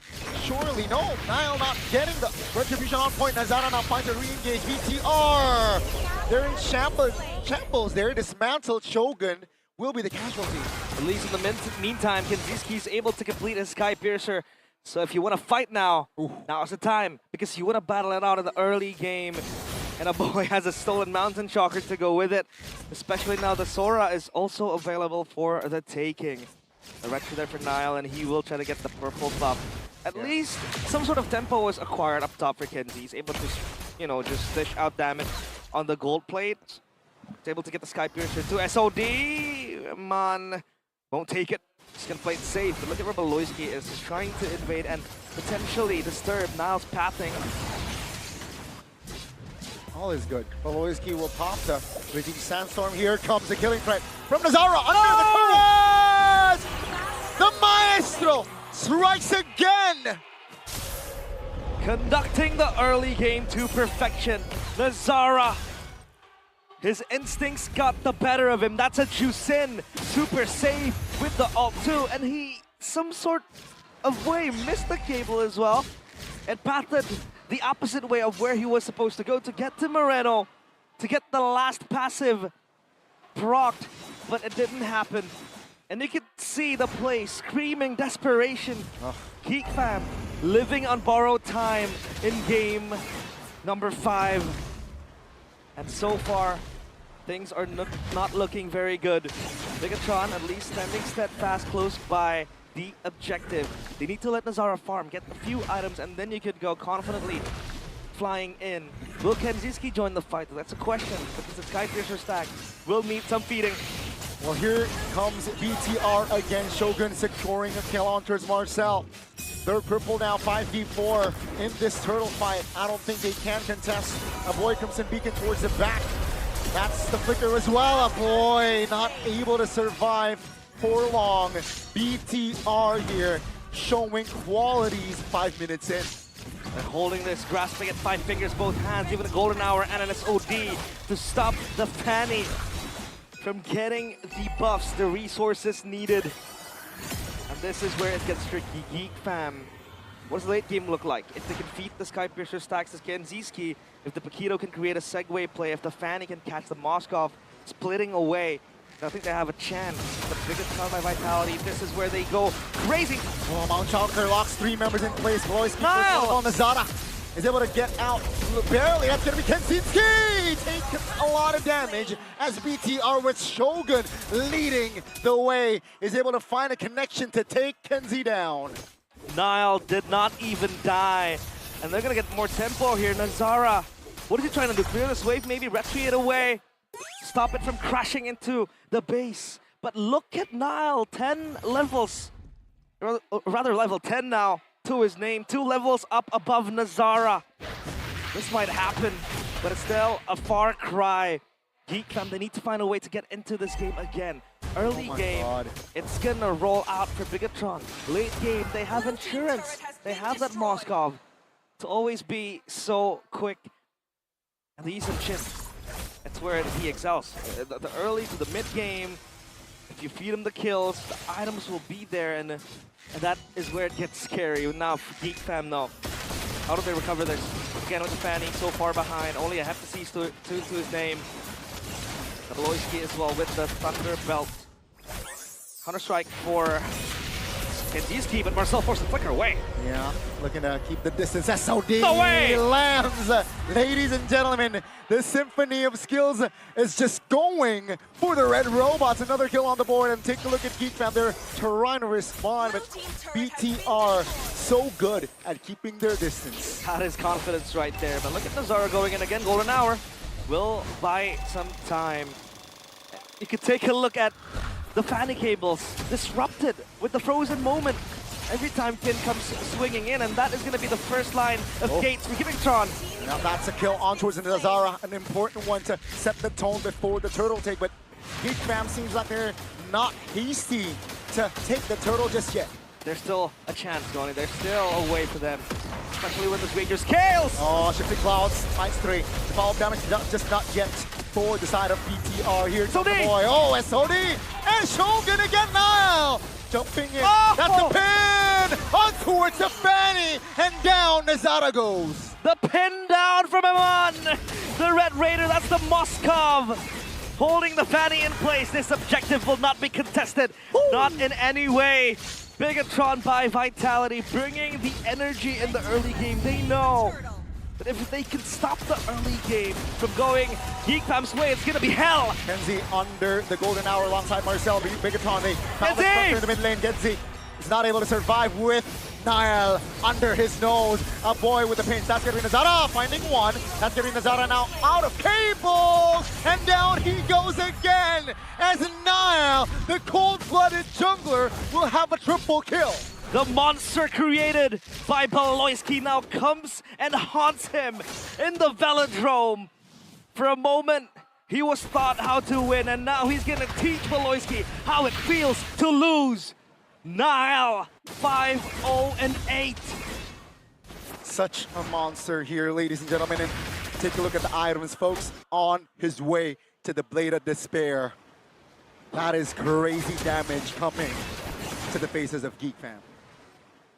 Surely, no, Nile not getting the retribution on point. Nazara now finds a re-engage. BTR, they're in shambles there. Dismantled. Shogun will be the casualty. At least in the meantime, Kenziski is able to complete his Sky Piercer. So if you want to fight now, now's the time. Because you want to battle it out in the early game. And a boy has a stolen Mountain Shocker to go with it. Especially now the Sora is also available for the taking. The retro there for Nile, and he will try to get the purple buff. At least some sort of tempo was acquired up top for Kenzie. He's able to, you know, just dish out damage on the gold plate. He's able to get the Sky Piercer to SOD. Man, won't take it. He's gonna play it safe. But look at where Beloyski is. He's trying to invade and potentially disturb Nile's pathing. All is good. Beloyski will pop the Raging Sandstorm. Here comes the killing threat from Nazara under the turret! The Maestro strikes again! Conducting the early game to perfection. Nazara, his instincts got the better of him. That's a Jusin, super safe with the ult too. And he, some sort of way, missed the cable as well. And pathed the opposite way of where he was supposed to go to get to Moreno, to get the last passive procced, but it didn't happen. And you could see the play screaming desperation. GEEK fam living on borrowed time in game number 5. And so far, things are not looking very good. Bigatron at least standing steadfast close by the objective. They need to let Nazara farm, get a few items, and then you could go confidently flying in. Will Kenziski join the fight? That's a question, because the Sky Piercer stack will need some feeding. Well, here comes BTR again. Shogun securing a kill on towards Marcel. Third purple now, 5v4 in this turtle fight. I don't think they can contest. A boy comes in beacon towards the back. That's the flicker as well. A boy not able to survive for long. BTR here showing qualities 5 minutes in. And holding this, grasping at 5 fingers, both hands, even a golden hour and an SOD to stop the Fanny from getting the buffs, the resources needed. And this is where it gets tricky. GEEK fam, what does the late game look like? If they can feed the Sky Piercer stacks as Kenziski, if the Paquito can create a segue play, if the Fanny can catch the Moskov splitting away, I think they have a chance. The biggest time by Vitality, this is where they go crazy. Oh, Mount Chalker locks 3 members in place. Beloyski on Nazara is able to get out barely. That's going to be Kenziski taking a lot of damage as BTR with Shogun leading the way is able to find a connection to take Kenzie down. Nile did not even die, and they're going to get more tempo here. Nazara, what is he trying to do? Clear this wave, maybe retreat it away. Stop it from crashing into the base. But look at Nile, 10 levels, or rather level 10 now to his name, 2 levels up above Nazara. This might happen, but it's still a far cry. GEEK fam, they need to find a way to get into this game again. Early game, it's gonna roll out for Bigatron. Late game, they have insurance. They have that Moskov to always be so quick. And they use some chin. That's where he excels. The early to the mid game, if you feed him the kills, the items will be there, and that is where it gets scary. Now, GEEK fam, though, how do they recover this? Again with the Fanny, so far behind, only a Heptasis to his name. Beloyski as well with the Thunder Belt. Counter-strike for Kenziski, but Marcel forced the flicker away. Yeah, looking to keep the distance. SOD Away! lands. Ladies and gentlemen, the symphony of skills is just going for the red robots. Another kill on the board, and take a look at GEEK fam. They're trying to respond, but BTR so good at keeping their distance. That is confidence right there. But look at Nazara going in again. Golden hour will buy some time. You could take a look at the Fanny cables disrupted with the frozen moment every time Quien comes swinging in, and that is going to be the first line of gates for Bigatron. Now that's a kill on towards Nazara, an important one to set the tone before the turtle take, but GEEK fam seems like they're not hasty to take the turtle just yet. There's still a chance, Donnie. There's still a way for them, especially when this Ranger scales. Oh, shifting clouds, -3. The follow-up damage just not yet for the side of BTR here. SOD! Oh, SOD! And Shogun again now! Jumping in. Oh! That's the pin! on towards the Fanny, and down Nazara goes. The pin down from Eman. The Red Raider, that's the Moskov. Holding the Fanny in place. This objective will not be contested. Not in any way. Bigatron by Vitality, bringing the energy in the early game. They know that if they can stop the early game from going GEEK Fam's way, it's gonna be hell. Genzi under the golden hour alongside Marcel. Bigatron, they found the structure in the mid lane. Genzi is not able to survive with Niall under his nose. A boy with a pinch. That's gonna be Nazara finding one. That's gonna be Nazara now out of cables. And down he goes again as Niall, the cold-blooded jungler, will have a triple kill. The monster created by Baloyski now comes and haunts him in the Velodrome. For a moment, he was taught how to win, and now he's gonna teach Baloyski how it feels to lose. Niall, 5-0-8. Such a monster here, ladies and gentlemen. And take a look at the items, folks. On his way to the Blade of Despair. That is crazy damage coming to the faces of GEEK Fam.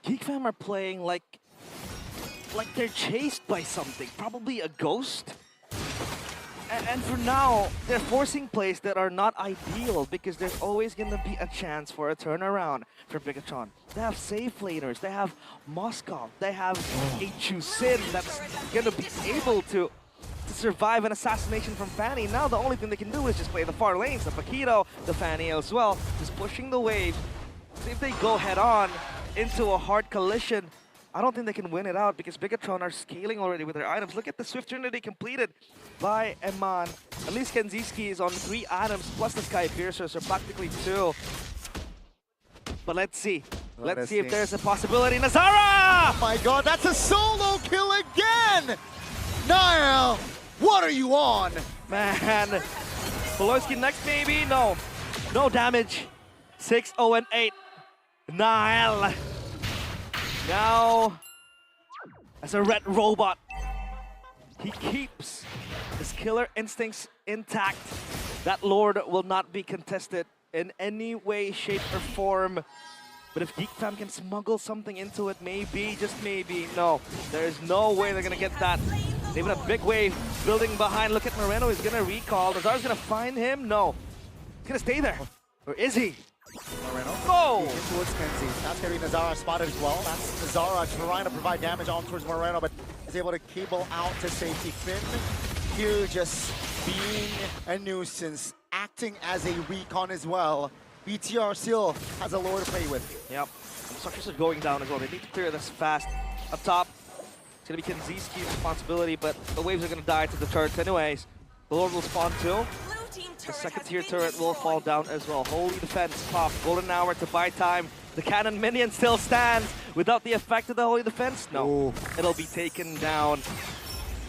GEEK Fam are playing like they're chased by something, probably a ghost. And for now, they're forcing plays that are not ideal because there's always going to be a chance for a turnaround for Bigatron. They have safe laners, they have Moskov, they have a Chusin that's going to be able to survive an assassination from Fanny. Now the only thing they can do is just play the far lanes, the Paquito, the Fanny as well, just pushing the wave. If they go head on into a hard collision, I don't think they can win it out because Bigatron are scaling already with their items. Look at the Swift Trinity completed by Eman. At least Kenziski is on 3 items plus the Sky Piercer, so practically 2. But let's see. Let's see if there's a possibility. Nazara! Oh my god, that's a solo kill again! Niall, what are you on? Man, Baloyski next maybe? No. No damage. 6-0-8. Niall. Now, as a red robot, he keeps his killer instincts intact. That Lord will not be contested in any way, shape, or form. But if GEEK Fam can smuggle something into it, maybe, just maybe, no. There is no way they're gonna get that. Even a big wave building behind. Look at Moreno, he's gonna recall. Nazar's gonna find him? No. He's gonna stay there. Or is he? Moreno. Go! Towards Kenzie. That's going to be Nazara spotted as well. That's Nazara trying to provide damage on towards Moreno, but is able to cable out to safety. Finn here just being a nuisance, acting as a recon as well. BTR still has a lore to play with. Yep. The structures are going down as well. They need to clear this fast. Up top, it's going to be Kenziski's responsibility, but the waves are going to die to the turrets anyways. The Lord will spawn too. The second tier turret will fall down as well. Holy defense pop. Golden hour to buy time. The cannon minion still stands without the effect of the holy defense. No, Ooh. It'll be taken down.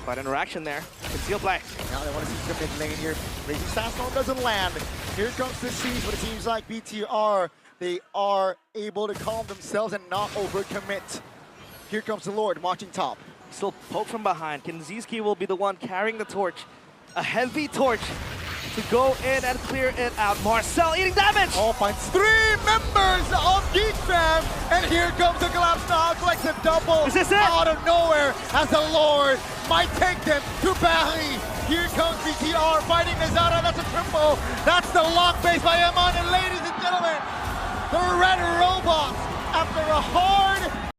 Quite interaction there. Conceal play. Now they want to see the mid lane here. Raging Sandstorm doesn't land. Here comes the siege, but it seems like BTR, they are able to calm themselves and not overcommit. Here comes the Lord, marching top. Still poke from behind. Kenziski will be the one carrying the torch. A heavy torch to go in and clear it out. Marcel eating damage! Oh, finds 3 members of GEEK Fam, and here comes the collapse now, collects a double Is this it? out of nowhere as the Lord might take them to Paris. Here comes BTR fighting Nazara, that's a triple. That's the lock base by Eman, and ladies and gentlemen, the Red Robots, after a hard